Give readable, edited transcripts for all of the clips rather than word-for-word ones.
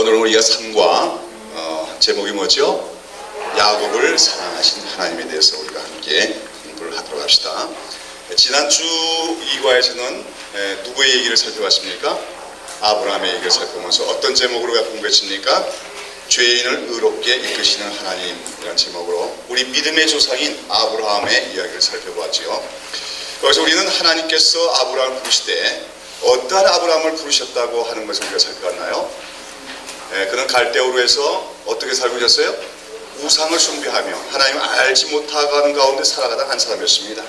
오늘 우리가 3과 제목이 뭐죠? 야곱을 사랑하신 하나님에 대해서 우리가 함께 공부를 하도록 합시다. 지난주 2과에서는 누구의 얘기를 살펴봤습니까? 아브라함의 얘기를 살펴보면서 어떤 제목으로 공부했습니까? 죄인을 의롭게 이끄시는 하나님이라는 제목으로 우리 믿음의 조상인 아브라함의 이야기를 살펴보았지요. 그래서 우리는 하나님께서 아브라함을 부르시되 어떠한 아브라함을 부르셨다고 하는 것을 우리가 살펴봤나요? 그는 갈대우르에서 어떻게 살고 계셨어요? 우상을 숭배하며 하나님을 알지 못하는 가운데 살아가던 한 사람이었습니다.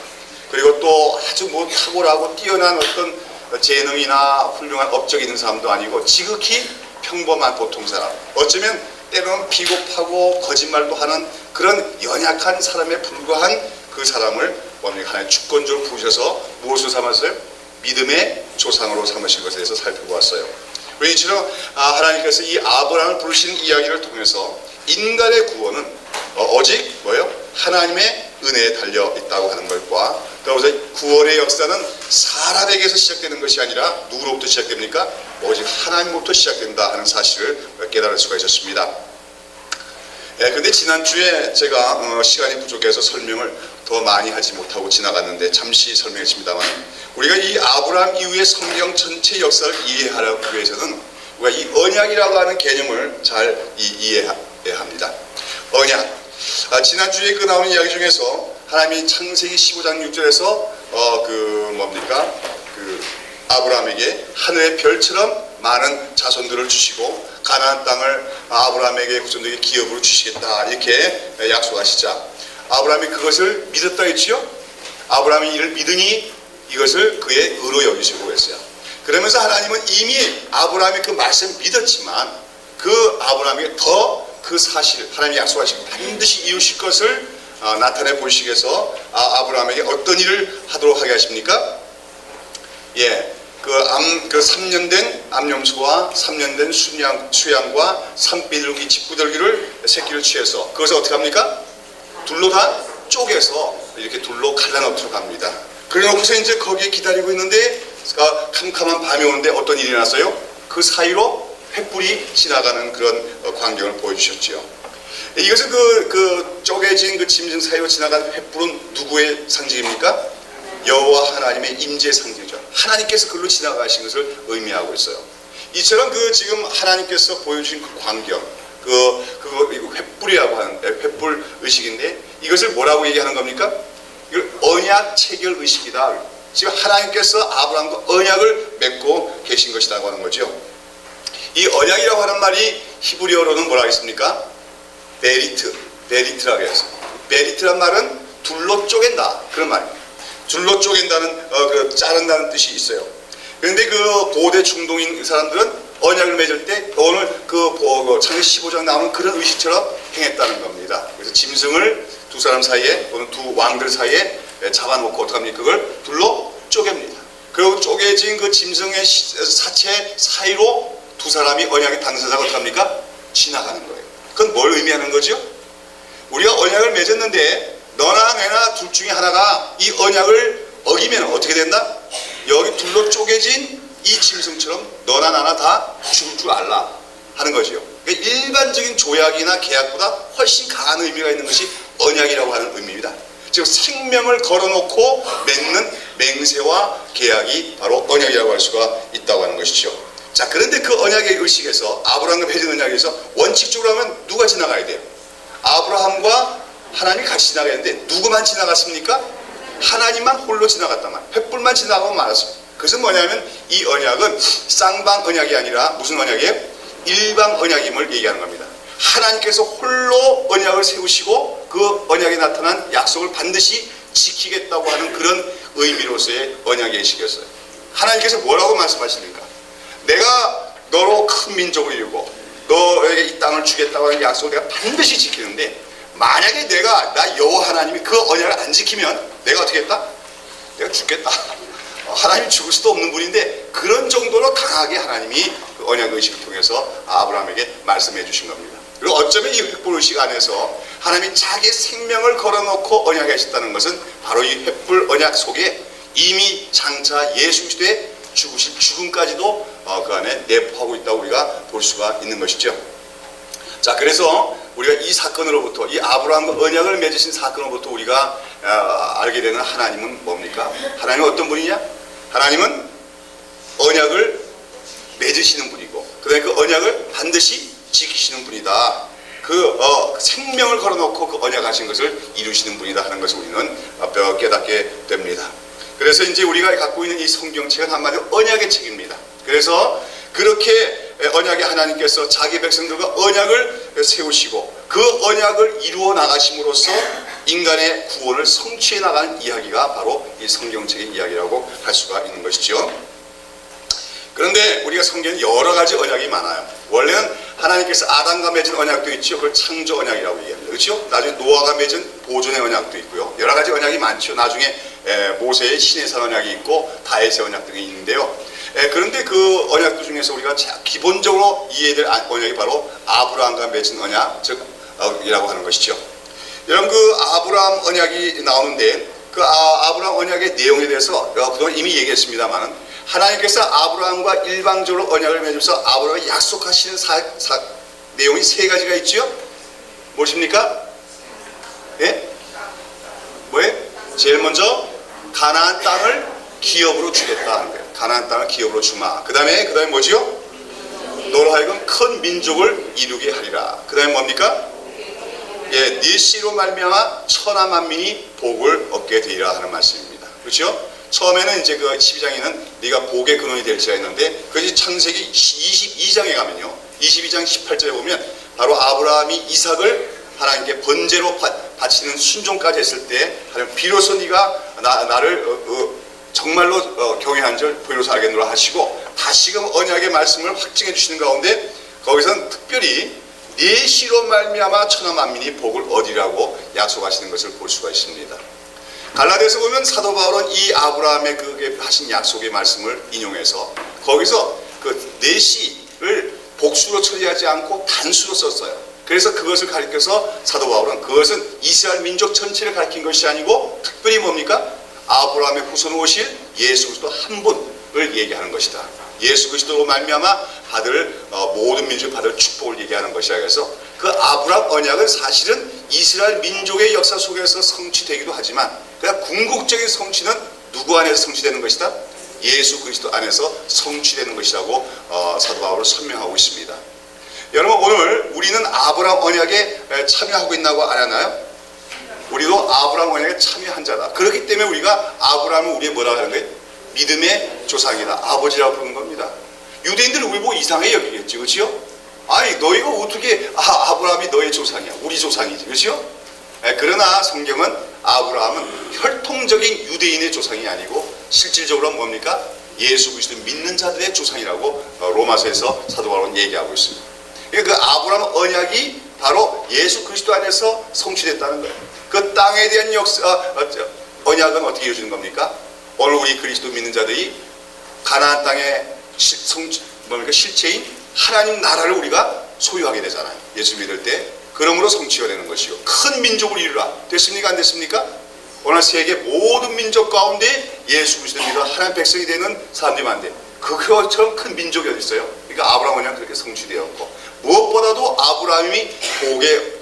그리고 또 아주 탁월하고 뛰어난 어떤 재능이나 훌륭한 업적이 있는 사람도 아니고 지극히 평범한 보통 사람, 어쩌면 때로는 비겁하고 거짓말도 하는 그런 연약한 사람에 불과한 그 사람을 하나님 주권적으로 부르셔서 무엇으로 삼았어요? 믿음의 조상으로 삼으신 것에 대해서 살펴보았어요. 이처럼 하나님께서 이 아브라함을 부르시는 이야기를 통해서 인간의 구원은 오직 하나님의 은혜에 달려 있다고 하는 것과 그래서 구원의 역사는 사람에게서 시작되는 것이 아니라 누구로부터 시작됩니까? 오직 하나님으로부터 시작된다 하는 사실을 깨달을 수가 있었습니다. 그런데 지난주에 제가 시간이 부족해서 설명을 더 많이 하지 못하고 지나갔는데 잠시 설명했습니다만, 우리가 이 아브라함 이후의 성경 전체 역사를 이해하기 위해서는 우리가 이 언약이라고 하는 개념을 잘 이해해야 합니다. 언약. 지난주에 나오는 이야기 중에서 하나님이 창세기 15장 6절에서 아브라함에게 하늘의 별처럼 많은 자손들을 주시고 가나안 땅을 아브라함에게 후손들에게 기업으로 주시겠다 이렇게 약속하시자 아브라함이 그것을 믿었다 했지요. 아브라함이 이를 믿으니 이것을 그의 의로 여기시고 했어요. 그러면서 하나님은 이미 아브라함이 그 말씀을 믿었지만 그 아브라함에게 더 그 사실, 하나님이 약속하신 반드시 이루실 것을 나타내 보이시기 위해서 아브라함에게 어떤 일을 하도록 하게 하십니까? 그 3년 된 암염소와 3년 된 수양과 산비둘기, 집구들기를 새끼를 취해서 그것을 어떻게 합니까? 둘로 다 쪼개서 이렇게 둘로 갈라놓도록 합니다. 그래 놓고서 이제 거기에 기다리고 있는데 캄캄한 밤이 오는데 어떤 일이 났어요? 그 사이로 횃불이 지나가는 그런 광경을 보여주셨지요. 이것은 그 쪼개진 그 짐승 사이로 지나가는 횃불은 누구의 상징입니까? 여호와 하나님의 임재의 상징이죠. 하나님께서 그걸로 지나가신 것을 의미하고 있어요. 이처럼 지금 하나님께서 보여주신 그 광경, 그거 횃불이라고 하는 횃불 의식인데 이것을 뭐라고 얘기하는 겁니까? 이걸 언약 체결 의식이다. 지금 하나님께서 아브라함과 언약을 맺고 계신 것이라고 하는 거죠. 이 언약이라고 하는 말이 히브리어로는 뭐라 하겠습니까? 베리트라고 해서 베리트란 말은 둘로 쪼갠다 그런 말입니다. 둘로 쪼갠다는 자른다는 뜻이 있어요. 그런데 고대 중동인 사람들은 언약을 맺을 때 오늘 창세기 15장 나오는 그런 의식처럼 행했다는 겁니다. 그래서 짐승을 두 사람 사이에 또는 두 왕들 사이에 잡아놓고 어떡합니까? 그걸 둘로 쪼갭니다. 그리고 쪼개진 그 짐승의 사체 사이로 두 사람이 언약의 당사자가 어떡합니까? 지나가는 거예요. 그건 뭘 의미하는 거죠? 우리가 언약을 맺었는데 너나 내나 둘 중에 하나가 이 언약을 어기면 어떻게 된다? 여기 둘로 쪼개진 이 짐승처럼 너나 나나 다 죽을 줄 알라 하는 거죠. 그러니까 일반적인 조약이나 계약보다 훨씬 강한 의미가 있는 것이 언약이라고 하는 의미입니다. 즉 생명을 걸어놓고 맺는 맹세와 계약이 바로 언약이라고 할 수가 있다고 하는 것이죠. 자, 그런데 그 언약의 의식에서 아브라함과 맺은 언약에서 원칙적으로 하면 누가 지나가야 돼요? 아브라함과 하나님이 같이 지나가야 되는데 누구만 지나갔습니까? 하나님만 홀로 지나갔단 말이에요. 횃불만 지나가고 말았습니다. 그것은 뭐냐면 이 언약은 쌍방 언약이 아니라 무슨 언약이에요? 일방 언약임을 얘기하는 겁니다. 하나님께서 홀로 언약을 세우시고 그 언약에 나타난 약속을 반드시 지키겠다고 하는 그런 의미로서의 언약의 의식이었어요. 하나님께서 뭐라고 말씀하십니까? 내가 너로 큰 민족을 이루고 너에게 이 땅을 주겠다고 하는 약속을 내가 반드시 지키는데 만약에 나 여호와 하나님이 그 언약을 안 지키면 내가 어떻게 했다? 내가 죽겠다. 하나님이 죽을 수도 없는 분인데 그런 정도로 강하게 하나님이 그 언약 의식을 통해서 아브라함에게 말씀해 주신 겁니다. 그리고 어쩌면 이 횃불 의식 안에서 하나님이 자기 생명을 걸어놓고 언약하셨다는 것은 바로 이 횃불 언약 속에 이미 장차 예수 그리스도의 죽으실 죽음까지도 그 안에 내포하고 있다고 우리가 볼 수가 있는 것이죠. 자, 그래서 우리가 이 사건으로부터, 이 아브라함과 언약을 맺으신 사건으로부터 우리가 알게 되는 하나님은 뭡니까? 하나님은 어떤 분이냐? 하나님은 언약을 맺으시는 분이고, 그 다음에 그 언약을 반드시 지키시는 분이다. 생명을 걸어놓고 그 언약하신 것을 이루시는 분이다 하는 것을 우리는 깨닫게 됩니다. 그래서 이제 우리가 갖고 있는 이 성경책은 한마디로 언약의 책입니다. 그래서 그렇게 언약의 하나님께서 자기 백성들과 언약을 세우시고 그 언약을 이루어 나가심으로써 인간의 구원을 성취해 나가는 이야기가 바로 이 성경책의 이야기라고 할 수가 있는 것이죠. 그런데 우리가 성경에 여러 가지 언약이 많아요. 원래는 하나님께서 아담과 맺은 언약도 있죠. 그걸 창조 언약이라고 얘기합니다. 그렇죠? 나중에 노아가 맺은 보존의 언약도 있고요. 여러 가지 언약이 많죠. 나중에 모세의 시내산 언약이 있고 다윗의 언약 등이 있는데요. 그런데 그 언약들 중에서 우리가 기본적으로 이해될 언약이 바로 아브라함과 맺은 언약, 즉이라고 하는 것이죠. 여러분, 그 아브라함 언약이 나오는데 그 아브라함 언약의 내용에 대해서 그동안 이미 얘기했습니다만 하나님께서 아브라함과 일방적으로 언약을 맺으면서 아브라함에 약속하시는 내용이 세 가지가 있죠. 무엇입니까? 예? 뭐예요? 제일 먼저 가나안 땅을 기업으로 주겠다 하는 거예요. 가나안 땅을 기업으로 주마. 그 다음에 뭐지요? 너로 하여금 큰 민족을 이루게 하리라. 그 다음에 뭡니까? 예, 네 씨로 말미암아 천하 만민이 복을 얻게 되리라 하는 말씀입니다. 그렇죠? 처음에는 이제 그 12장에는 네가 복의 근원이 될지라 했는데 그것이 창세기 22장에 가면요, 22장 18절에 보면 바로 아브라함이 이삭을 하나님께 번제로 바치는 순종까지 했을 때 하나님 비로소 네가 나를 정말로 경외한 줄 비로소 알겠노라 하시고 다시금 언약의 말씀을 확증해 주시는 가운데 거기서는 특별히 네 씨로 말미암아 천하 만민이 복을 얻으리라고 약속하시는 것을 볼 수가 있습니다. 갈라디아서 보면 사도 바울은 이 아브라함의 그게 하신 약속의 말씀을 인용해서 거기서 그 네 씨를 복수로 처리하지 않고 단수로 썼어요. 그래서 그것을 가리켜서 사도 바울은 그것은 이스라엘 민족 전체를 가리킨 것이 아니고 특별히 뭡니까? 아브라함의 후손 오실 예수 그리스도 한 분을 얘기하는 것이다. 예수 그리스도로 말미암아 모든 민족이 받을 축복을 얘기하는 것이라 해서 그 아브라함 언약은 사실은 이스라엘 민족의 역사 속에서 성취되기도 하지만 그냥 궁극적인 성취는 누구 안에서 성취되는 것이다? 예수 그리스도 안에서 성취되는 것이라고 사도 바울은 설명하고 있습니다. 여러분, 오늘 우리는 아브라함 언약에 참여하고 있나고 안 하나요? 우리도 아브라함 언약에 참여한 자다. 그렇기 때문에 우리가 아브라함은 우리의 뭐라고 하는 거예요? 믿음의 조상이다. 아버지라고 부르는 겁니다. 유대인들은 우리 보고 이상하게 여기겠지. 그렇죠? 아니, 너희가 어떻게 아브라함이 너의 조상이야. 우리 조상이지. 그렇죠? 그러나 성경은 아브라함은 혈통적인 유대인의 조상이 아니고 실질적으로 뭡니까? 예수 그리스도 믿는 자들의 조상이라고 로마서에서 사도 바울은 얘기하고 있습니다. 그러니까 그 아브라함 언약이 바로 예수 그리스도 안에서 성취됐다는 거예요. 그 땅에 대한 언약은 어떻게 이루어지는 겁니까? 오늘 우리 그리스도 믿는 자들이 가나안 땅의 실체인 하나님 나라를 우리가 소유하게 되잖아요. 예수 믿을 때. 그러므로 성취가 되는 것이요. 큰 민족을 이루라. 됐습니까? 안 됐습니까? 오늘 세계 모든 민족 가운데 예수 그리스도 믿어 하나님 백성이 되는 사람들이 많은데 그것처럼 큰 민족이 어디 있어요? 그러니까 아브라함 언약 그렇게 성취되었고 무엇보다도 아브라함이 복의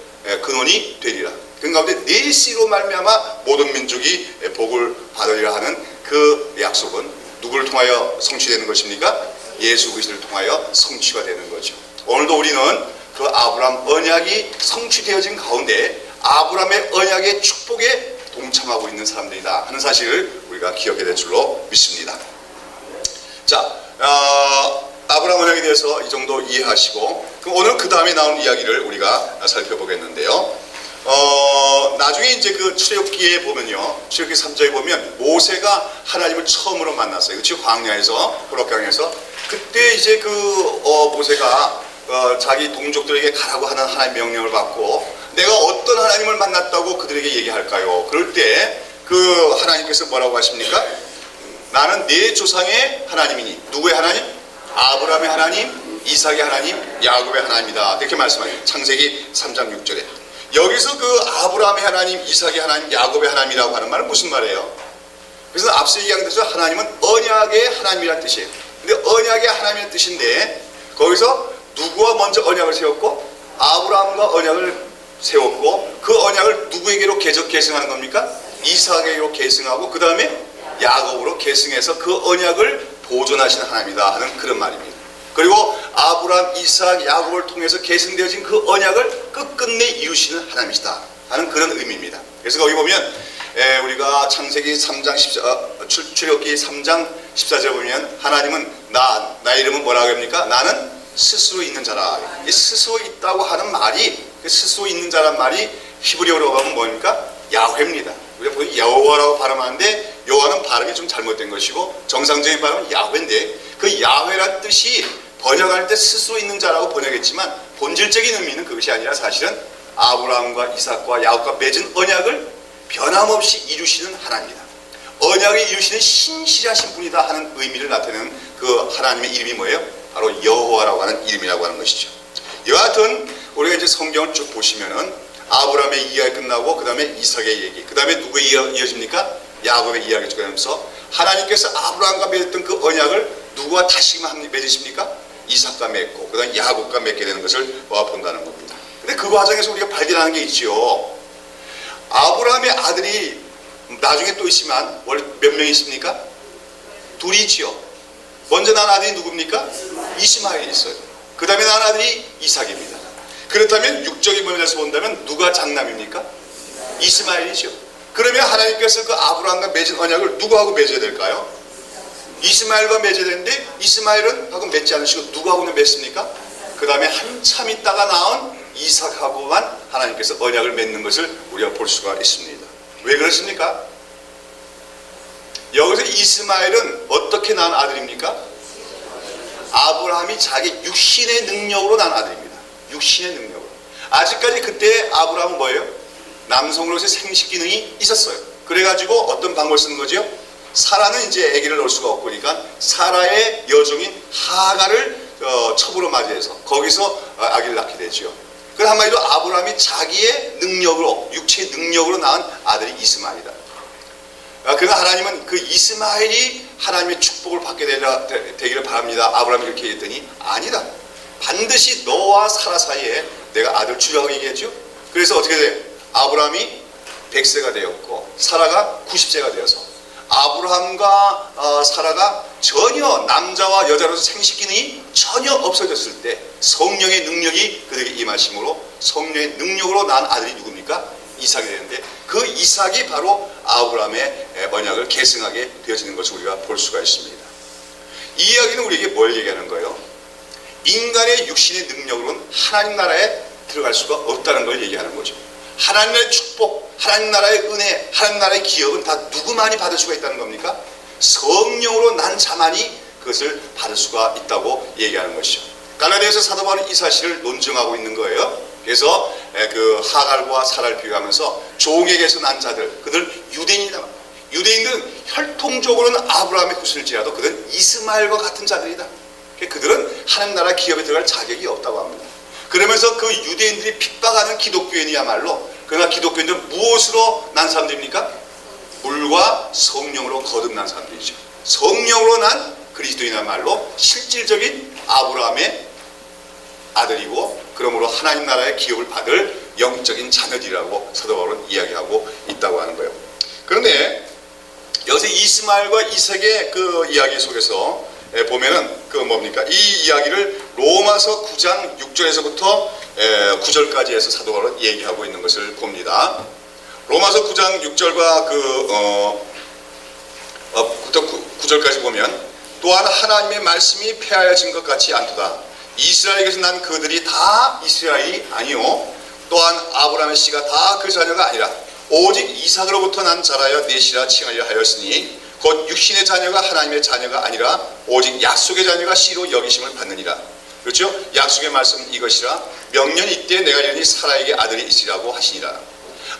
근원이 되리라. 그 가운데 네 씨로 말미암아 모든 민족이 복을 받으리라 하는 그 약속은 누구를 통하여 성취되는 것입니까? 예수 그리스도를 통하여 성취가 되는 거죠. 오늘도 우리는 그 아브라함 언약이 성취되어진 가운데 아브라함의 언약의 축복에 동참하고 있는 사람들이다 하는 사실을 우리가 기억해야 될 줄로 믿습니다. 자, 아브라함 언약에 대해서 이 정도 이해하시고 그럼 오늘 그 다음에 나온 이야기를 우리가 살펴보겠는데요. 나중에 이제 그 출애굽기에 보면요, 출애굽기 3장에 보면 모세가 하나님을 처음으로 만났어요. 그렇죠? 광야에서, 호렙강에서. 그때 이제 모세가 자기 동족들에게 가라고 하는 하나님의 명령을 받고 내가 어떤 하나님을 만났다고 그들에게 얘기할까요? 그럴 때 그 하나님께서 뭐라고 하십니까? 나는 네 조상의 하나님이니. 누구의 하나님? 아브라함의 하나님, 이삭의 하나님, 야곱의 하나님이다. 이렇게 말씀하세요. 창세기 3장 6절에. 여기서 그 아브라함의 하나님, 이삭의 하나님, 야곱의 하나님이라고 하는 말은 무슨 말이에요? 그래서 앞서 얘기한 대로 하나님은 언약의 하나님이라는 뜻이에요. 근데 언약의 하나님이라는 뜻인데 거기서 누구와 먼저 언약을 세웠고 아브라함과 언약을 세웠고 그 언약을 누구에게로 계승하는 겁니까? 이삭에게로 계승하고 그 다음에 야곱으로 계승해서 그 언약을 보존하시는 하나님이다 하는 그런 말입니다. 그리고 아브라함, 이삭, 야곱을 통해서 계승되어진 그 언약을 끝끝내 이루시는 하나님이시다 하는 그런 의미입니다. 그래서 거기 보면 우리가 창세기 3장 14, 출애굽기 3장 14절에 보면 하나님은 나 이름은 뭐라고 합니까? 나는 스스로 있는 자라. 스스로 있다고 하는 말이 스스로 있는 자란 말이 히브리어로 가면 뭡니까? 야훼입니다. 우리가 보통 여호와라고 발음하는데 여호와는 발음이 좀 잘못된 것이고 정상적인 발음은 야훼인데 그 야훼란 뜻이 번역할 때 스스로 있는 자라고 번역했지만 본질적인 의미는 그것이 아니라 사실은 아브라함과 이삭과 야곱과 맺은 언약을 변함없이 이루시는 하나님이다. 언약을 이루시는 신실하신 분이다 하는 의미를 나타내는 그 하나님의 이름이 뭐예요? 바로 여호와라고 하는 이름이라고 하는 것이죠. 이와 같은 우리가 이제 성경을 쭉 보시면은 아브라함의 이야기 끝나고 그 다음에 이삭의 얘기, 그 다음에 누구의 이어집니까? 야곱의 이야기가 쭉 가면서 하나님께서 아브라함과 맺었던 그 언약을 누구와 다시 맺으십니까? 이삭과 맺고 그 다음에 야곱과 맺게 되는 것을 본다는 겁니다. 근데 그 과정에서 우리가 발견하는 게 있지요. 아브라함의 아들이 나중에 또 있지만 원래 몇 명이 있습니까? 둘이 있지요. 먼저 난 아들이 누굽니까? 이스마엘이 있어요. 그 다음에 난 아들이 이삭입니다. 그렇다면 육적인 면에서 본다면 누가 장남입니까? 이스마엘이죠. 그러면 하나님께서 그 아브라함과 맺은 언약을 누구하고 맺어야 될까요? 이스마엘과 맺어야 되는데 이스마엘은 하고 맺지 않으시고 누구하고는 맺습니까? 그 다음에 한참 있다가 나온 이삭하고만 하나님께서 언약을 맺는 것을 우리가 볼 수가 있습니다. 왜 그렇습니까? 여기서 이스마엘은 어떻게 낳은 아들입니까? 아브라함이 자기 육신의 능력으로 낳은 아들입니다. 육신의 능력으로. 아직까지 그때 아브라함은 뭐예요? 남성으로서 생식 기능이 있었어요. 그래가지고 어떤 방법을 쓰는 거죠? 사라는 이제 아기를 낳을 수가 없으니까 사라의 여종인 하가를 첩으로 맞이해서 거기서 아기를 낳게 되죠. 그 한마디로 아브라함이 자기의 능력으로, 육체의 능력으로 낳은 아들이 이스마엘이다. 그러나 하나님은 그 이스마엘이 하나님의 축복을 받게 되기를 바랍니다. 아브라함이 그렇게 얘기했더니 아니다. 반드시 너와 사라 사이에 내가 아들 주려고 얘기했죠. 그래서 어떻게 돼요? 아브라함이 100세가 되었고 사라가 90세가 되어서 아브라함과 사라가 전혀 남자와 여자로서 생식 기능이 전혀 없어졌을 때 성령의 능력이 그들에게 임하심으로 성령의 능력으로 낳은 아들이 누굽니까? 이삭이 되는데 그 이삭이 바로 아브라함의 언약을 계승하게 되어지는 것을 우리가 볼 수가 있습니다. 이 이야기는 우리에게 뭘 얘기하는 거예요? 인간의 육신의 능력으로는 하나님 나라에 들어갈 수가 없다는 걸 얘기하는 거죠. 하나님의 축복, 하나님 나라의 은혜, 하나님 나라의 기업은 다 누구만이 받을 수가 있다는 겁니까? 성령으로 난 자만이 그것을 받을 수가 있다고 얘기하는 것이죠. 갈라디아서 사도 바울은 이 사실을 논증하고 있는 거예요. 그래서 그 하갈과 사라를 비교하면서 종에게서 난 자들, 그들 유대인이다. 유대인들은 혈통적으로는 아브라함의 후손일지라도 그들은 이스마엘과 같은 자들이다. 그들은 하나님 나라 기업에 들어갈 자격이 없다고 합니다. 그러면서 그 유대인들이 핍박하는 기독교인이야말로, 그러나 기독교인들은 무엇으로 난 사람들입니까? 물과 성령으로 거듭난 사람들이죠. 성령으로 난 그리스도인이야말로 실질적인 아브라함의 아들이고, 그러므로 하나님 나라의 기업을 받을 영적인 자녀들이라고 사도 바울은 이야기하고 있다고 하는 거예요. 그런데 여기서 이스마엘과 이삭의 그 이야기 속에서 보면은 그 뭡니까? 이 이야기를 로마서 9장 6절에서부터 9절까지 해서 사도 바울은 얘기하고 있는 것을 봅니다. 로마서 9장 6절과 9절까지 보면, 또한 하나님의 말씀이 폐하여진 것 같이 않도다. 이스라엘에게서 난 그들이 다 이스라엘이 아니요, 또한 아브라함의 씨가 다 그 자녀가 아니라 오직 이삭으로부터 난 자라여 넷이라 칭하려 하였으니 곧 육신의 자녀가 하나님의 자녀가 아니라 오직 약속의 자녀가 씨로 여기심을 받느니라. 그렇죠? 약속의 말씀은 이것이라, 명년 이때 내가 이르니 사라에게 아들이 있으리라고 하시니라.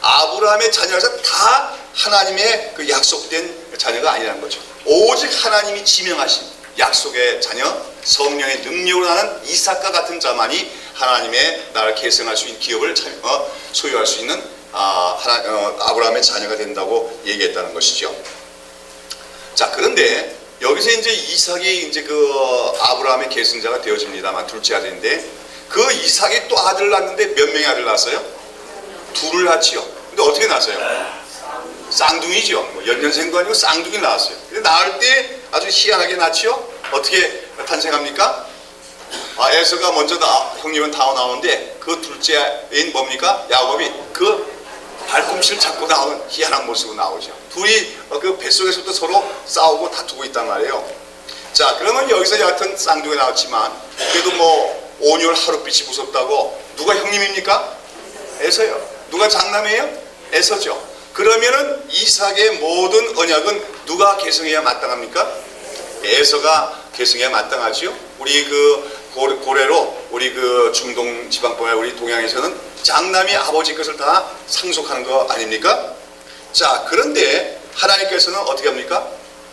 아브라함의 자녀라서 다 하나님의 그 약속된 자녀가 아니라는 거죠. 오직 하나님이 지명하신 약속의 자녀, 성령의 능력으로 나는 이삭과 같은 자만이 하나님의 나라를 계승할 수 있는 기업을 소유할 수 있는 아브라함의 자녀가 된다고 얘기했다는 것이죠. 자, 그런데 여기서 이제 이삭이 이제 그 아브라함의 계승자가 되어집니다만 둘째 아들인데 그 이삭이 또 아들을 낳는데 몇 명의 아들 낳았어요? 둘을 낳지요. 근데 어떻게 낳았어요? 쌍둥이죠. 뭐 연년생도 아니고 쌍둥이 낳았어요. 근데 낳을 때 아주 희한하게 낳지요. 어떻게 탄생합니까? 에서가 먼저 형님은 다 나오는데 그 둘째인 뭡니까? 야곱이 그 발꿈치를 잡고 나오는 희한한 모습으로 나오죠. 둘이 그 뱃속에서도 서로 싸우고 다투고 있단 말이에요. 자, 그러면 여기서 여하튼 쌍둥이 나왔지만 그래도 뭐 온율 하룻빛이 무섭다고 누가 형님입니까? 에서요. 누가 장남이에요? 에서죠. 그러면은 이삭의 모든 언약은 누가 계승해야 마땅합니까? 에서가 계승해야 마땅하지요. 우리 그 고래로 우리 그 중동 지방법에 우리 동양에서는 장남이 아버지 것을 다 상속하는 거 아닙니까? 자, 그런데 하나님께서는 어떻게 합니까?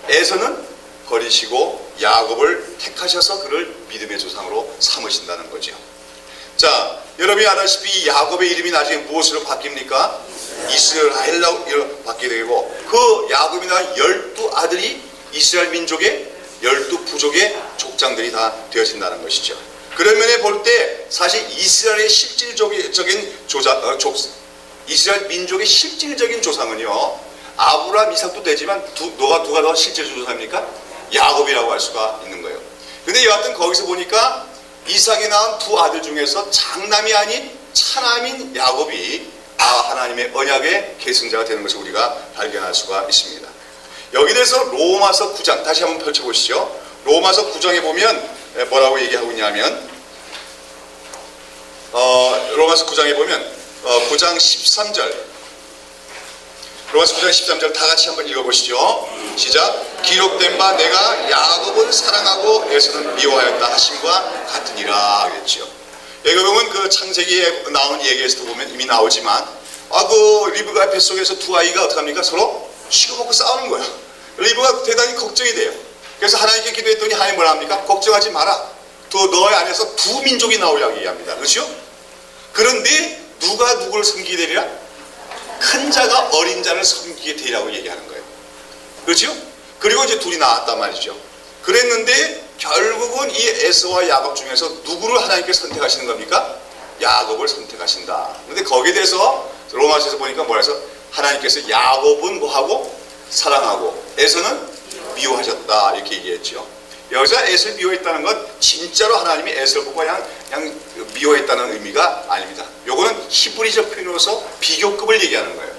에서는 버리시고 야곱을 택하셔서 그를 믿음의 조상으로 삼으신다는 거죠. 자, 여러분이 아다시피 야곱의 이름이 나중에 무엇으로 바뀝니까? 이스라엘로 바뀌게 되고 그 야곱이나 12아들이 이스라엘 민족의 12부족의 족장들이 다 되어진다는 것이죠. 그런 면에 볼 때 사실 이스라엘의 실질적인 이스라엘 민족의 실질적인 조상은요 아브라함, 이삭도 되지만 누가 더 실질적인 조상입니까? 야곱이라고 할 수가 있는 거예요. 근데 여하튼 거기서 보니까 이삭이 낳은 두 아들 중에서 장남이 아닌 차남인 야곱이 하나님의 언약의 계승자가 되는 것을 우리가 발견할 수가 있습니다. 여기 대해서 로마서 9장 다시 한번 펼쳐보시죠. 로마서 9장에 보면 뭐라고 얘기하고 있냐면 로마서 9장에 보면 9장 13절 로마서 9장 13절 다 같이 한번 읽어보시죠. 시작. 기록된 바 내가 야곱을 사랑하고 에서는 미워하였다 하심과 같으니라 그랬죠. 여기 보면 그 창세기에 나온 얘기에서도 보면 이미 나오지만 그 리브가 뱃속에서 두 아이가 어떡합니까? 서로 치고받고 싸우는 거예요. 리브가 대단히 걱정이 돼요. 그래서 하나님께 기도했더니 하나님 뭐라 합니까? 걱정하지 마라. 너의 안에서 두 민족이 나오려고 얘기합니다. 그렇죠? 그런데 누가 누구를 섬기게 되리라? 큰 자가 어린 자를 섬기게 되리라고 얘기하는 거예요. 그렇죠? 그리고 이제 둘이 나왔단 말이죠. 그랬는데 결국은 이 에서와 야곱 중에서 누구를 하나님께 선택하시는 겁니까? 야곱을 선택하신다. 그런데 거기에 대해서 로마서에서 보니까 뭐라 해서 하나님께서 야곱은 뭐하고? 사랑하고 에서는 미워하셨다 이렇게 얘기했죠. 여기서 에서를 미워했다는 건 진짜로 하나님이 에서를 보고 그냥 미워했다는 의미가 아닙니다. 요거는 히브리적 표현으로서 비교급을 얘기하는 거예요.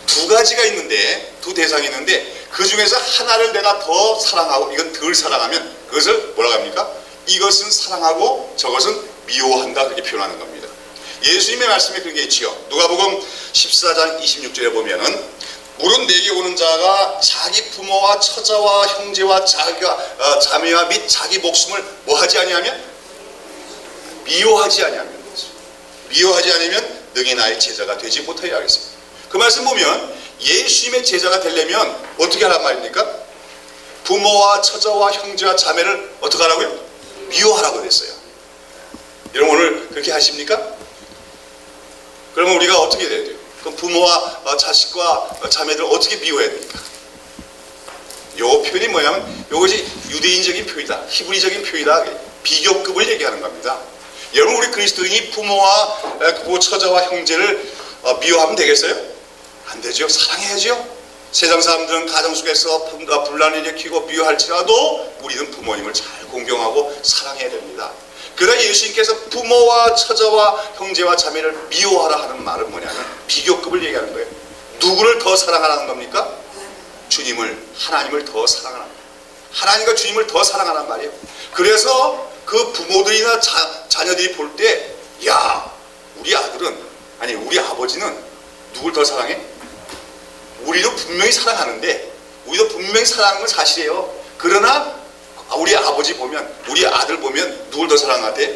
두 가지가 있는데 두 대상이 있는데 그 중에서 하나를 내가 더 사랑하고 이건 덜 사랑하면 그것을 뭐라고 합니까? 이것은 사랑하고 저것은 미워한다 그렇게 표현하는 겁니다. 예수님의 말씀에 그런 게 있지요. 누가복음 14장 26절에 보면은 물은 내게 오는 자가 자기 부모와 처자와 형제와 자매와 및 자기 목숨을 뭐하지 아니하면? 미워하지 아니하면 미워하지 않으면 능히 나의 제자가 되지 못하리라 하겠습니다. 그 말씀 보면 예수님의 제자가 되려면 어떻게 하란 말입니까? 부모와 처자와 형제와 자매를 어떻게 하라고요? 미워하라고 그랬어요. 여러분 오늘 그렇게 하십니까? 그러면 우리가 어떻게 돼야 돼요? 그럼 부모와 자식과 자매들을 어떻게 미워해야 됩니까? 요 표현이 뭐냐면 이것이 유대인적인 표현이다. 히브리적인 표현이다. 비교급을 얘기하는 겁니다. 여러분 우리 그리스도인이 부모와 처자와 형제를 미워하면 되겠어요? 안 되죠. 사랑해야죠. 세상 사람들은 가정 속에서 분란을 일으키고 미워할지라도 우리는 부모님을 잘 공경하고 사랑해야 됩니다. 그러나 예수님께서 부모와 처자와 형제와 자매를 미워하라 하는 말은 뭐냐면 비교급을 얘기하는 거예요. 누구를 더 사랑하라는 겁니까? 주님을, 하나님을 더 사랑하라. 하나님과 주님을 더 사랑하란 말이에요. 그래서 그 부모들이나 자녀들이 볼 때 야, 우리 아들은 아니 우리 아버지는 누굴 더 사랑해? 우리도 분명히 사랑하는데 우리도 분명히 사랑하는 건 사실이에요. 그러나 우리 아버지 보면 우리 아들 보면 누굴 더 사랑하는 것 같아?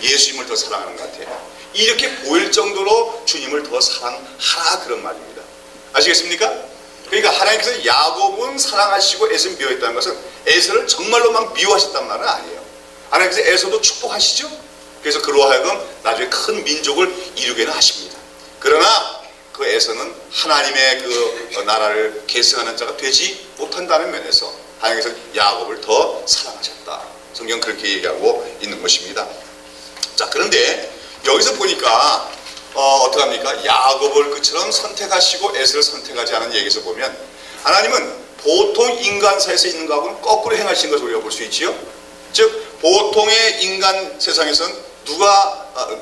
예수님을 더 사랑하는 것 같아요. 이렇게 보일 정도로 주님을 더 사랑하라 그런 말입니다. 아시겠습니까? 그러니까 하나님께서 야곱은 사랑하시고 에서는 미워했다는 것은 에서를 정말로 막 미워하셨단 말은 아니에요. 하나님께서 에서도 축복하시죠. 그래서 그로 하여금 나중에 큰 민족을 이루게는 하십니다. 그러나 그 에서는 하나님의 그 나라를 계승하는 자가 되지 못한다는 면에서 하나님께서 야곱을 더 사랑하셨다. 성경 그렇게 얘기하고 있는 것입니다. 자, 그런데 여기서 보니까 어떻게 합니까? 야곱을 그처럼 선택하시고 에서를 선택하지 않은 얘기에서 보면 하나님은 보통 인간 사이에서 있는 것하고는 거꾸로 행하신 것을 우리가 볼 수 있지요. 즉 보통의 인간 세상에서는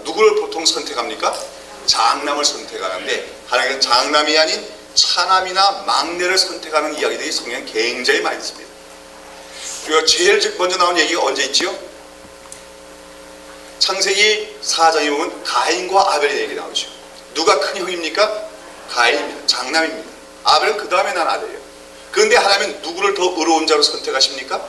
누구를 보통 선택합니까? 장남을 선택하는데 하나님은 장남이 아닌 차남이나 막내를 선택하는 이야기들이 성경에 굉장히 많이 있습니다. 그리고 제일 먼저 나온 얘기가 언제 있지요? 창세기 4장에 보면 가인과 아벨의 얘기 나오죠. 누가 큰 형입니까? 가인입니다. 장남입니다. 아벨은 그 다음에 난 아들이에요. 그런데 하나님은 누구를 더 의로운 자로 선택하십니까?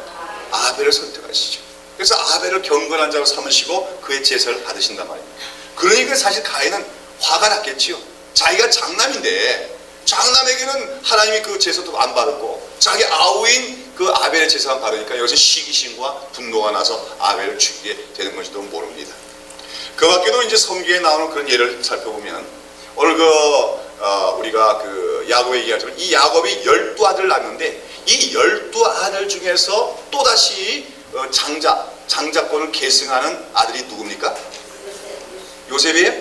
아벨을 선택하시죠. 그래서 아벨을 경건한 자로 삼으시고 그의 제사를 받으신단 말입니다. 그러니까 사실 가인은 화가 났겠지요. 자기가 장남인데 장남에게는 하나님이 그 제사도 안 받았고 자기 아우인 그 아벨의 제사만 받으니까 여기서 시기심과 분노가 나서 아벨을 죽이게 되는 것일지도 모릅니다. 그 밖에도 이제 성경에 나오는 그런 예를 살펴보면 오늘 우리가 그 야곱의 얘기하지만 이 야곱이 12아들을 낳았는데 이 12아들 중에서 또다시 장자권을 계승하는 아들이 누굽니까? 요셉이에요?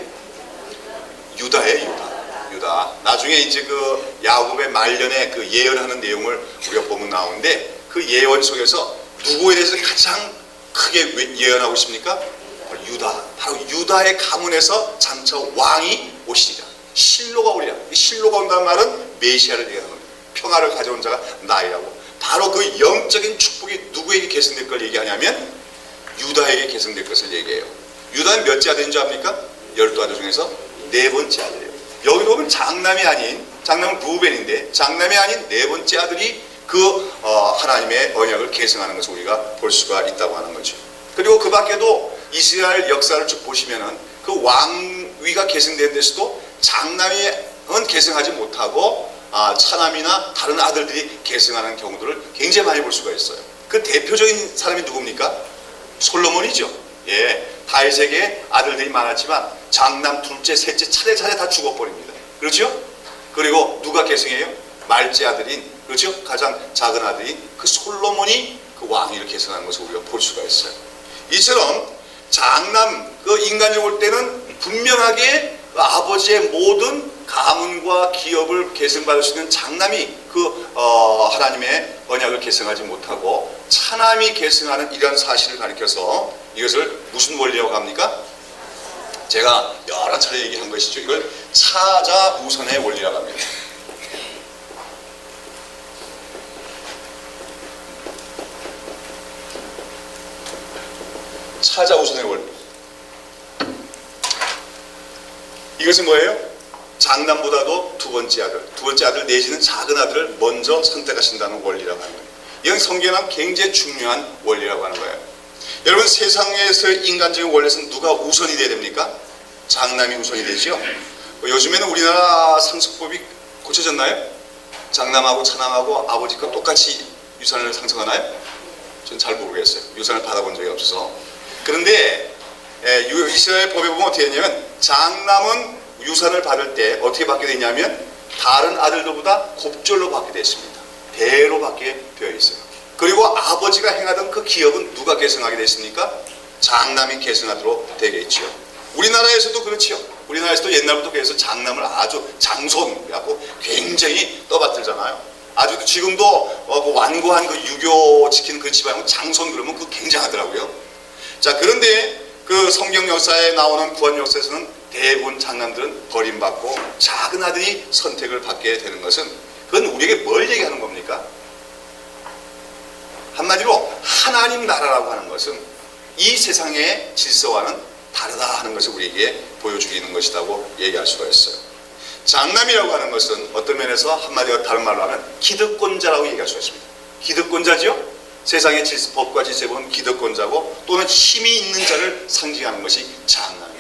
유다예요. 유다. 나중에 이제 그 야곱의 말년에 그 예언하는 내용을 우리가 보면 나오는데 그 예언 속에서 누구에 대해서 가장 크게 예언하고 있습니까? 유다. 바로 유다의 가문에서 장차 왕이 오시리라. 실로가 오리라. 실로가 온다는 말은 메시아를 얘기하는 겁니다. 평화를 가져온 자가 나이라고. 바로 그 영적인 축복이 누구에게 계승될 걸 얘기하냐면 유다에게 계승될 것을 얘기해요. 유다는 몇째 아들인 줄 압니까? 12아들 중에서 네 번째 아들이에요. 여기 보면 장남이 아닌, 장남은 루벤인데 장남이 아닌 네 번째 아들이 하나님의 언약을 계승하는 것을 우리가 볼 수가 있다고 하는 거죠. 그리고 그 밖에도 이스라엘 역사를 쭉 보시면은 그 왕위가 계승된 데서도 장남은 계승하지 못하고 차남이나 다른 아들들이 계승하는 경우들을 굉장히 많이 볼 수가 있어요. 그 대표적인 사람이 누굽니까? 솔로몬이죠. 예, 다윗에게 아들들이 많았지만 장남, 둘째, 셋째 차례차례 다 죽어버립니다. 그렇죠? 그리고 누가 계승해요? 말째 아들인, 그렇죠? 가장 작은 아들인 그 솔로몬이 그 왕위를 계승하는 것을 우리가 볼 수가 있어요. 이처럼 장남, 그 인간적으로 볼 때는 분명하게 그 아버지의 모든 가문과 기업을 계승받을 수 있는 장남이 하나님의 언약을 계승하지 못하고 차남이 계승하는 이런 사실을 가리켜서 이것을 무슨 원리라고 합니까? 제가 여러 차례 얘기한 것이죠. 이걸 차자 우선의 원리라고 합니다. 차자 우선의 원리. 이것은 뭐예요? 장남보다도 두 번째 아들 내지는 작은 아들을 먼저 선택하신다는 원리라고 하는 거예요. 이건 성경은 굉장히 중요한 원리라고 하는 거예요. 여러분, 세상에서 인간적인 원리에서는 누가 우선이 돼야 됩니까? 장남이 우선이 되죠. 요즘에는 우리나라 상속법이 고쳐졌나요? 장남하고 차남하고 아버지가 똑같이 유산을 상속하나요? 전 잘 모르겠어요. 유산을 받아본 적이 없어서. 그런데 이스라엘 법에 보면 어떻게 되냐면 장남은 유산을 받을 때 어떻게 받게 되냐면 다른 아들들보다 곱절로 받게 됐습니다. 대로 받게 되어 있어요. 그리고 아버지가 행하던 그 기업은 누가 계승하게 됐습니까? 장남이 계승하도록 되게 있죠. 우리나라에서도 그렇죠. 우리나라에서도 옛날부터 그래서 장남을 아주 장손이라고 굉장히 떠받들잖아요. 아주 지금도 그 완고한 그 유교 지키는 그 집안은 장손 그러면 그 굉장하더라고요. 자, 그런데 그 성경 역사에 나오는 구원 역사에서는 대부분 장남들은 버림받고 작은 아들이 선택을 받게 되는 것은 그건 우리에게 뭘 얘기하는 겁니까? 한마디로 하나님 나라라고 하는 것은 이 세상의 질서와는 다르다 하는 것을 우리에게 보여주기는 것이라고 얘기할 수가 있어요. 장남이라고 하는 것은 어떤 면에서 한마디로 다른 말로 하면 기득권자라고 얘기할 수가 있습니다. 기득권자죠? 세상의 법과 질서에 보면 기득권자고 또는 힘이 있는 자를 상징하는 것이 장남입니다.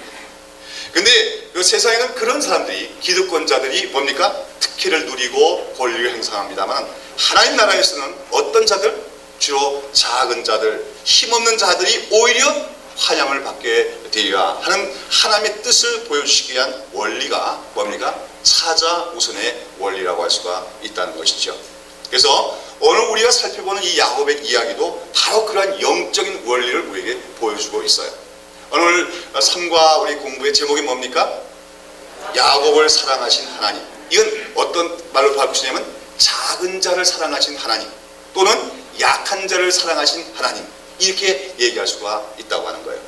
근데 그 세상에는 그런 사람들이, 기득권자들이 뭡니까? 특혜를 누리고 권리를 행사합니다만 하나님 나라에서는 어떤 자들? 주로 작은 자들, 힘없는 자들이 오히려 환영을 받게 되리라 하는 하나님의 뜻을 보여주시기 위한 원리가 뭡니까? 차자 우선의 원리라고 할 수가 있다는 것이죠. 그래서 오늘 우리가 살펴보는 이 야곱의 이야기도 바로 그러한 영적인 원리를 우리에게 보여주고 있어요. 오늘 삶과 우리 공부의 제목이 뭡니까? 야곱을 사랑하신 하나님. 이건 어떤 말로 바꾸시냐면 작은 자를 사랑하신 하나님 또는 약한 자를 사랑하신 하나님, 이렇게 얘기할 수가 있다고 하는 거예요.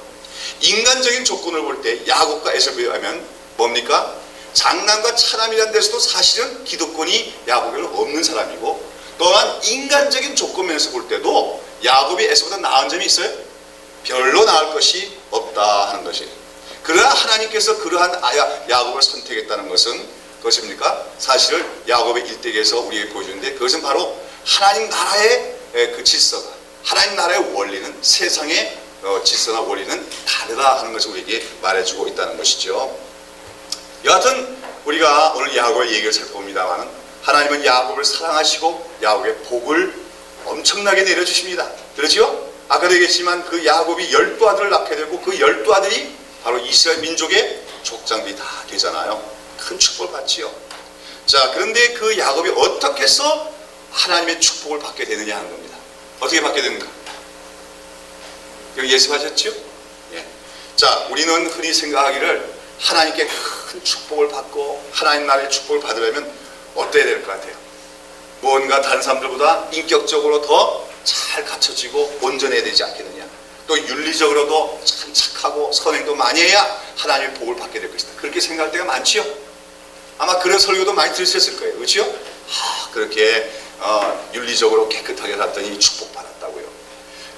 인간적인 조건을 볼 때 야곱과 에서에 비하면 뭡니까? 장남과 차남이라는 데서도 사실은 기득권이 야곱에는 없는 사람이고, 또한 인간적인 조건면에서 볼 때도 야곱이 에서보다 나은 점이 있어요? 별로 나을 것이 없다 하는 것이. 그러나 하나님께서 그러한 야곱을 선택했다는 것은 그것입니까? 사실은 야곱의 일대기에서 우리에게 보여주는데, 그것은 바로 하나님 나라의 그 질서가, 하나님 나라의 원리는 세상의 질서나 원리는 다르다 하는 것을 우리에게 말해주고 있다는 것이죠. 여하튼 우리가 오늘 야곱의 얘기를 살펴봅니다만, 하나님은 야곱을 사랑하시고 야곱의 복을 엄청나게 내려주십니다. 그렇죠? 아까도 얘기했지만 그 야곱이 12아들을 낳게 되고 그 12아들이 바로 이스라엘 민족의 족장들이 다 되잖아요. 큰 축복을 받지요. 자, 그런데 그 야곱이 어떻게 해서 하나님의 축복을 받게 되느냐 하는 겁니다. 어떻게 받게 되는가? 예습하셨죠? 예. 자, 우리는 흔히 생각하기를 하나님께 큰 축복을 받고 하나님 나라의 축복을 받으려면 어때야 될 것 같아요? 뭔가 다른 사람들보다 인격적으로 더 잘 갖춰지고 온전해야 되지 않겠느냐? 또 윤리적으로도 참 착하고 선행도 많이 해야 하나님의 복을 받게 될 것이다. 그렇게 생각할 때가 많지요? 아마 그런 설교도 많이 들으셨을 거예요. 그렇죠? 그렇게 윤리적으로 깨끗하게 살았더니 축복받았다고요.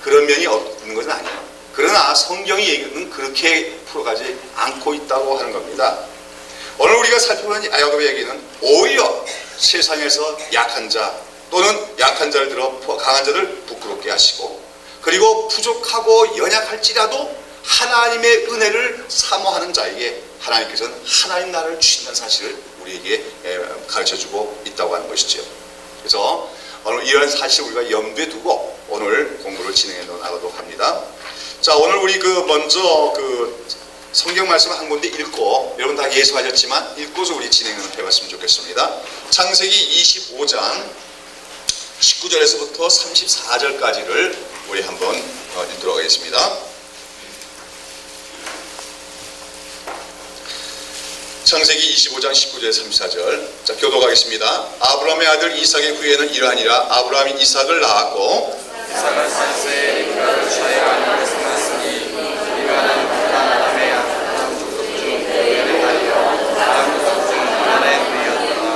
그런 면이 없는 것은 아니에요. 그러나 성경이 얘기는 그렇게 풀어가지 않고 있다고 하는 겁니다. 오늘 우리가 살펴보는 야곱의 얘기는 오히려 세상에서 약한 자 또는 약한 자를 들어 강한 자를 부끄럽게 하시고, 그리고 부족하고 연약할지라도 하나님의 은혜를 사모하는 자에게 하나님께서는 하나님 나라를 주신다는 사실을 우리에게 가르쳐주고 있다고 하는 것이죠. 그래서 오늘 이런 사실을 우리가 염두에 두고 오늘 공부를 진행해 나가도록 합니다. 자, 오늘 우리 먼저 성경 말씀을 한 군데 읽고, 여러분 다 예수하셨지만 읽고서 우리 진행을 해봤으면 좋겠습니다. 창세기 25장 19절에서부터 34절까지를 우리 한번 읽도록 하겠습니다. 창세기 25장 19절 34절. 자, 교독하겠습니다. 아브라함의 아들 이삭의 후예는 이러하니라. 아브라함이 이삭을 낳았고 이삭은 40세에 리브가를 취하여 아내를 생났으니 리브가는 다른 아담의 아담 족속 중 레위의 딸이요 아담 족속 중 하나의 누이였더라.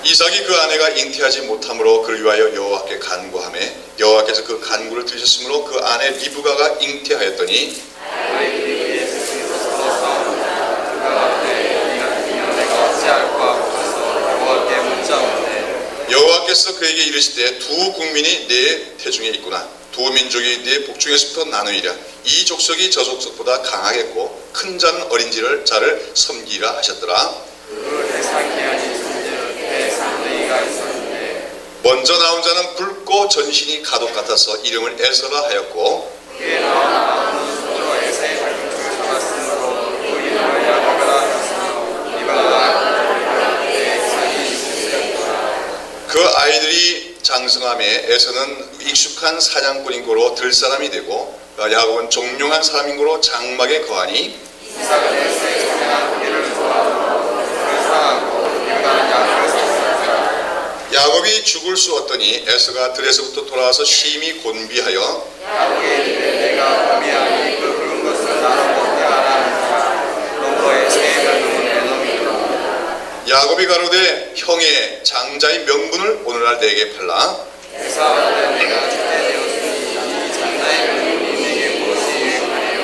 이삭이 그 아내가 잉태하지 못함으로 그를 위하여 여호와께 간구하매 여호와께서 그 간구를 들으셨으므로 그 아내 리브가가 잉태하였더니 여호와께서 그에게 이르시되 두 국민이 네 태중에 있구나. 두 민족이 네 복중에서부터 나누이랴. 이 족속이 저 족속보다 강하겠고 큰 자는 어린 자를 섬기라 하셨더라. 먼저 나온 자는 붉고 전신이 가독 같아서 이름을 에서라 하였고, 그 아이들이 장성함에 에서는 익숙한 사냥꾼인 고로 들사람이 되고 야곱은 종용한 사람인 고로 장막에 거하니, 야곱이 죽을 수 없더니 에서가 들에서부터 돌아와서 심히 곤비하여 내가 범이하니 그 붉은 것을 나로 먹게 하라. 농거의 새 별명은 에돔이라. 야곱이 가로되 형의 장자의 명분을 오늘날 내게 팔라. 에사가 내가 주태되었으니 이 장자의 명분이 내게 무엇이 유익하리요.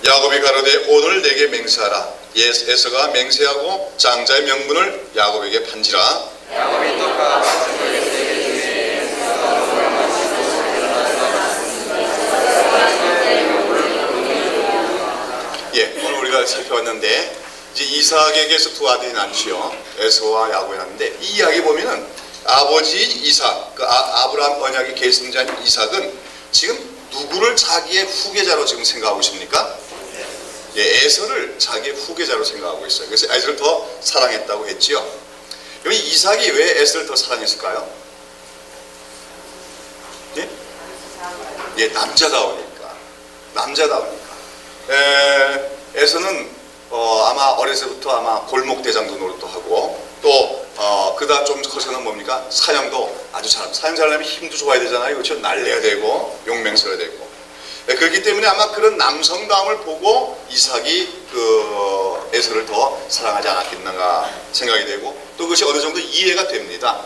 야곱이 가로되 오늘 내게 맹세하라. 에서가 맹세하고 장자의 명분을 야곱에게 판지라. 야곱이 떡과 마침을 에서에게 주니 에서가 먹을 마시고 일어나서 오늘 우리가 살펴봤는데 이제 이삭에게서 두 아들이 낳지요. 에서와 야곱이 낳는데 이 이야기 보면은 아버지 이삭, 아브라함 언약의 계승자인 이삭은 지금 누구를 자기의 후계자로 지금 생각하고 있습니까? 에서를 자기의 후계자로 생각하고 있어요. 그래서 에서를 더 사랑했다고 했지요. 여기 이삭이 왜 에서를 더 사랑했을까요? 예, 남자다우니까. 에서는 아마 어려서부터 아마 골목대장도 노릇도 하고 또 그다음 좀 커서는 뭡니까? 사냥도 아주 잘합니다. 사냥 잘하려면 힘도 좋아야 되잖아요. 그렇죠? 날려야 되고 용맹서야 되고. 그렇기 때문에 아마 그런 남성다움을 보고 이삭이 그 에서를 더 사랑하지 않았겠는가 생각이 되고 또 그것이 어느 정도 이해가 됩니다.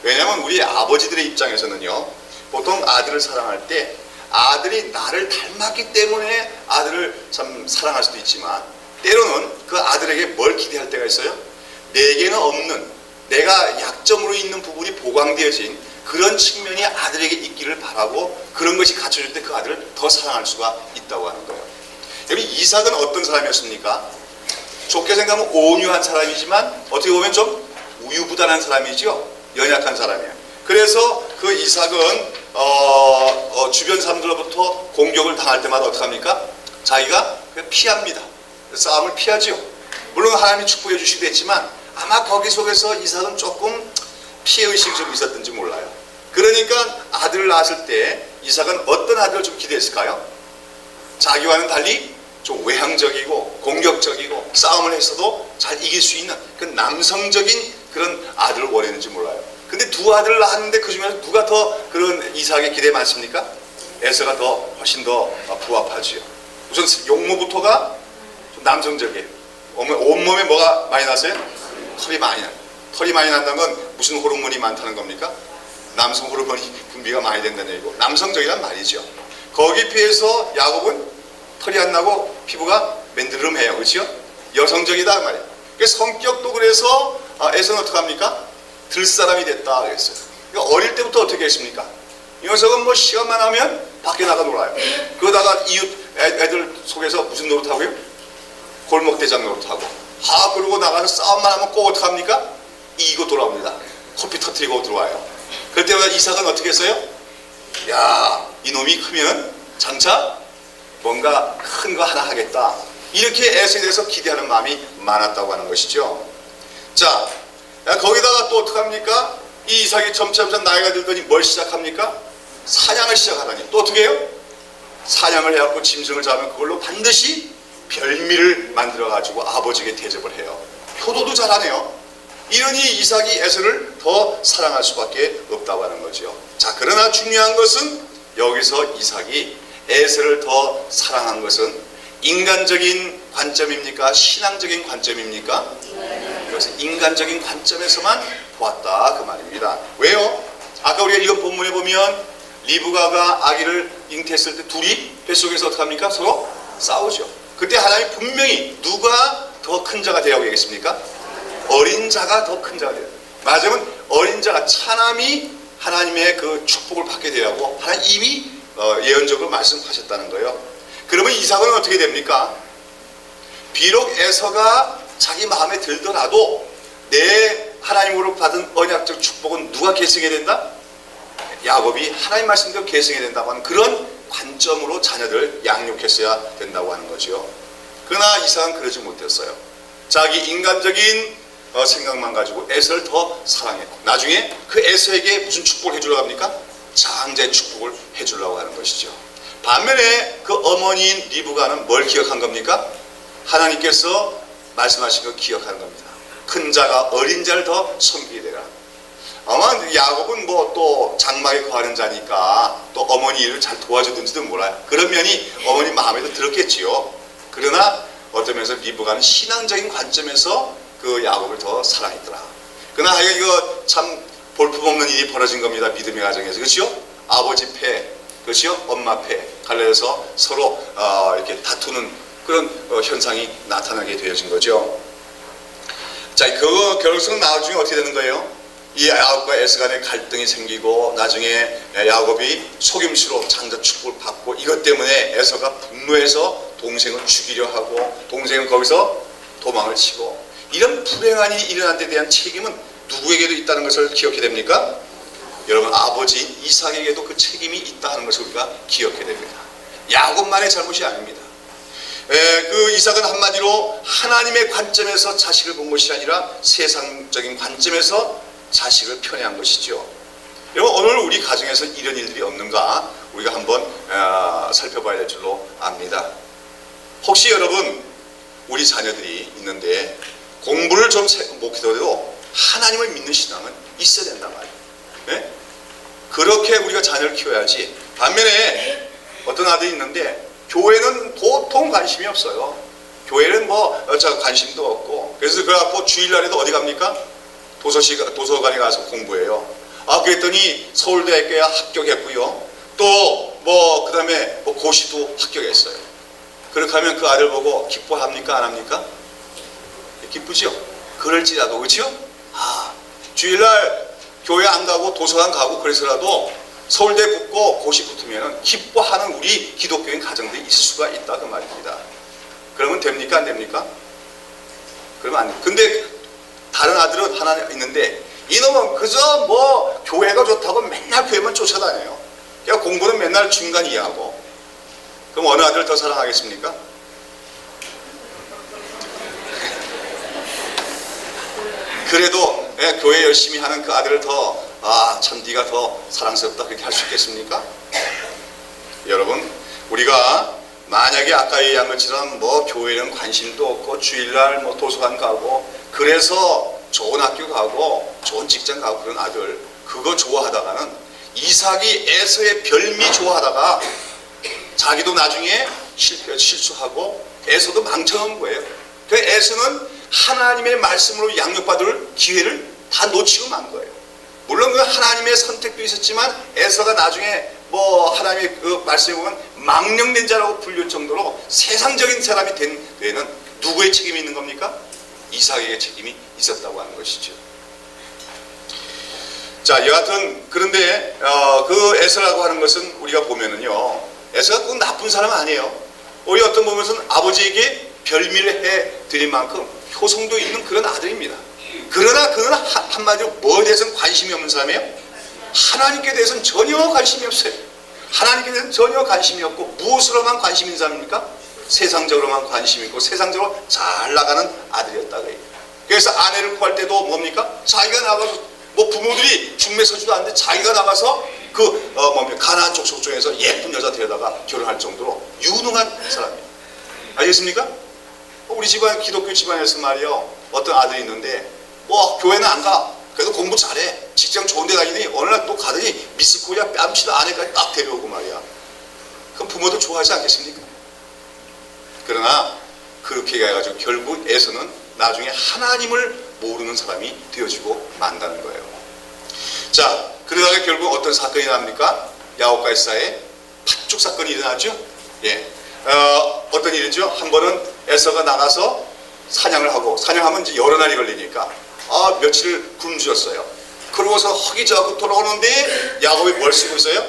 왜냐하면 우리 아버지들의 입장에서는요, 보통 아들을 사랑할 때 아들이 나를 닮았기 때문에 아들을 참 사랑할 수도 있지만 때로는 그 아들에게 뭘 기대할 때가 있어요? 내게는 없는, 내가 약점으로 있는 부분이 보강되어진 그런 측면이 아들에게 있기를 바라고 그런 것이 갖춰질 때 그 아들을 더 사랑할 수가 있다고 하는 거예요. 여러분, 이삭은 어떤 사람이었습니까? 좋게 생각하면 온유한 사람이지만 어떻게 보면 좀 우유부단한 사람이죠. 연약한 사람이에요. 그래서 그 이삭은 주변 사람들로부터 공격을 당할 때마다 어떻게 합니까? 자기가 피합니다. 싸움을 피하지요. 물론 하나님이 축복해 주시기도 했지만 아마 거기 속에서 이삭은 조금 피해의식이 좀 있었던지 몰라요. 그러니까 아들을 낳았을 때 이삭은 어떤 아들을 좀 기대했을까요? 자기와는 달리 좀 외향적이고 공격적이고 싸움을 했어도 잘 이길 수 있는 그 남성적인 그런 아들을 원했는지 몰라요. 근데 두 아들을 낳았는데 그 중에서 누가 더 그런 이삭의 기대에 많습니까? 에서가 훨씬 더 부합하지요. 우선 용모부터가 좀 남성적이에요. 온몸에 뭐가 많이 났어요? 털이 많이 나요. 털이 많이 난다는 건 무슨 호르몬이 많다는 겁니까? 남성 호르몬이 분비가 많이 된다는 얘기고 남성적이란 말이죠. 거기에 비해서 야곱은 털이 안 나고 피부가 맨드름해요. 그렇죠? 여성적이다 말이에요. 그래서 성격도 그래서 에서는 어떻게 합니까? 들사람이 됐다 그랬어요. 그러니까 어릴 때부터 어떻게 했습니까? 이 녀석은 뭐 시간만 하면 밖에 나가 놀아요. 그러다가 이웃 애들 속에서 무슨 노릇하고요? 골목대장 노릇하고. 그러고 나가서 싸움만 하면 꼭 어떻게 합니까? 이기고 돌아옵니다. 커피 터뜨리고 들어와요. 그럴 때마다 이삭은 어떻게 했어요? 야, 이놈이 크면 장차 뭔가 큰 거 하나 하겠다. 이렇게 에서에 대해서 기대하는 마음이 많았다고 하는 것이죠. 자, 거기다가 또 어떡합니까? 이 이삭이 점차 나이가 들더니 뭘 시작합니까? 사냥을 시작하다니. 또 어떻게 해요? 사냥을 해갖고 짐승을 잡으면 그걸로 반드시 별미를 만들어가지고 아버지에게 대접을 해요. 효도도 잘하네요. 이러니 이삭이 에서를 더 사랑할 수밖에 없다고 하는 거죠. 자, 그러나 중요한 것은 여기서 이삭이 에서를 더 사랑한 것은 인간적인 관점입니까? 신앙적인 관점입니까? 이것은 인간적인 관점에서만 보았다 그 말입니다. 왜요? 아까 우리가 이건 본문에 보면 리브가가 아기를 잉태했을 때 둘이 뱃속에서 어떻게 합니까? 서로 싸우죠. 그때 하나님이 분명히 누가 더 큰 자가 되라고 얘기했습니까? 어린 자가 더 큰 자가 되라. 맞으면 어린 자가 차남이 하나님의 그 축복을 받게 되라고 하나님 이미 예언적으로 말씀하셨다는 거예요. 그러면 이삭은 어떻게 됩니까? 비록 에서가 자기 마음에 들더라도 내 하나님으로 받은 언약적 축복은 누가 계승해야 된다? 야곱이 하나님 말씀대로 계승해야 된다고 하는 그런 관점으로 자녀들 양육했어야 된다고 하는 거죠. 그러나 이삭은 그러지 못했어요. 자기 인간적인 생각만 가지고 에서를 더 사랑했고 나중에 그 에서에게 무슨 축복을 해주려고 합니까? 장자의 축복을 해주려고 하는 것이죠. 반면에 그 어머니인 리브가는 뭘 기억한 겁니까? 하나님께서 말씀하신 걸 기억하는 겁니다. 큰 자가 어린 자를 더 섬기게 되라. 아마 야곱은 뭐 또 장막에 거하는 자니까 또 어머니 일을 잘 도와주든지도 몰라요. 그런 면이 어머니 마음에도 들었겠지요. 그러나 어떤 면에서 리브가는 신앙적인 관점에서 그 야곱을 더 사랑했더라. 그러나 이거 참 볼품없는 일이 벌어진 겁니다. 믿음의 가정에서. 그렇죠? 아버지 패, 그렇죠? 엄마 패 갈라져서 서로 이렇게 다투는 그런 현상이 나타나게 되어진 거죠. 자, 그 결국은 나중에 어떻게 되는 거예요? 이 야곱과 에서 간에 갈등이 생기고 나중에 야곱이 속임수로 장자 축복을 받고 이것 때문에 에서가 분노해서 동생을 죽이려 하고 동생은 거기서 도망을 치고 이런 불행한 일이 일어난 데 대한 책임은 누구에게도 있다는 것을 기억해야 됩니까? 여러분 아버지 이삭에게도 그 책임이 있다 하는 것을 우리가 기억해야 됩니다. 야곱만의 잘못이 아닙니다. 그 이삭은 한마디로 하나님의 관점에서 자식을 본 것이 아니라 세상적인 관점에서 자식을 편애한 것이죠. 여러분 오늘 우리 가정에서 이런 일들이 없는가 우리가 한번 살펴봐야 될 줄로 압니다. 혹시 여러분 우리 자녀들이 있는데 공부를 좀 못해도 하나님을 믿는 신앙은 있어야 된단 말이에요. 네? 그렇게 우리가 자녀를 키워야지. 반면에 어떤 아들이 있는데 교회는 보통 관심이 없어요. 교회는 관심도 없고, 그래서 그래갖고 주일날에도 어디 갑니까? 도서관에 가서 공부해요. 그랬더니 서울대학교에 합격했고요. 또 그 다음에 고시도 합격했어요. 그렇게 하면 그 아들 보고 기뻐합니까? 안 합니까? 기쁘죠? 그럴지라도, 그렇죠? 주일날 교회 안 가고 도서관 가고 그래서라도 서울대 붙고 고시 붙으면 기뻐하는 우리 기독교인 가정들이 있을 수가 있다 그 말입니다. 그러면 됩니까? 안 됩니까? 그러면 안 돼요. 근데 다른 아들은 하나 있는데 이놈은 그저 교회가 좋다고 맨날 교회만 쫓아다녀요. 그러니까 공부는 맨날 중간 이하고. 그럼 어느 아들을 더 사랑하겠습니까? 그래도 교회 열심히 하는 그 아들을 참 네가 더 사랑스럽다 그렇게 할 수 있겠습니까? 여러분, 우리가 만약에 아까 얘기한 것처럼 교회는 관심도 없고 주일날 도서관 가고 그래서 좋은 학교 가고 좋은 직장 가고 그런 아들 그거 좋아하다가는 이삭이 에서의 별미 좋아하다가 자기도 나중에 실수하고 에서도 망쳐놓은 거예요. 그 에서는 하나님의 말씀으로 양육받을 기회를 다 놓치고 만 거예요. 물론 그 하나님의 선택도 있었지만 에서가 나중에 하나님의 그 말씀에 보면 망령된 자라고 불릴 정도로 세상적인 사람이 된 데에는 누구의 책임이 있는 겁니까? 이삭에게 책임이 있었다고 하는 것이죠. 자, 여하튼 그런데 그 에서라고 하는 것은 우리가 보면은요, 에서가 꼭 나쁜 사람 아니에요. 우리 어떤 부분에서는 아버지에게 별미를 해 드릴 만큼 효성도 있는 그런 아들입니다. 그러나 그는 한마디로 뭐에 대해서는 관심이 없는 사람이에요? 하나님께 대해서는 전혀 관심이 없어요. 하나님께 대해서는 전혀 관심이 없고 무엇으로만 관심 있는 사람입니까? 세상적으로만 관심 있고 세상적으로 잘 나가는 아들이었다 그래요. 그래서 아내를 구할 때도 뭡니까? 자기가 나가서 부모들이 중매서지도 않는데 자기가 나가서 가나안 쪽 속중에서 예쁜 여자 데려다가 결혼할 정도로 유능한 사람이에요. 알겠습니까? 우리 집안 기독교 집안에서 말이요, 어떤 아들이 있는데 교회는 안 가. 그래도 공부 잘해. 직장 좋은 데 다니더니 어느 날 또 가더니 미스코리아 뺨치다 아내까지 딱 데려오고 말이야. 그럼 부모도 좋아하지 않겠습니까? 그러나 그렇게 해가지고 결국 에서는 나중에 하나님을 모르는 사람이 되어지고 만다는 거예요. 자, 그러다가 결국 어떤 사건이 납니까? 야곱과 에사의 팥죽 사건이 일어나죠. 예. 어떤 일이죠? 한 번은 에서가 나가서 사냥을 하고, 사냥하면 이제 여러 날이 걸리니까 며칠을 굶주렸어요. 그러고서 허기져갖고 돌아오는데 야곱이 뭘 쓰고 있어요?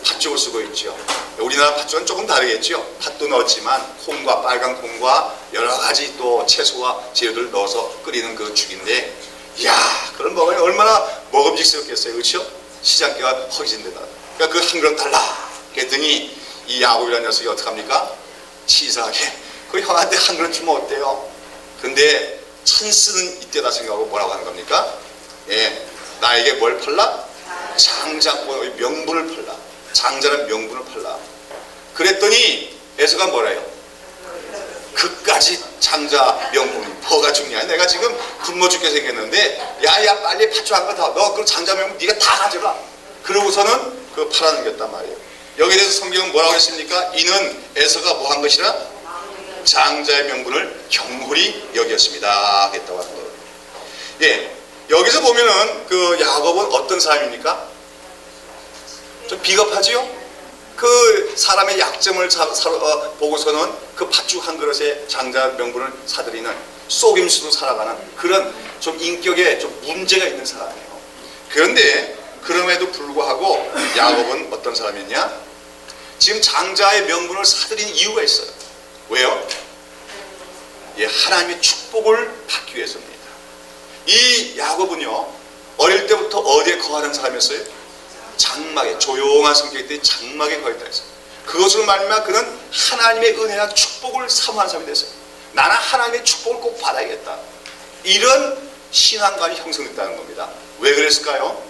팥죽을 쓰고 있죠. 우리나라 팥죽은 조금 다르겠죠. 팥도 넣었지만 콩과 빨간 콩과 여러 가지 또 채소와 재료를 넣어서 끓이는 그 죽인데, 이야, 그걸 먹으면 얼마나 먹음직스럽겠어요, 그렇죠? 시장기가 허기진 데다. 그러니까 그 한 그릇 달라 그랬더니 이 야곱이라는 녀석이 어떡합니까? 치사하게 그 형한테 한 그릇 주면 어때요? 근데 찬스는 이때다 생각하고 뭐라고 하는 겁니까? 예, 나에게 뭘 팔라? 장자권의 명분을 팔라. 장자는 명분을 팔라. 그랬더니 에서가 뭐래요? 그까지 장자 명분이 뭐가 중요해? 내가 지금 굶어 죽게 생겼는데 야야 빨리 팥죽 한 거 다 너 그 장자 명분 네가 다 가져가. 그러고서는 그 팔아넘겼단 말이에요. 여기에 대해서 성경은 뭐라고 했습니까? 이는 에서가 뭐 한 것이라? 장자의 명분을 경홀히 여겼습니다. 했다고 하는 거예요. 예, 여기서 보면은 그 야곱은 어떤 사람입니까? 좀 비겁하지요? 그 사람의 약점을 보고서는 그 팥죽 한 그릇에 장자 명분을 사들이는 속임수도 살아가는 그런 좀 인격에 좀 문제가 있는 사람이에요. 그런데 그럼에도 불구하고 야곱은 어떤 사람이냐? 지금 장자의 명분을 사들인 이유가 있어요. 왜요? 예, 하나님의 축복을 받기 위해서입니다. 이 야곱은요, 어릴 때부터 어디에 거하는 사람이었어요? 장막에, 조용한 성격이 때문에 장막에 거했다 했어요. 그것으로 말미암아 그는 하나님의 은혜와 축복을 사모하는 사람이 됐어요. 나는 하나님의 축복을 꼭 받아야겠다. 이런 신앙관이 형성됐다는 겁니다. 왜 그랬을까요?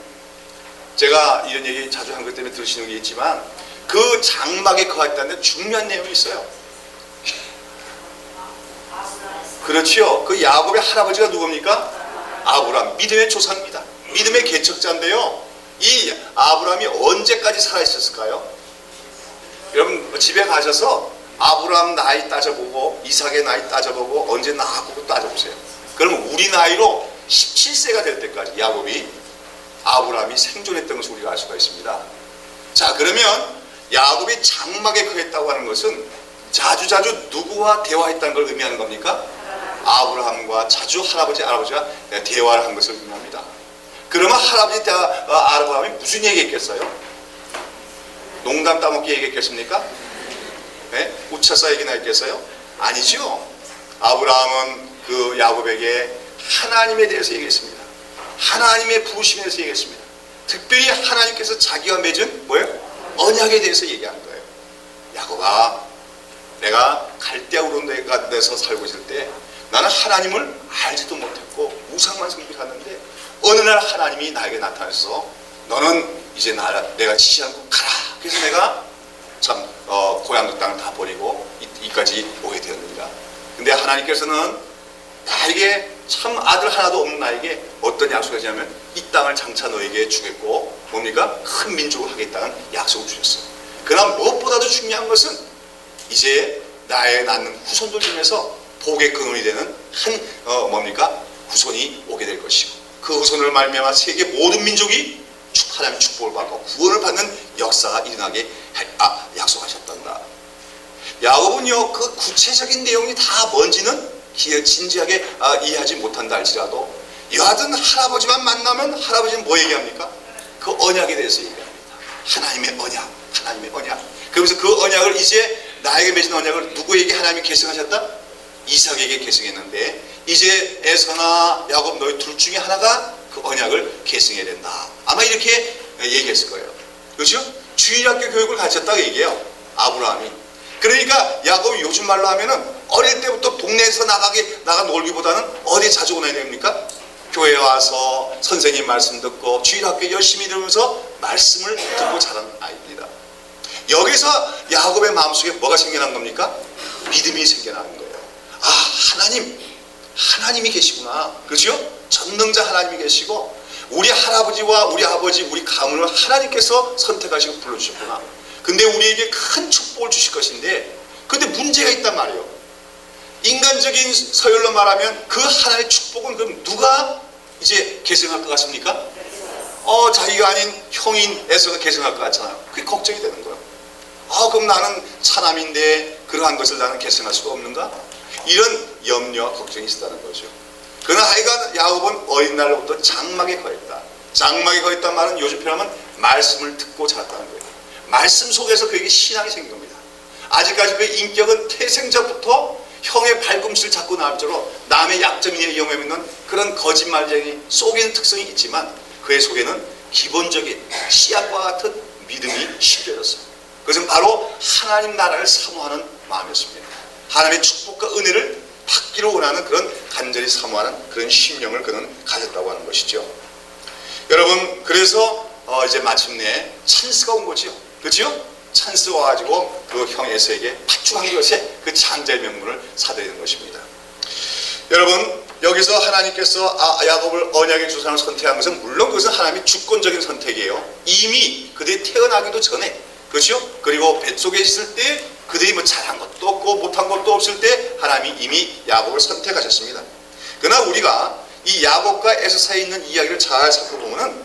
제가 이런 얘기 자주 한 것 때문에 들으시는 게 있지만 그 장막에 거했다는 중요한 내용이 있어요. 그렇지요. 그 야곱의 할아버지가 누굽니까? 아브라함, 믿음의 조상입니다. 믿음의 개척자인데요. 이 아브라함이 언제까지 살아있었을까요? 여러분 집에 가셔서 아브라함 나이 따져보고 이삭의 나이 따져보고 언제 낳았고 따져보세요. 그러면 우리 나이로 17세가 될 때까지 야곱이 아브라함이 생존했던 것을 우리가 알 수가 있습니다. 자, 그러면 야곱이 장막에 거했다고 하는 것은 자주자주 누구와 대화했다는 걸 의미하는 겁니까? 아브라함과 자주 할아버지가 대화를 한 것을 의미합니다. 그러면 아브라함이 무슨 얘기했겠어요? 농담 따먹기 얘기했겠습니까? 네? 웃쳐서 얘기나 했겠어요? 아니죠. 아브라함은 그 야곱에게 하나님에 대해서 얘기했습니다. 하나님의 부르심에 대해서 얘기했습니다. 특별히 하나님께서 자기와 맺은 뭐예요? 언약에 대해서 얘기한 거예요. 야곱아, 내가 갈대아우로 데서 살고 있을 때 나는 하나님을 알지도 못했고 우상만 섬기었는데 어느 날 하나님이 나에게 나타나서 너는 이제 내가 지시한 곳 가라. 그래서 내가 참 고향 땅을 다 버리고 이까지 오게 되었느니라. 근데 하나님께서는 나에게 참 아들 하나도 없는 나에게 어떤 약속을 하냐면 이 땅을 장차 너에게 주겠고 뭡니까? 큰 민족을 하겠다는 약속을 주셨어요. 그러나 무엇보다도 중요한 것은 이제 나의 낳는 후손들 중에서 복의 근원이 되는 뭡니까? 후손이 오게 될 것이고 그 후손을 말미암아 세계 모든 민족이 하나님의 축복을 받고 구원을 받는 역사가 일어나게 약속하셨단다. 야곱은요, 그 구체적인 내용이 다 뭔지는 진지하게 이해하지 못한다 할지라도 여하튼 할아버지만 만나면 할아버지는 뭐 얘기합니까? 그 언약에 대해서 얘기합니다. 하나님의 언약. 그러면서 그 언약을 이제 나에게 맺은 언약을 누구에게 하나님이 계승하셨다? 이삭에게 계승했는데 이제 에서나 야곱 너희 둘 중에 하나가 그 언약을 계승해야 된다. 아마 이렇게 얘기했을 거예요. 그렇죠? 주일학교 교육을 가르쳤다고 얘기해요. 아브라함이. 그러니까 야곱이 요즘 말로 하면은 어릴 때부터 동네에서 나가 놀기보다는 어디 자주 오나야 됩니까? 교회에 와서 선생님 말씀 듣고 주일학교 열심히 들으면서 말씀을 듣고 자란 아이입니다. 여기서 야곱의 마음속에 뭐가 생겨난 겁니까? 믿음이 생겨나는 거예요. 아, 하나님이 계시구나. 그렇죠? 전능자 하나님이 계시고 우리 할아버지와 우리 아버지 우리 가문을 하나님께서 선택하시고 불러주셨구나. 근데 우리에게 큰 축복을 주실 것인데 근데 문제가 있단 말이에요. 인간적인 서열로 말하면 그 하나님의 축복은 그럼 누가 이제 계승할 것 같습니까? 자기가 아닌 형인 에서가 계승할 것 같잖아요. 그게 걱정이 되는 거예요. 그럼 나는 차남인데 그러한 것을 나는 계승할 수가 없는가? 이런 염려와 걱정이 있었다는 거죠. 그러나 하여간 야곱은 어린 날로부터 장막에 거했다. 장막에 거했단 말은 요즘 표현하면 말씀을 듣고 자랐다는 거예요. 말씀 속에서 그에게 신앙이 생긴 겁니다. 아직까지 그의 인격은 태생자부터 형의 발꿈치를 잡고 나올 정도로 남의 약점이나 위험에 있는 그런 거짓말쟁이 속에는 특성이 있지만 그의 속에는 기본적인 씨앗과 같은 믿음이 심겨졌어요. 그것은 바로 하나님 나라를 사모하는 마음이었습니다. 하나님의 축복과 은혜를 받기로 원하는 그런 간절히 사모하는 그런 심령을 그는 가졌다고 하는 것이죠. 여러분, 그래서 이제 마침내 찬스가 온 거죠. 그렇죠? 찬스가 와가지고 그 형 에서에게 파축한 것에 그 장자의 명분을 사드리는 것입니다. 여러분, 여기서 하나님께서 야곱을 언약의 조상을 선택한 것은 물론 그것은 하나님의 주권적인 선택이에요. 이미 그들이 태어나기도 전에, 그렇죠? 그리고 뱃속에 있을 때 그들이 뭐 잘한 것도 없고 못한 것도 없을 때 하나님이 이미 야곱을 선택하셨습니다. 그러나 우리가 이 야곱과 에서 사이에 있는 이야기를 잘 살펴보면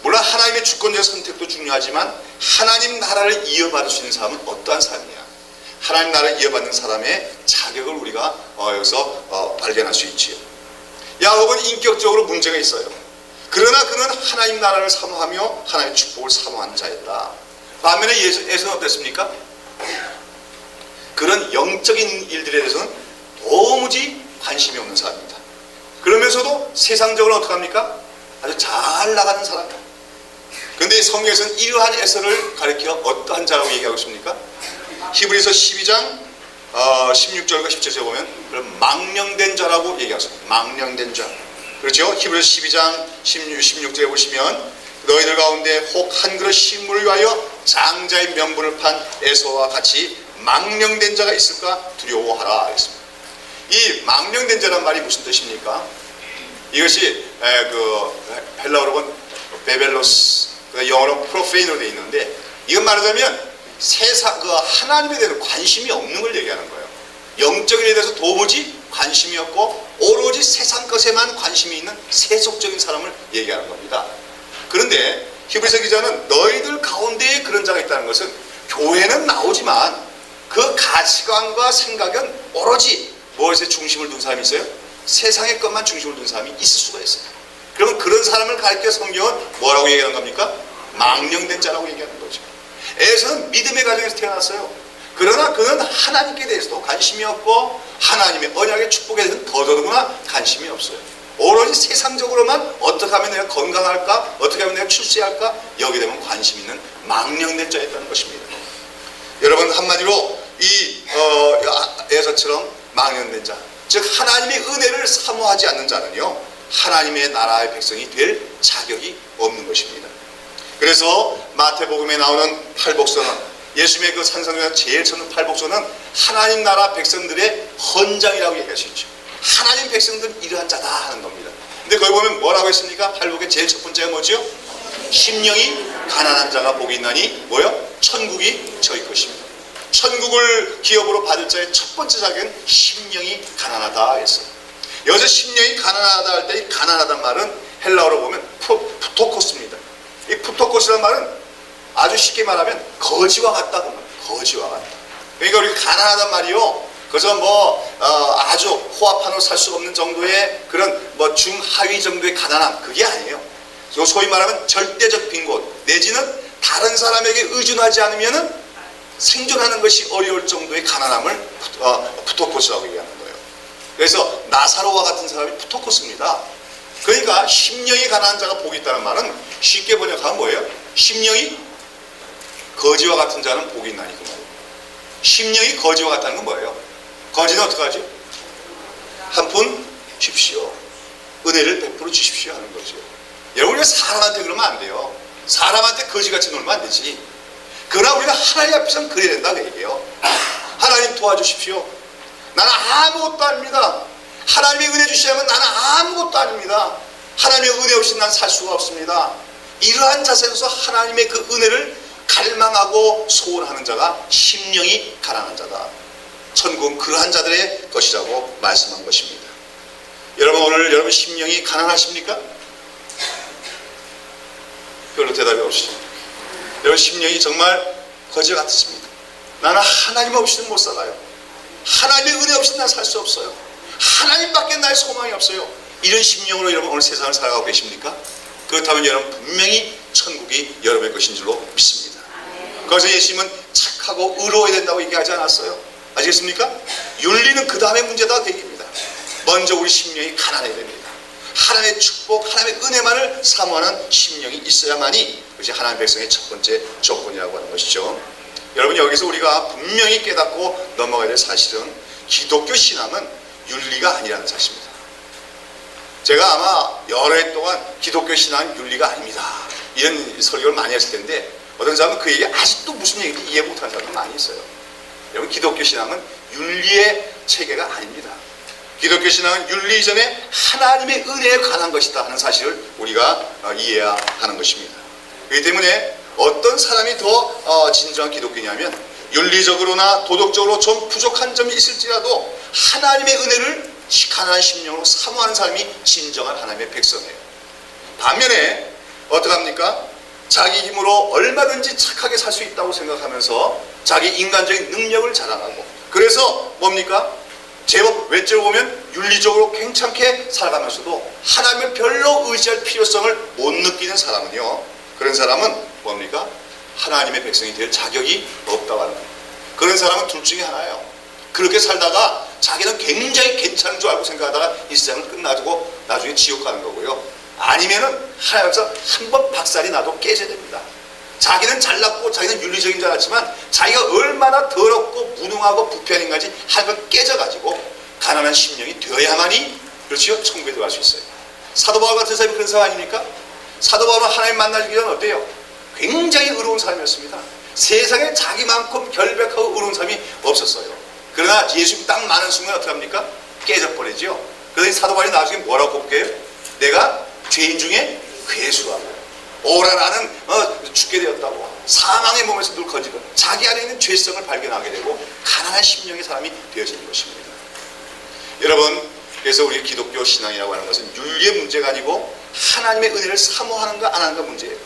물론 하나님의 주권적 선택도 중요하지만 하나님 나라를 이어받을 수 있는 사람은 어떠한 사람이냐? 하나님 나라를 이어받는 사람의 자격을 우리가 여기서 발견할 수 있지요. 야곱은 인격적으로 문제가 있어요. 그러나 그는 하나님 나라를 사모하며 하나님의 축복을 사모하는 자였다. 반면에 에서는 어땠습니까? 그런 영적인 일들에 대해서는 도무지 관심이 없는 사람입니다. 그러면서도 세상적으로 어떻게 합니까? 아주 잘 나가는 사람입니다. 그런데 성경에서는 이러한 에서를 가리켜 어떠한 자라고 얘기하고 있습니까? 히브리서 12장 16절과 17절에 보면 그런 망령된 자라고 얘기하습니다. 망령된 자. 그렇죠? 히브리서 12장 16절에 보시면 너희들 가운데 혹 한 그릇 식물을 위하여 장자의 명분을 판 에서와 같이 망령된 자가 있을까 두려워하라 했습니다. 이 망령된 자란 말이 무슨 뜻입니까? 이것이 헬라어로 본 베벨로스, 영어로 프로페인으로 되어 있는데, 이건 말하자면 세상 하나님에 대해서 관심이 없는 걸 얘기하는 거예요. 영적인 에 대해서 도무지 관심이 없고 오로지 세상 것에만 관심이 있는 세속적인 사람을 얘기하는 겁니다. 그런데 히브리서 기자는 너희들 가운데에 그런 자가 있다는 것은 교회는 나오지만 그 가치관과 생각은 오로지 무엇에 중심을 둔 사람이 있어요? 세상의 것만 중심을 둔 사람이 있을 수가 있어요. 그러면 그런 사람을 가리켜 성경은 뭐라고 얘기하는 겁니까? 망령된 자라고 얘기하는 거죠. 에서는 믿음의 가정에서 태어났어요. 그러나 그는 하나님께 대해서도 관심이 없고 하나님의 언약의 축복에 대해서는 더더구나 관심이 없어요. 오로지 세상적으로만 어떻게 하면 내가 건강할까? 어떻게 하면 내가 출세할까? 여기에 대한 관심 있는 망령된 자였다는 것입니다. 여러분, 한마디로 이 에서처럼 망령된 자, 즉 하나님의 은혜를 사모하지 않는 자는요, 하나님의 나라의 백성이 될 자격이 없는 것입니다. 그래서 마태복음에 나오는 팔복서는, 예수님의 그 산상에서 제일 첫는 팔복서는 하나님 나라 백성들의 헌장이라고 얘기하시죠. 하나님 백성들은 이러한 자다 하는 겁니다. 근데 거기 보면 뭐라고 했습니까? 팔복의 제일 첫 번째가 뭐죠? 심령이 가난한 자가 복이 있나니 뭐요? 천국이 저희 것입니다. 천국을 기업으로 받을 자의 첫 번째 자격은 심령이 가난하다 했어요. 여기서 심령이 가난하다 할 때 이 가난하다는 말은 헬라어로 보면 푸토코스입니다. 이 푸토코스라는 말은 아주 쉽게 말하면 거지와 같다 그 말. 거지와 같다. 그러니까 우리가 가난하단 말이요, 그래서 아주 호화판으로 살 수 없는 정도의 그런 중하위 정도의 가난함, 그게 아니에요. 소위 말하면 절대적 빈곤, 내지는 다른 사람에게 의존하지 않으면은 생존하는 것이 어려울 정도의 가난함을 푸토코스라고 얘기하는 거예요. 그래서 나사로와 같은 사람이 푸토코스입니다. 그러니까 심령이 가난한 자가 복이 있다는 말은 쉽게 번역하면 뭐예요? 심령이 거지와 같은 자는 복이 있나니 그 말이에요. 심령이 거지와 같다는 건 뭐예요? 거지는 어떡하죠? 한 푼 주십시오. 은혜를 베풀어 주십시오 하는 거죠. 여러분, 우리가 사람한테 그러면 안 돼요. 사람한테 거지같이 놀면 안 되지. 그러나 우리가 하나님 앞에서는 그래야 된다 그 얘기예요. 하나님 도와주십시오. 나는 아무것도 아닙니다. 하나님의 은혜 주시면 나는 아무것도 아닙니다. 하나님의 은혜 없이 난 살 수가 없습니다. 이러한 자세에서 하나님의 그 은혜를 갈망하고 소원하는 자가 심령이 가난한 자다. 천국은 그러한 자들의 것이라고 말씀한 것입니다. 여러분, 오늘 여러분 심령이 가난하십니까? 별로 대답이 없으시죠? 여러분 심령이 정말 거지 같으십니다. 나는 하나님 없이는 못 살아요. 하나님의 은혜 없이는 난 살 수 없어요. 하나님밖에 나의 소망이 없어요. 이런 심령으로 여러분 오늘 세상을 살아가고 계십니까? 그렇다면 여러분 분명히 천국이 여러분의 것인 줄로 믿습니다. 그래서 예수님은 착하고 의로워야 된다고 얘기하지 않았어요. 아시겠습니까? 윤리는 그 다음에 문제다 그 얘기입니다. 먼저 우리 심령이 가난해야 됩니다. 하나님의 축복, 하나님의 은혜만을 사모하는 심령이 있어야만이 그것이 하나님의 백성의 첫 번째 조건이라고 하는 것이죠. 여러분, 여기서 우리가 분명히 깨닫고 넘어가야 될 사실은 기독교 신앙은 윤리가 아니라는 사실입니다. 제가 아마 여러 해 동안 기독교 신앙은 윤리가 아닙니다, 이런 설교를 많이 했을 텐데 어떤 사람은 그 얘기 아직도 무슨 얘기인지 이해 못하는 사람이 많이 있어요. 여러분, 기독교 신앙은 윤리의 체계가 아닙니다. 기독교 신앙은 윤리 이전에 하나님의 은혜에 관한 것이다 하는 사실을 우리가 이해해야 하는 것입니다. 그렇기 때문에 어떤 사람이 더 진정한 기독교냐면 윤리적으로나 도덕적으로 좀 부족한 점이 있을지라도 하나님의 은혜를 가난한 심령으로 사모하는 사람이 진정한 하나님의 백성이에요. 반면에 어떡합니까? 자기 힘으로 얼마든지 착하게 살 수 있다고 생각하면서 자기 인간적인 능력을 자랑하고, 그래서 뭡니까? 제법 외적으로 보면 윤리적으로 괜찮게 살아가면서도 하나님을 별로 의지할 필요성을 못 느끼는 사람은요, 그런 사람은 뭡니까? 하나님의 백성이 될 자격이 없다고 하는 거예요. 그런 사람은 둘 중에 하나예요. 그렇게 살다가 자기는 굉장히 괜찮은 줄 알고 생각하다가 이 세상을 끝나고 나중에 지옥 가는 거고요. 아니면은 하나님께서 한번 박살이 나도 깨져야 됩니다. 자기는 잘났고 자기는 윤리적인 줄 알았지만 자기가 얼마나 더럽고 무능하고 부패한인가지 한번 깨져가지고 가난한 심령이 되어야만이, 그렇지요, 천국에 들어갈 수 있어요. 사도 바울 같은 사람이 그런 사람 아닙니까? 사도 바울은 하나님 만나기 전에 어때요? 굉장히 의로운 사람이었습니다. 세상에 자기만큼 결백하고 의로운 사람이 없었어요. 그러나 예수님 딱 많은 순간 어떻게 합니까? 깨져버리죠. 그래서 사도 바울이 나중에 뭐라고 곱게요? 내가 죄인 중에 괴수하고 오라 나는 죽게 되었다고 사망의 몸에서 늘 건지고 자기 안에 있는 죄성을 발견하게 되고 가난한 심령의 사람이 되어지는 것입니다. 여러분, 그래서 우리 기독교 신앙이라고 하는 것은 윤리의 문제가 아니고 하나님의 은혜를 사모하는가 안 하는가 문제예요.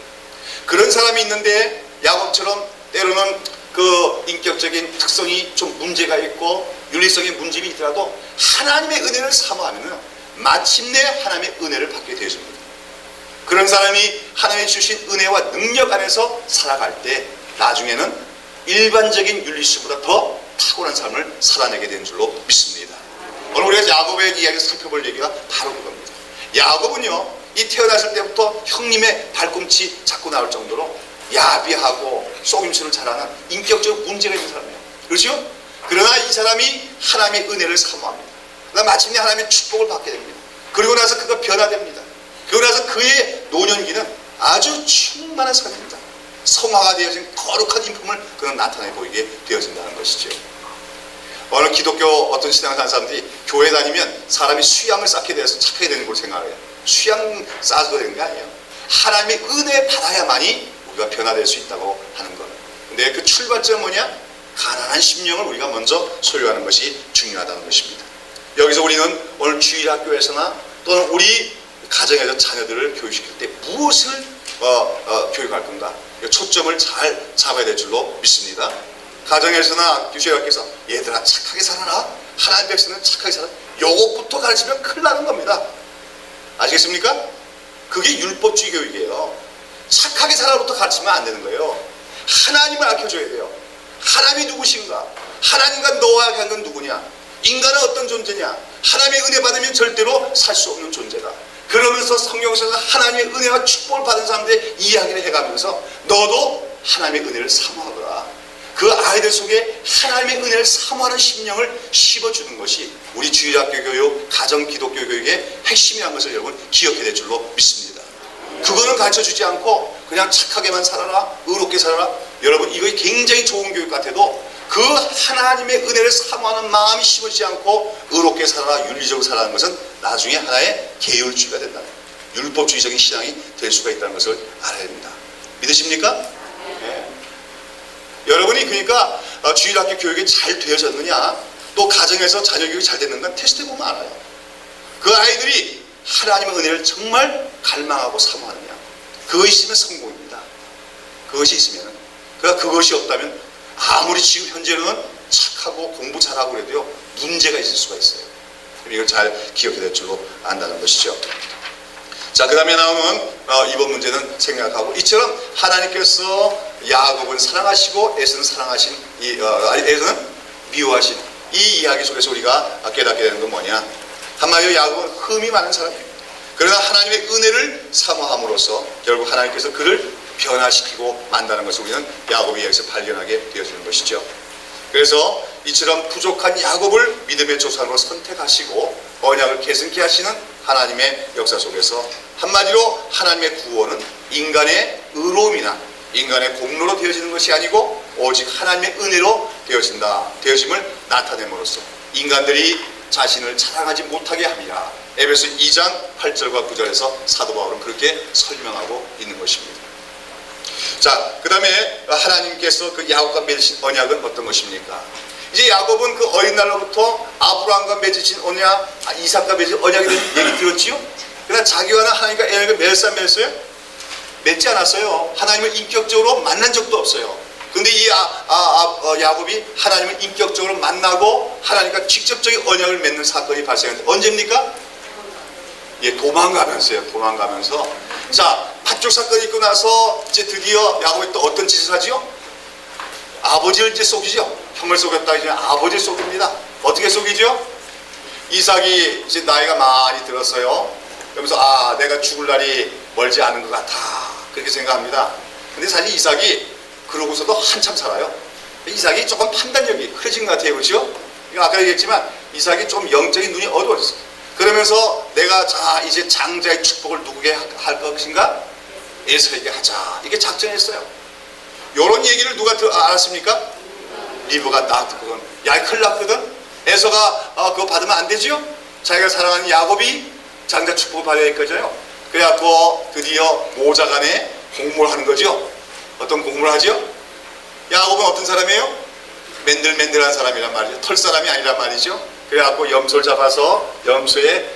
그런 사람이 있는데 야곱처럼 때로는 그 인격적인 특성이 좀 문제가 있고 윤리성의 문제가 있더라도 하나님의 은혜를 사모하면 마침내 하나님의 은혜를 받게 되어집니다. 그런 사람이 하나님이 주신 은혜와 능력 안에서 살아갈 때 나중에는 일반적인 윤리수보다 더 탁월한 삶을 살아내게 되는 줄로 믿습니다. 오늘 우리가 야곱의 이야기를 살펴볼 얘기가 바로 그겁니다. 야곱은요, 이 태어났을 때부터 형님의 발꿈치 잡고 나올 정도로 야비하고 속임수를 잘하는 인격적으로 문제가 있는 사람이에요. 그렇죠? 그러나 이 사람이 하나님의 은혜를 사모합니다. 그러나 마침내 하나님의 축복을 받게 됩니다. 그리고 나서 그가 변화됩니다. 그리고 나서 그의 노년기는 아주 충만한 삶입니다. 성화가 되어진 거룩한 인품을 그는 나타내 보이게 되어진다는 것이죠. 오늘 기독교 어떤 신앙을 하는 사람들이 교회 다니면 사람이 수양을 쌓게 돼서 착하게 되는 걸 생각해요. 수양 쌓아서 되는 게 아니에요. 하나님의 은혜 받아야만이 우리가 변화될 수 있다고 하는 거예요. 근데 그 출발점은 뭐냐? 가난한 심령을 우리가 먼저 소유하는 것이 중요하다는 것입니다. 여기서 우리는 오늘 주일학교에서나 또는 우리 가정에서 자녀들을 교육시킬 때 무엇을 교육할 건가? 초점을 잘 잡아야 될 줄로 믿습니다. 가정에서나 주일학교에서 얘들아 착하게 살아라. 하나님 백성은 착하게 살아라. 요것부터 가르치면 큰일 나는 겁니다. 아시겠습니까? 그게 율법주의 교육이에요. 착하게 살아부터 가르치면 안 되는 거예요. 하나님을 알려줘야 돼요. 하나님이 누구신가? 하나님과 너와 한 건 누구냐? 인간은 어떤 존재냐? 하나님의 은혜 받으면 절대로 살 수 없는 존재다. 그러면서 성경에서 하나님의 은혜와 축복을 받은 사람들의 이야기를 해가면서 너도 하나님의 은혜를 사모하거라. 그 아이들 속에 하나님의 은혜를 사모하는 심령을 심어주는 것이 우리 주일학교 교육, 가정 기독교 교육의 핵심이라는 것을 여러분 기억해야 될 줄로 믿습니다. 그거는 가르쳐주지 않고 그냥 착하게만 살아라, 의롭게 살아라. 여러분 이거 굉장히 좋은 교육 같아도 그 하나님의 은혜를 사모하는 마음이 심어지지 않고 의롭게 살아라, 윤리적으로 살아가는 것은 나중에 하나의 계율주의가 된다. 율법주의적인 신앙이 될 수가 있다는 것을 알아야 됩니다. 믿으십니까? 네. 여러분이 그러니까 주일학교 교육이 잘 되어졌느냐, 또 가정에서 자녀 교육이 잘 됐는가 테스트 해보면 알아요. 그 아이들이 하나님의 은혜를 정말 갈망하고 사모하느냐, 그것이 있으면 성공입니다. 그것이 있으면. 그러니까 그것이 없다면 아무리 지금 현재는 착하고 공부 잘하고 그래도요 문제가 있을 수가 있어요. 이걸 잘 기억해야 될 줄로 안다는 것이죠. 자, 그 다음에 나오는 이번 문제는 생각하고, 이처럼 하나님께서 야곱은 사랑하시고 에서는 사랑하신 에서는 미워하신 이 이야기 속에서 우리가 깨닫게 되는 건 뭐냐? 한마디로 야곱은 흠이 많은 사람이에요. 그러나 하나님의 은혜를 사모함으로써 결국 하나님께서 그를 변화시키고 만다는 것을 우리는 야곱의 이야기에서 발견하게 되어지는 것이죠. 그래서 이처럼 부족한 야곱을 믿음의 조상으로 선택하시고 언약을 계승케 하시는 하나님의 역사 속에서 한마디로 하나님의 구원은 인간의 의로움이나 인간의 공로로 되어지는 것이 아니고 오직 하나님의 은혜로 되어짐을 나타냄으로써 인간들이 자신을 자랑하지 못하게 함이라. 에베소 2장 8절과 9절에서 사도 바울은 그렇게 설명하고 있는 것입니다. 자, 그 다음에 하나님께서 그 야곱과 맺으신 언약은 어떤 것입니까? 이제 야곱은 그 어린 날로부터 아브라함과 맺으신 언약, 이삭과 맺은 언약에 대한 얘기 들었지요? 그러나 자기와는 하나님과 언약을 맺었어요? 맺지 않았어요. 하나님을 인격적으로 만난 적도 없어요. 근데 이 야곱이 하나님을 인격적으로 만나고 하나님과 직접적인 언약을 맺는 사건이 발생했는데 언제입니까? 예, 도망가면서. 자, 팥죽 사건이 있고 나서 이제 드디어 야곱이 또 어떤 짓을 하지요? 아버지를 이제 속이죠. 형을 속였다 이제 아버지를 속입니다. 어떻게 속이죠? 이삭이 이제 나이가 많이 들었어요. 그러면서 내가 죽을 날이 멀지 않은 것 같아, 그렇게 생각합니다. 근데 사실 이삭이 그러고서도 한참 살아요. 이삭이 조금 판단력이 흐려진 것 같아요. 그렇죠? 아까 얘기했지만 이삭이 좀 영적인 눈이 어두워졌어요. 그러면서 내가 이제 장자의 축복을 누구에게 할 것인가? 에서에게 하자, 이게 작전이었어요. 요런 얘기를 누가 알았습니까? 리브가 나 듣거든. 야, 큰일 났거든. 에서가 그거 받으면 안 되지요? 자기가 사랑하는 야곱이 장자 축복을 받아야 했거든요. 그래갖고 드디어 모자간에 공모를 하는 거죠. 어떤 공모를 하죠? 야곱은 어떤 사람이에요? 맨들맨들한 사람이란 말이죠. 털 사람이 아니란 말이죠. 그래갖고 염소를 잡아서 염소의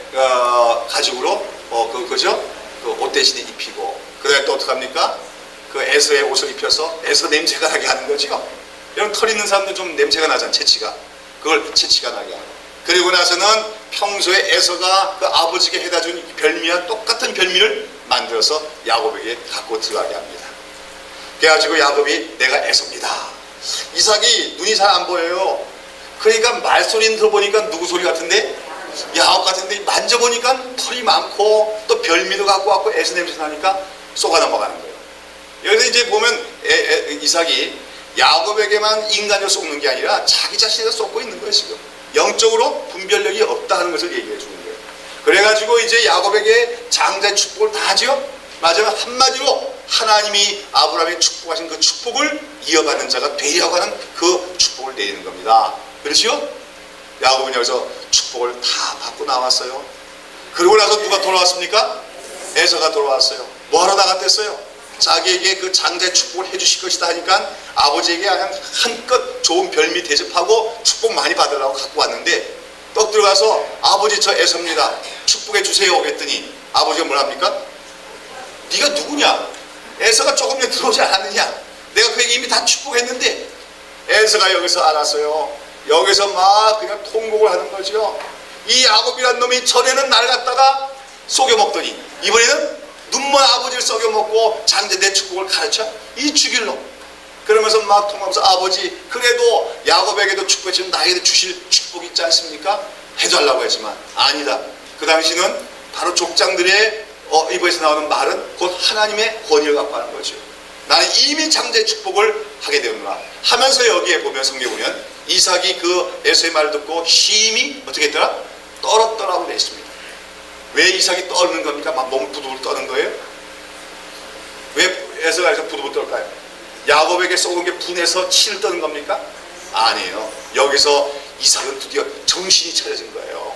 가죽으로 그죠? 그 옷 대신에 입히고, 그다음에 또 어떡합니까? 그 에서의 옷을 입혀서 에서 냄새가 나게 하는 거죠. 이런 털 있는 사람들 좀 냄새가 나잖아, 채취가. 그걸 채취가 나게 하고. 그리고 나서는 평소에 에서가 그 아버지께 해다 준 별미와 똑같은 별미를 만들어서 야곱에게 갖고 들어가게 합니다. 그래가지고 야곱이 내가 에서입니다. 이삭이 눈이 잘 안 보여요. 그러니까 말소리는 들어보니까 누구 소리 같은데? 야곱 같은데 만져보니까 털이 많고 또 별미도 갖고 왔고 에서 냄새 나니까 쏘가 넘어가는 거예요. 여기서 이제 보면 이삭이 야곱에게만 인간을 쏟는 게 아니라 자기 자신에도 쏟고 있는 거예요. 지금 영적으로 분별력이 없다 하는 것을 얘기해 주는 거예요. 그래가지고 이제 야곱에게 장자의 축복을 다 하죠. 마지막 한마디로 하나님이 아브라함에 축복하신 그 축복을 이어받는 자가 되리라고 하는 그 축복을 내리는 겁니다. 그렇지요? 야곱은 여기서 축복을 다 받고 나왔어요. 그러고 나서 누가 돌아왔습니까? 에서가 돌아왔어요. 뭐하러 나갔댔어요? 자기에게 그 장자의 축복을 해주실 것이다 하니까 아버지에게 그냥 한껏 좋은 별미 대접하고 축복 많이 받으려고 갖고 왔는데, 떡 들어가서 아버지 저 에서입니다, 축복해 주세요 그랬더니 아버지가 뭐랍니까? 네가 누구냐? 에서가 조금 전에 들어오지 않았느냐? 내가 그에게 이미 다 축복했는데. 에서가 여기서 알았어요. 여기서 막 그냥 통곡을 하는 거죠. 이 야곱이란 놈이 전에는 날 갖다가 속여먹더니 이번에는 눈먼 아버지를 썩여먹고 장자 내 축복을 가르쳐? 이 죽일 놈. 그러면서 막 통하면서 아버지, 그래도 야곱에게도 축복했지만 나에게도 주실 축복이 있지 않습니까? 해달라고 했지만 아니다. 그 당시는 바로 족장들의 입에서 나오는 말은 곧 하나님의 권위를 갖고 하는 거죠. 나는 이미 장자의 축복을 하게 되었구나 하면서 여기에 보면 성경에 보면 이삭이 그 에서의 말을 듣고 심히 어떻게 했더라? 떨었더라고 되어 있습니다. 왜 이삭이 떠는 겁니까? 막 몸을 부들부들 떠는 거예요? 왜 에서가 이렇게 부들부들 떨까요? 야곱에게 쏘는 게 분해서 치를 떠는 겁니까? 아니에요. 여기서 이삭은 드디어 정신이 차려진 거예요.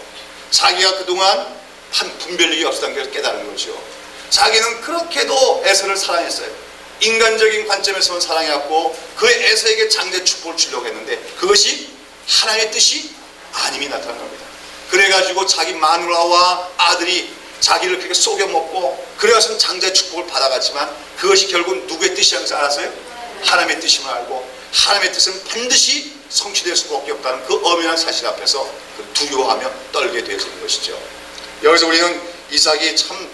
자기가 그동안 한 분별력이 없었던 걸 깨달은 거죠. 자기는 그렇게도 에서를 사랑했어요. 인간적인 관점에서는 사랑해왔고 그 에서에게 장자의 축복을 주려고 했는데 그것이 하나님의 뜻이 아님이 나타난 겁니다. 그래가지고 자기 마누라와 아들이 자기를 그렇게 속여먹고 그래서 장자의 축복을 받아갔지만 그것이 결국 누구의 뜻이라는 것을 알았어요? 하나님의 뜻임을 알고 하나님의 뜻은 반드시 성취될 수밖에 없다는 그 엄연한 사실 앞에서 두려워하며 떨게 되어지는 것이죠. 여기서 우리는 이삭이 참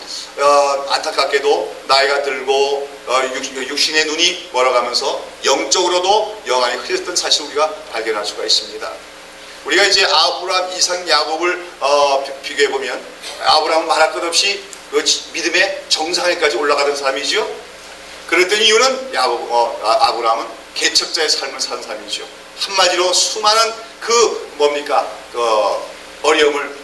안타깝게도 나이가 들고 육신의 눈이 멀어가면서 영적으로도 영안이 흐렸던 사실을 우리가 발견할 수가 있습니다. 우리가 이제 아브라함, 이삭, 야곱을 비교해보면 아브라함은 말할 것 없이 그 믿음의 정상에까지 올라가던 사람이죠. 그랬던 이유는 아브라함은 개척자의 삶을 사는 사람이죠. 한마디로 수많은 어려움을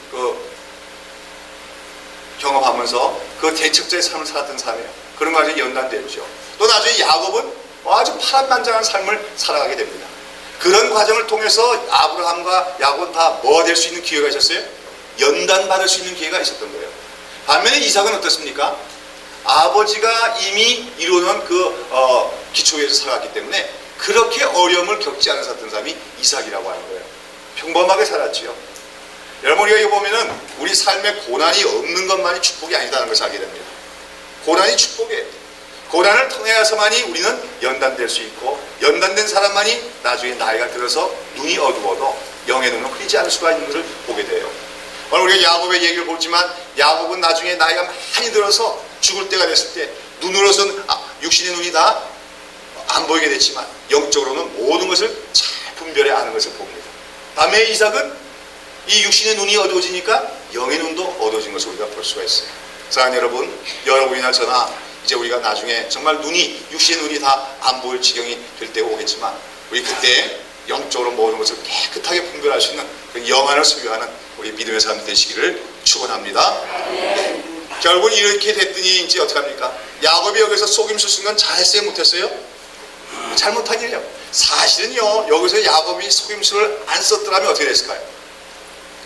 경험하면서 그 개척자의 삶을 살았던 사람이에요. 그런 과정이 연단되죠. 또 나중에 야곱은 아주 파란만장한 삶을 살아가게 됩니다. 그런 과정을 통해서 아브라함과 야곱은 다 뭐 될 수 있는 기회가 있었어요? 연단받을 수 있는 기회가 있었던 거예요. 반면에 이삭은 어떻습니까? 아버지가 이미 이루어놓은 기초에서 살아갔기 때문에 그렇게 어려움을 겪지 않은 사람이 이삭이라고 하는 거예요. 평범하게 살았지요. 여러분, 우리가 이거 보면은 우리 삶에 고난이 없는 것만이 축복이 아니다는 것을 알게 됩니다. 고난이 축복이에요. 고난을 통해서만이 우리는 연단될 수 있고 연단된 사람만이 나중에 나이가 들어서 눈이 어두워도 영의 눈은 흐리지 않을 수가 있는 것을 보게 돼요. 오늘 우리가 야곱의 얘기를 보지만 야곱은 나중에 나이가 많이 들어서 죽을 때가 됐을 때 눈으로서는 육신의 눈이 다 안 보이게 됐지만 영적으로는 모든 것을 잘 분별해 아는 것을 봅니다. 반면에 이삭은 이 육신의 눈이 어두워지니까 영의 눈도 어두워진 것을 우리가 볼 수가 있어요. 사랑하는 여러분, 여러분이나 저나 이제 우리가 나중에 정말 육신의 눈이 다 안 보일 지경이 될 때가 오겠지만 우리 그때 영적으로 모든 것을 깨끗하게 분별할 수 있는 그 영안을 소유하는 우리 믿음의 사람 되시기를 축원합니다. 결국 이렇게 됐더니 이제 어떡합니까? 야곱이 여기서 속임수 쓴 건 잘했어요, 못했어요? 잘못한 일이에요. 사실은요, 여기서 야곱이 속임수를 안 썼더라면 어떻게 됐을까요?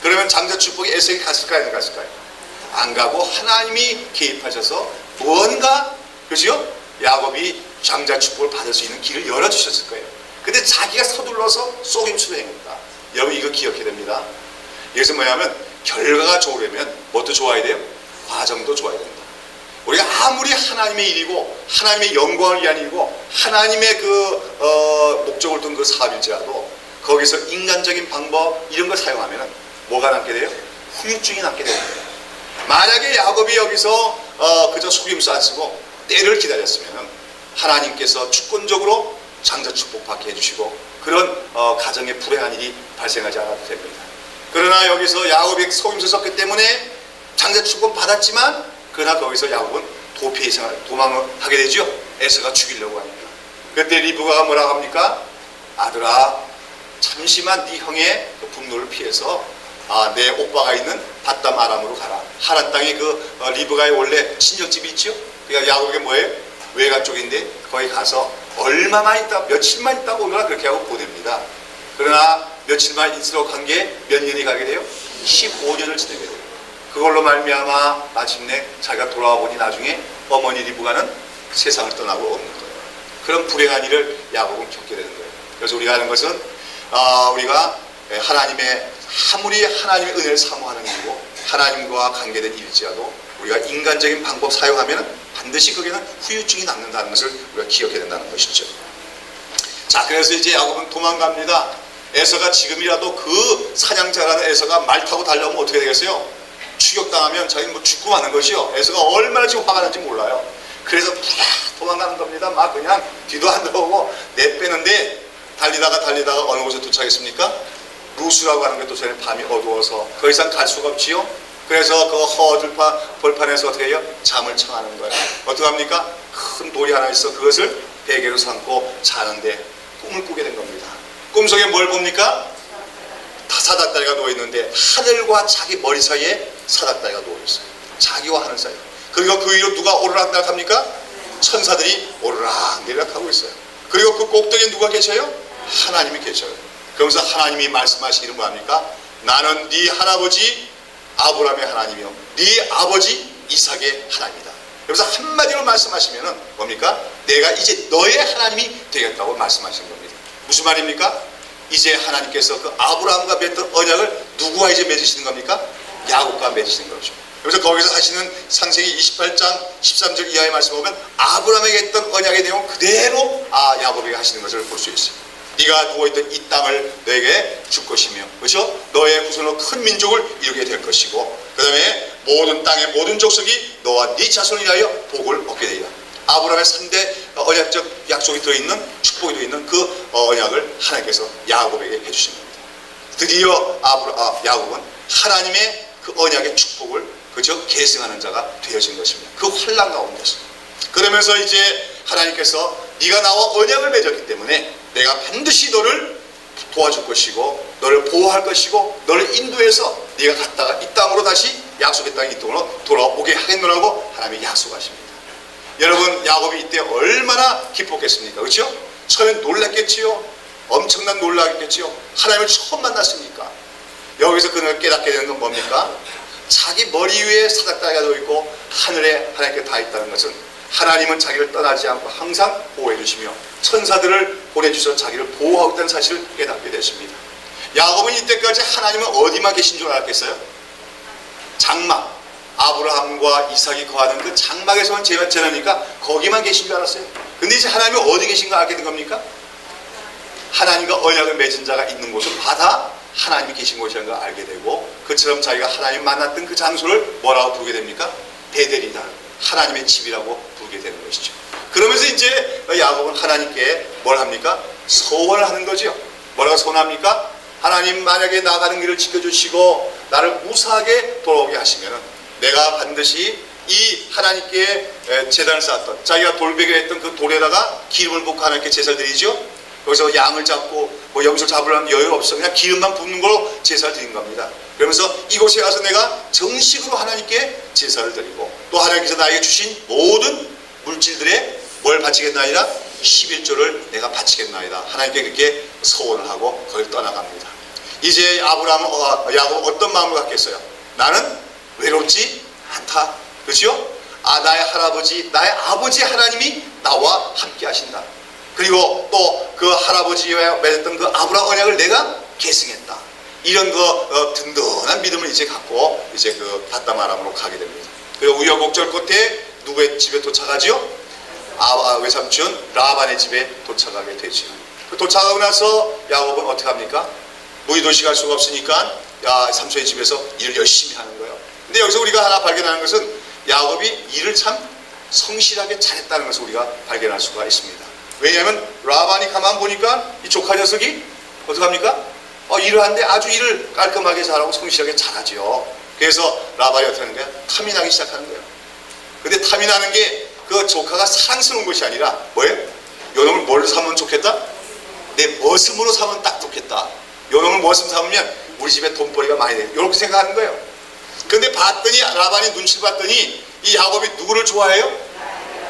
그러면 장자 축복이 에서에게 갔을까요? 안 갔을까요? 안 가고 하나님이 개입하셔서 뭔가, 그죠? 야곱이 장자 축복을 받을 수 있는 길을 열어주셨을 거예요. 근데 자기가 서둘러서 속임수를 행했다. 여러분 이거 기억해야 됩니다. 여기서 뭐냐면 결과가 좋으려면 뭣도 좋아야 돼요? 과정도 좋아야 됩니다. 우리가 아무리 하나님의 일이고 하나님의 영광을 위한 일이고 하나님의 목적을 둔 그 사업일지라도 거기서 인간적인 방법 이런 걸 사용하면 뭐가 남게 돼요? 후유증이 남게 됩니다. 만약에 야곱이 여기서 그저 속임수 안 쓰고 때를 기다렸으면 하나님께서 주권적으로 장자 축복받게 해주시고 그런 가정에 불행한 일이 발생하지 않아도 됩니다. 그러나 여기서 야곱이 속임수 썼기 때문에 장자 축복 받았지만 그러나 거기서 야곱은 도피의 생활, 도망을 하게 되죠. 에서가 죽이려고 하니까. 그때 리브가가 뭐라고 합니까? 아들아, 잠시만 네 형의 그 분노를 피해서 내 오빠가 있는 밧담 아람으로 가라. 하란 땅에 리브가의 원래 친정집이 있죠. 그러니까 야곱이 뭐예요? 외가 쪽인데 거기 가서 얼마만 있다, 며칠만 있다고 오느라 그렇게 하고 보냅니다. 그러나 며칠만 있으러 간 게 몇 년이 가게 돼요? 15년을 지내게 돼요. 그걸로 말미암아 마침내 자기가 돌아와 보니 나중에 어머니 리브가는 세상을 떠나고 없는 거예요. 그런 불행한 일을 야곱은 겪게 되는 거예요. 그래서 우리가 하는 것은 우리가 아무리 하나님의 은혜를 사모하는 일이고 하나님과 관계된 일일지라도 우리가 인간적인 방법 사용하면 반드시 거기에는 후유증이 남는다는 것을 우리가 기억해야 된다는 것이죠. 자, 그래서 이제 야곱은 도망갑니다. 에서가 지금이라도 그 사냥자라는 에서가 말 타고 달려오면 어떻게 되겠어요? 추격당하면 자기는 뭐 죽고 마는 것이요. 에서가 얼마나 지금 화가 난지 몰라요. 그래서 도망가는 겁니다. 막 그냥 뒤도 안 돌아오고 내빼는데 달리다가 어느 곳에 도착했습니까? 루스라고 하는 게 또 전에 밤이 어두워서 더 이상 갈 수가 없지요. 그래서 그 벌판에서 어떻게 해요? 잠을 청하는 거예요. 어떻게 합니까? 큰 돌이 하나 있어 그것을 베개로 삼고 자는데 꿈을 꾸게 된 겁니다. 꿈속에 뭘 봅니까? 사닥다리가 누워있는데 하늘과 자기 머리 사이에 사닥다리가 누워있어요. 자기와 하늘 사이. 그리고 그 위로 누가 오르락내락 합니까? 천사들이 오르락내락 하고 있어요. 그리고 그 꼭대기에 누가 계셔요? 하나님이 계셔요. 그러면서 하나님이 말씀하시기를 뭐합니까? 나는 네 할아버지 아브라함의 하나님이요 네 아버지 이삭의 하나님이다. 그래서 한마디로 말씀하시면은 뭡니까? 내가 이제 너의 하나님이 되겠다고 말씀하시는 겁니다. 무슨 말입니까? 이제 하나님께서 그 아브라함과 맺던 언약을 누구와 이제 맺으시는 겁니까? 야곱과 맺으시는 거죠. 그래서 거기서 하시는 창세기 28장 13절 이하의 말씀 보면 아브라함에게 했던 언약의 내용 그대로 야곱에게 하시는 것을 볼 수 있어요. 네가 누워있던 이 땅을 너에게 줄 것이며, 그렇죠? 너의 후손으로 큰 민족을 이루게 될 것이고, 그 다음에 모든 땅의 모든 족속이 너와 네 자손을 위하여 복을 얻게 되리라. 아브라함의 3대 언약적 약속이 들어있는 축복이 들어있는 그 언약을 하나님께서 야곱에게 해주신 겁니다. 드디어 야곱은 하나님의 그 언약의 축복을 그저 계승하는 자가 되어진 것입니다. 그 환난 가운데서. 그러면서 이제 하나님께서 네가 나와 언약을 맺었기 때문에 내가 반드시 너를 도와줄 것이고 너를 보호할 것이고 너를 인도해서 네가 갔다가 이 땅으로 다시 약속의 땅 이 땅으로 돌아오게 하겠노라고 하나님이 약속하십니다. 여러분 야곱이 이때 얼마나 기뻤겠습니까? 그렇죠? 처음엔 놀랐겠지요. 엄청난 놀라겠지요. 하나님을 처음 만났으니까. 여기서 그를 깨닫게 되는 건 뭡니까? 자기 머리 위에 사닥다리가 져 있고 하늘에 하나님께 다 있다는 것은 하나님은 자기를 떠나지 않고 항상 보호해 주시며 천사들을 보내주셔서 자기를 보호하고 있다는 사실을 깨닫게 되십니다. 야곱은 이때까지 하나님은 어디만 계신 줄 알았겠어요? 장막, 아브라함과 이삭이 거하는 그 장막에서만 지내니까 거기만 계신 줄 알았어요. 근데 이제 하나님이 어디 계신가 알게 된 겁니까? 하나님과 언약을 맺은 자가 있는 곳은 바다 하나님이 계신 곳이라는 걸 알게 되고, 그처럼 자기가 하나님 만났던 그 장소를 뭐라고 부르게 됩니까? 베델이다, 하나님의 집이라고 부르게 되는 것이죠. 그러면서 이제 야곱은 하나님께 뭘 합니까? 소원을 하는 거죠. 뭐라고 소원합니까? 하나님 만약에 나가는 길을 지켜주시고 나를 무사하게 돌아오게 하시면 내가 반드시 이 하나님께 제단을 쌓았던, 자기가 돌베개 했던 그 돌에다가 기름을 붓고 하나님께 제사를 드리죠. 여기서 양을 잡고 뭐 염소를 잡으려면 여유 없어 그냥 기름만 붓는 걸로 제사를 드린 겁니다. 그러면서 이곳에 가서 내가 정식으로 하나님께 제사를 드리고 또 하나님께서 나에게 주신 모든 물질들에 뭘 바치겠나 아니라 11조를 내가 바치겠나이다. 하나님께 그렇게 서원을 하고 거기를 떠나갑니다. 이제 야곱은 어떤 마음을 갖겠어요? 나는 외롭지 않다. 그렇죠? 나의 할아버지, 나의 아버지 하나님이 나와 함께 하신다. 그리고 또 그 할아버지와 맺었던 그 아브라함 언약을 내가 계승했다. 이런 든든한 믿음을 이제 갖고 이제 그 밧담 아람으로 가게 됩니다. 그리고 우여곡절 끝에 누구의 집에 도착하지요? 외삼촌 라반의 집에 도착하게 되죠. 도착하고 나서 야곱은 어떻게 합니까? 무의도시 갈 수가 없으니까 삼촌의 집에서 일을 열심히 하는 거예요. 근데 여기서 우리가 하나 발견하는 것은 야곱이 일을 참 성실하게 잘했다는 것을 우리가 발견할 수가 있습니다. 왜냐하면 라반이 가만 보니까 이 조카 녀석이 어떻게 합니까? 일을 하는데 아주 일을 깔끔하게 잘하고 성실하게 잘하죠. 그래서 라반이 어떻게 하는 거야? 탐이 나기 시작하는 거예요. 근데 탐이 나는 게 그 조카가 사랑스러운 것이 아니라 뭐예요? 요놈을 뭘 사면 좋겠다? 내 머슴으로 사면 딱 좋겠다. 요놈을 머슴 삼으면 우리 집에 돈벌이가 많이 돼. 이렇게 생각하는 거예요. 근데 봤더니 라반이 눈치를 봤더니 이 야곱이 누구를 좋아해요?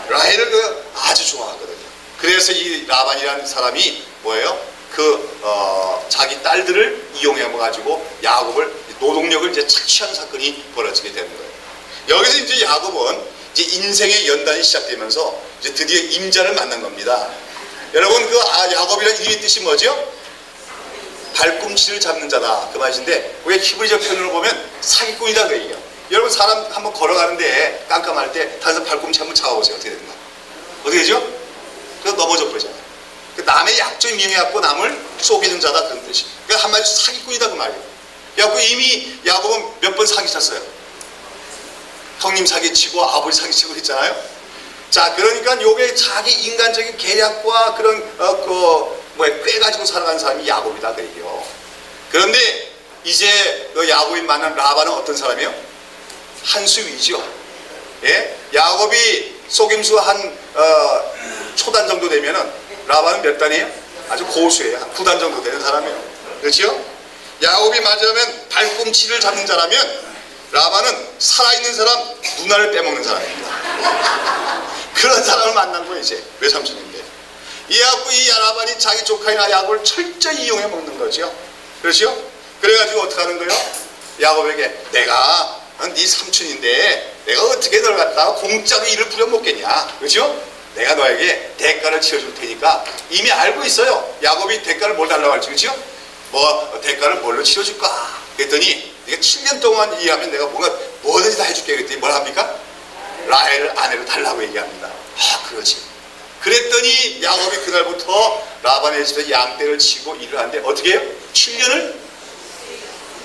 라헬을 아주 좋아하거든요. 그래서 이 라반이라는 사람이 뭐예요? 자기 딸들을 이용해 가지고 야곱을 노동력을 이제 착취하는 사건이 벌어지게 되는 거예요. 여기서 이제 야곱은 이제 인생의 연단이 시작되면서 이제 드디어 임자를 만난 겁니다. 여러분 야곱이라는 이름의 뜻이 뭐죠? 발꿈치를 잡는 자다 그 말인데 그게 히브리적 표현으로 보면 사기꾼이다 그 얘기예요. 여러분 사람 한번 걸어가는데 깜깜할 때 다른 사람 발꿈치 한번 잡아보세요. 어떻게 되는가? 어떻게 되죠? 그래서 넘어져 버리잖아요. 남의 약점이 미행해갖고 남을 속이는 자다 그런 뜻이. 그러니까 한마디로 사기꾼이다 그 말이에요. 그래갖고 이미 야곱은 몇 번 사기쳤어요. 형님 사기치고 아버지 사기치고 했잖아요. 자, 그러니까 요게 자기 인간적인 계략과 그런 꽤 가지고 살아가는 사람이 야곱이다 그 얘기요. 그런데 이제 야곱이 만난 라반은 어떤 사람이에요? 한수위죠. 예? 야곱이 속임수 한 초단 정도 되면은 라반은 몇 단이에요? 아주 고수예요. 한 9단 정도 되는 사람이에요. 그렇죠? 야곱이 맞으면 발꿈치를 잡는 자라면 라반은 살아있는 사람 누나를 빼먹는 사람입니다. 그런 사람을 만난 거예요. 이제 외삼촌인데 이해하고 이 라반이 자기 조카이나 야곱을 철저히 이용해 먹는 거죠. 그렇죠? 그래가지고 어떻게 하는 거예요? 야곱에게 내가 네 삼촌인데 내가 어떻게 널 갖다가 공짜로 일을 부려먹겠냐. 그렇죠? 내가 너에게 대가를 치러줄 테니까 이미 알고 있어요. 야곱이 대가를 뭘 달라고 할지. 그렇죠? 대가를 뭘로 치러줄까? 그랬더니 네가 7년 동안 일하면 내가 뭐든지 다 해줄게. 그랬더니 뭘 합니까? 라헬을 아내로 달라고 얘기합니다. 그러지. 그랬더니 야곱이 그날부터 라반의 집에서 양떼를 치고 일을 하는데 어떻게 해요? 7년을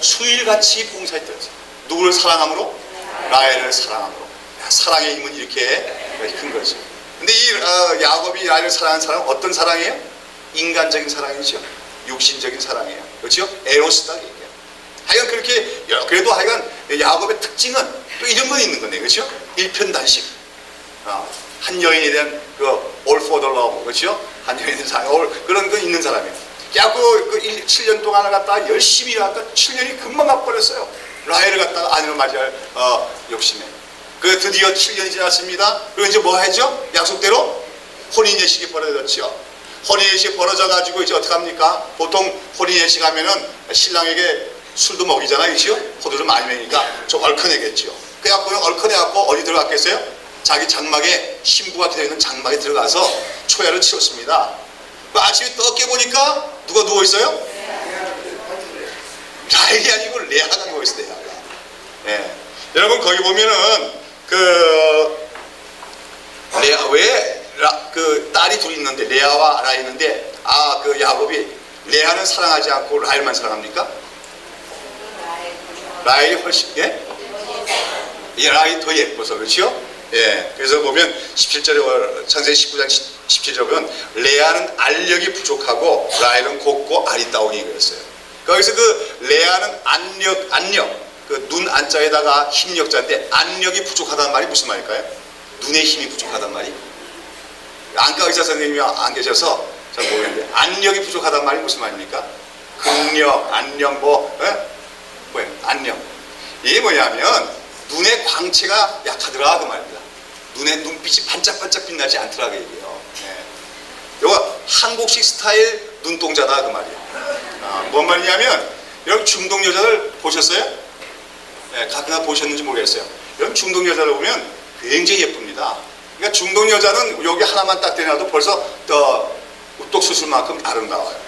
수일같이 봉사했대요. 누구를 사랑함으로? 라헬을 사랑함으로. 사랑의 힘은 이렇게 큰 거죠. 근데 이 야곱이 라헬을 사랑하는 사랑은 어떤 사랑이에요? 인간적인 사랑이죠. 육신적인 사랑이에요. 그렇죠? 에로스다 얘기해요. 하여간 그렇게 그래도 하여간 야곱의 특징은 또 이런 건 있는 건데, 그렇죠? 일편단심. 한 여인에 대한 all for the love, 그렇죠? 한 여인에 대한 사랑, 그런 거 있는 사람이에요. 그래갖고 7년 동안을 갖다가 열심히 일하다가 7년이 금방 가버렸어요. 라헬을 갖다가 아내로 맞이할 욕심에. 드디어 7년이 지났습니다. 그리고 이제 뭐 하죠? 약속대로 혼인예식이 벌어졌죠. 혼인예식이 벌어져가지고 이제 어떻게 합니까? 보통 혼인예식 하면은 신랑에게 술도 먹이잖아요. 그렇죠? 호두를 많이 먹으니까 좀 얼큰해겠죠. 그래갖고 얼큰해갖고 어디 들어갔겠어요? 자기 장막에 신부가 기다리는 장막에 들어가서 초야를 치렀습니다. 아침에 떠 깨보니까 누가 누워있어요? 라헬이 아니고 레아가 누워있어요. 레아가. 네. 여러분 거기 보면은 레아 딸이 둘이 있는데 레아와 라헬이 있는데 야곱이 레아는 사랑하지 않고 라헬만 사랑합니까? 라헬이 훨씬 라헬이 더 예뻐서 그렇죠? 예. 그래서 보면 17절에 창세기 19장 17절에 보면 레아는 알력이 부족하고 라헬은 곱고 아리따우니 그랬어요. 거기서 레아는 안력 눈 안자에다가 힘력자인데 안력이 부족하다는 말이 무슨 말일까요? 눈의 힘이 부족하다는 말이? 안과 의사 선생님이 안 계셔서 잘 모르겠는데 안력이 부족하다는 말이 무슨 말입니까? 근력, 안력 안력. 이게 뭐냐면 눈의 광채가 약하더라 그 말입니다. 눈빛이 반짝반짝 빛나지 않더라 그 얘기예요. 네. 한국식 스타일 눈동자다 그 말이에요. 뭔 말이냐면 여러분 중동 여자들 보셨어요? 네, 가끔가 보셨는지 모르겠어요. 여러분 중동 여자를 보면 굉장히 예쁩니다. 그러니까 중동 여자는 여기 하나만 딱 대놔도 벌써 우뚝 수술만큼 아름다워요.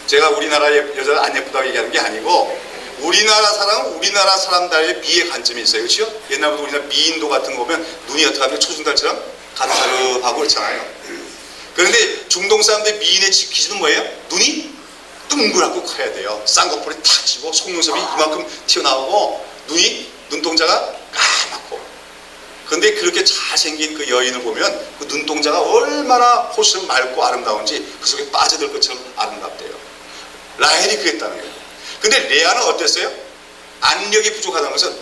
제가 우리나라 여자를 안 예쁘다고 얘기하는 게 아니고 우리나라 사람은 우리나라 사람들의 미의 관점이 있어요. 그렇죠? 옛날부터 우리나라 미인도 같은 거 보면 눈이 어떻게 하면 초승달처럼 가르가르하고 그렇잖아요. 그런데 중동 사람들의 미인의 기준은 뭐예요? 눈이 둥그랗고 커야 돼요. 쌍꺼풀이 탁 지고 속눈썹이 이만큼 튀어나오고 눈동자가 까맣고. 그런데 그렇게 잘생긴 그 여인을 보면 그 눈동자가 얼마나 호수 맑고 아름다운지 그 속에 빠져들 것처럼 아름답대요. 라헬이 그랬다는 거예요. 근데 레아는 어땠어요? 안력이 부족하다는 것은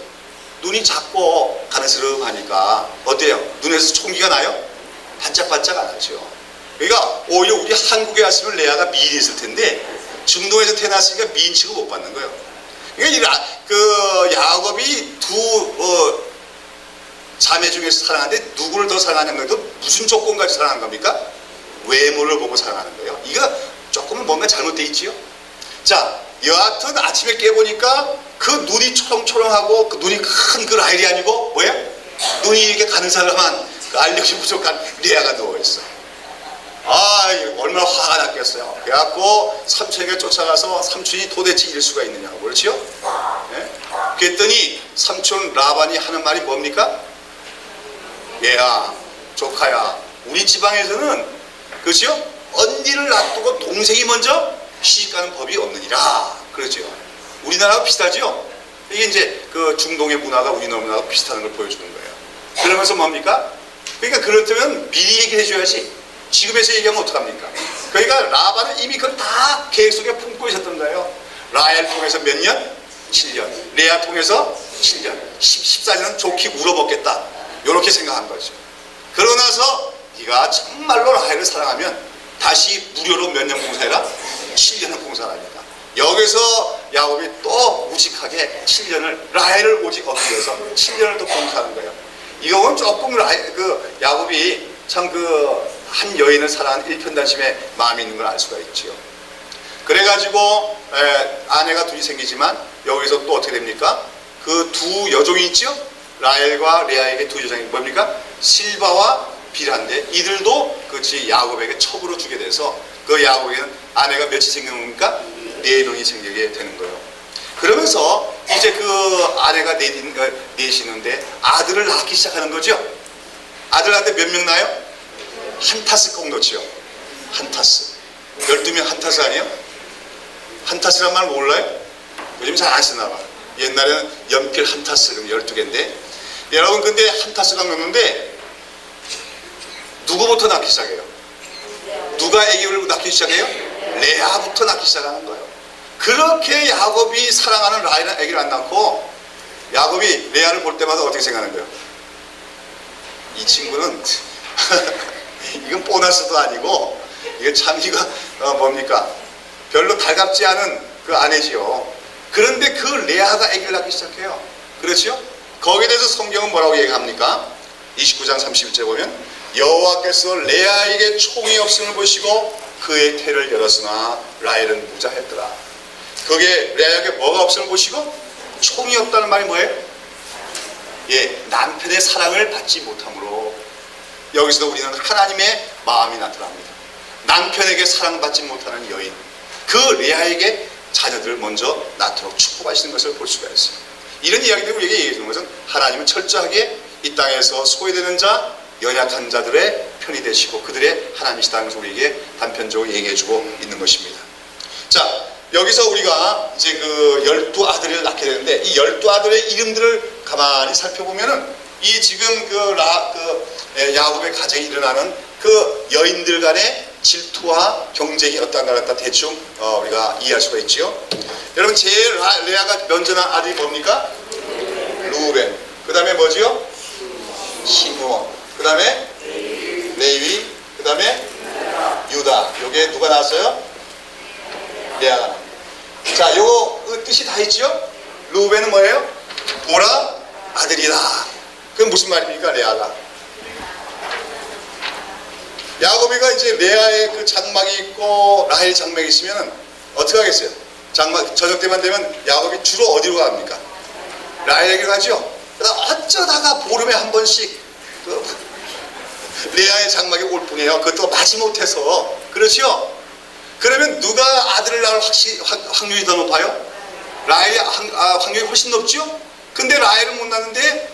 눈이 작고 가느스름하니까 어때요? 눈에서 총기가 나요? 반짝반짝 안 하죠. 그러니까 오히려 우리 한국에 왔으면 레아가 미인이었을 텐데 중동에서 태어났으니까 미인 취급 못 받는 거예요. 그러니까 그 야곱이 두 자매 중에서 사랑하는데 누구를 더 사랑하는 거예요? 무슨 조건까지 사랑한 겁니까? 외모를 보고 사랑하는 거예요. 이거 조금은 뭔가 잘못되어 있지요. 자, 여하튼 아침에 깨보니까 그 눈이 초롱초롱하고 그 눈이 큰 그 라헬이 아니고 뭐야? 눈이 이렇게 가느사름한 그 알력이 부족한 레아가 누워있어. 얼마나 화가 났겠어요. 그래갖고 삼촌에게 쫓아가서 삼촌이 도대체 이럴 수가 있느냐고 그렇지요? 네? 그랬더니 삼촌 라반이 하는 말이 뭡니까? 얘야, 조카야, 우리 지방에서는 그렇지요? 언니를 놔두고 동생이 먼저 시집가는 법이 없느니라. 그렇죠. 우리나라가 비슷하죠? 이게 이제 그 중동의 문화가 우리나라 문화가 비슷하는 걸 보여주는 거예요. 그러면서 뭡니까? 그러니까 그렇다면 미리 얘기를 해줘야지. 지금에서 얘기하면 어떡합니까? 그러니까 라반은 이미 그걸 다 계획 속에 품고 있었던 거예요. 라헬 통해서 몇 년? 7년. 레아 통해서 7년. 14년은 좋게 울어먹겠다. 이렇게 생각한 거죠. 그러고 나서 네가 정말로 라헬을 사랑하면 다시 무료로 몇 년 봉사해라? 7년을 봉사합니다. 여기서 야곱이 또 우직하게 7년을 라헬을 오직 얻기 위해서 7년을 또 봉사하는 거예요. 이거는 조금 야곱이 참 한 여인을 사랑하는 일편단심의 마음이 있는 걸 알 수가 있지요. 그래가지고 아내가 둘이 생기지만 여기서 또 어떻게 됩니까? 그 두 여종이 있죠? 라헬과 레아에게 두 여종이 뭡니까? 실바와 빌한데 이들도 그렇지 야곱에게 첩으로 주게 돼서 그 야곱에게는 아내가 몇이 생깁니까? 4명이 생기게 되는 거예요. 그러면서 이제 그 아내가 내시는데 아들을 낳기 시작하는 거죠. 아들한테 몇 명 나요? 한 타스 꼭 넣지요. 한 타스. 12명 한 타스 아니에요? 한 타스란 말 몰라요? 요즘 잘 안 쓰나 봐. 옛날에는 연필 한 타스 그럼 12개인데 여러분 근데 한 타스가 넣는데 누구부터 낳기 시작해요? 누가 아기를 낳기 시작해요? 레아부터 낳기 시작하는 거예요. 그렇게 야곱이 사랑하는 라헬은 아기를 안 낳고 야곱이 레아를 볼 때마다 어떻게 생각하는 거예요? 이 친구는 이건 보너스도 아니고 이게 참 뭡니까? 별로 달갑지 않은 그 아내지요. 그런데 그 레아가 아기를 낳기 시작해요. 그렇죠? 거기에 대해서 성경은 뭐라고 얘기합니까? 29장 31절 보면 여호와께서 레아에게 총이 없음을 보시고 그의 태를 열었으나 라헬은 무자했더라. 거기에 레아에게 뭐가 없음을 보시고 총이 없다는 말이 뭐예요? 예, 남편의 사랑을 받지 못함으로 여기서도 우리는 하나님의 마음이 나타납니다. 남편에게 사랑받지 못하는 여인, 그 레아에게 자녀들을 먼저 낳도록 축복하시는 것을 볼 수가 있어요. 이런 이야기들을 우리에게 얘기해 주는 것은 하나님은 철저하게 이 땅에서 소외되는 자, 연약한 자들의 편이 되시고 그들의 하나님이시다는 것을 우리에게 단편적으로 얘기해 주고 있는 것입니다. 자, 여기서 우리가 이제 그 12아들을 낳게 되는데 이 12아들의 이름들을 가만히 살펴보면은 이 지금 야곱의 가정에 일어나는 그 여인들 간의 질투와 경쟁이 어떤가 갖다 대충 우리가 이해할 수가 있죠. 여러분 제일 레아가 면전한 아들이 뭡니까? 루벤. 그 다음에 뭐지요? 시므온. 그 다음에 레위. 그 다음에 유다. 요게 누가 나왔어요? 레아가 나옵니다. 자, 요거 뜻이 다 있죠? 루벤은 뭐예요? 보라 아들이다. 그건 무슨 말입니까? 레아가 야곱이가 이제 레아의 그 장막이 있고 라헬 장막이 있으면 어떻게 하겠어요? 장막 저녁 때만 되면 야곱이 주로 어디로 갑니까? 라헬에게 가죠. 어쩌다가 보름에 한 번씩 그 레아의 장막에 올 뿐이에요. 그것도 마지못해서. 그렇죠? 그러면 누가 아들을 낳을 확률이 더 높아요? 라헬이 확률이 훨씬 높죠? 근데 라헬은 못 낳는데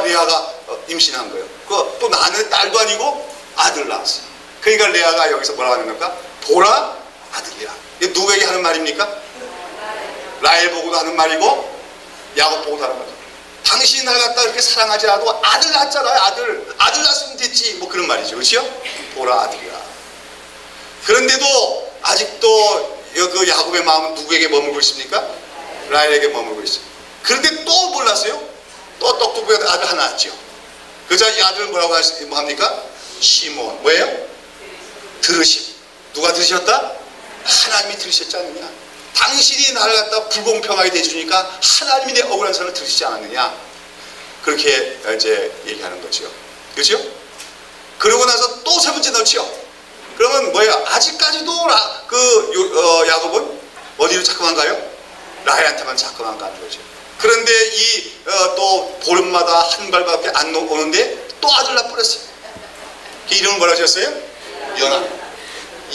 레아가 임신한 거예요. 또 낳는 딸도 아니고 아들을 낳았어요. 그러니까 레아가 여기서 뭐라고 하는 겁니까? 보라 아들이야. 이게 누구에게 하는 말입니까? 라헬 보고도 하는 말이고 야곱 보고도 하는 거죠. 당신이 날 갖다 이렇게 사랑하지 않아도 아들 낳았잖아요. 아들 낳았으면 됐지. 뭐 그런 말이죠. 그렇죠? 보라 아들이야. 그런데도 아직도 그 야곱의 마음은 누구에게 머물고 있습니까? 라헬에게 머물고 있어요. 그런데 또 몰랐어요? 또 똑똑하게 아들 하나 낳았죠. 그래서 이 아들을 뭐라고 합니까? 시몬. 뭐예요? 들으심. 누가 들으셨다? 하나님이 들으셨지 않느냐? 당신이 나를 갖다 불공평하게 대주니까 하나님이 내 억울한 선을 들으시지 않았느냐? 그렇게 이제 얘기하는 거죠. 그렇죠? 그러고 나서 또 세 번째 넣죠. 그러면 뭐예요? 아직까지도 야곱은 어디로 자꾸만 가요? 라헬한테만 자꾸만 가는 거죠. 그런데 또 보름마다 한 발밖에 안 오는데 또 아들 낳아버렸어요. 그 이름을 뭐라고 지었어요? 연합.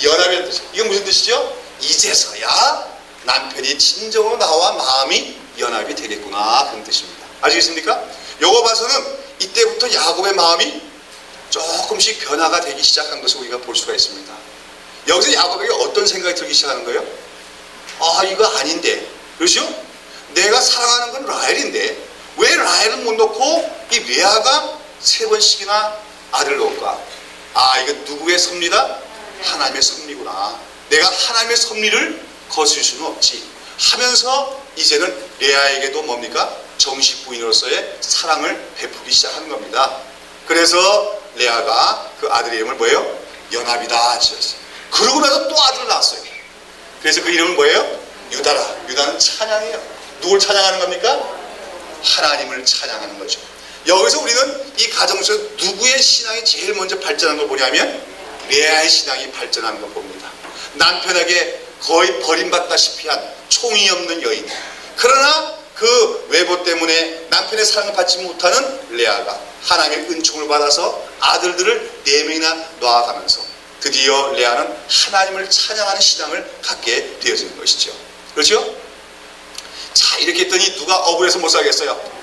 연합이라는 뜻이에요. 이건 무슨 뜻이죠? 이제서야 남편이 진정으로 나와 마음이 연합이 되겠구나, 그런 뜻입니다. 아시겠습니까? 요거 봐서는 이때부터 야곱의 마음이 조금씩 변화가 되기 시작한 것을 우리가 볼 수가 있습니다. 여기서 야곱에게 어떤 생각이 들기 시작하는 거예요? 이거 아닌데. 그렇죠? 내가 사랑하는 건 라헬인데 왜 라헬은 못 놓고 이 레아가 세 번씩이나 아들을 놓을까? 이거 누구의 섭리다? 하나님의 섭리구나. 내가 하나님의 섭리를 거슬 수는 없지 하면서 이제는 레아에게도 뭡니까? 정식 부인으로서의 사랑을 베풀기 시작하는 겁니다. 그래서 레아가 그 아들의 이름을 뭐예요? 연합이다 지었어요. 그러고 나서 또 아들을 낳았어요. 그래서 그 이름은 뭐예요? 유다라. 유다는 찬양이에요. 누굴 찬양하는 겁니까? 하나님을 찬양하는 거죠. 여기서 우리는 이 가정 속에서 누구의 신앙이 제일 먼저 발전한 걸 보냐면 레아의 신앙이 발전하는 걸 봅니다. 남편에게 거의 버림받다시피 한 총이 없는 여인. 그러나 그 외모 때문에 남편의 사랑을 받지 못하는 레아가 하나님의 은총을 받아서 아들들을 4명이나 낳아가면서 드디어 레아는 하나님을 찬양하는 신앙을 갖게 되어지는 것이죠. 그렇죠? 자, 이렇게 했더니 누가 억울해서 못 살겠어요?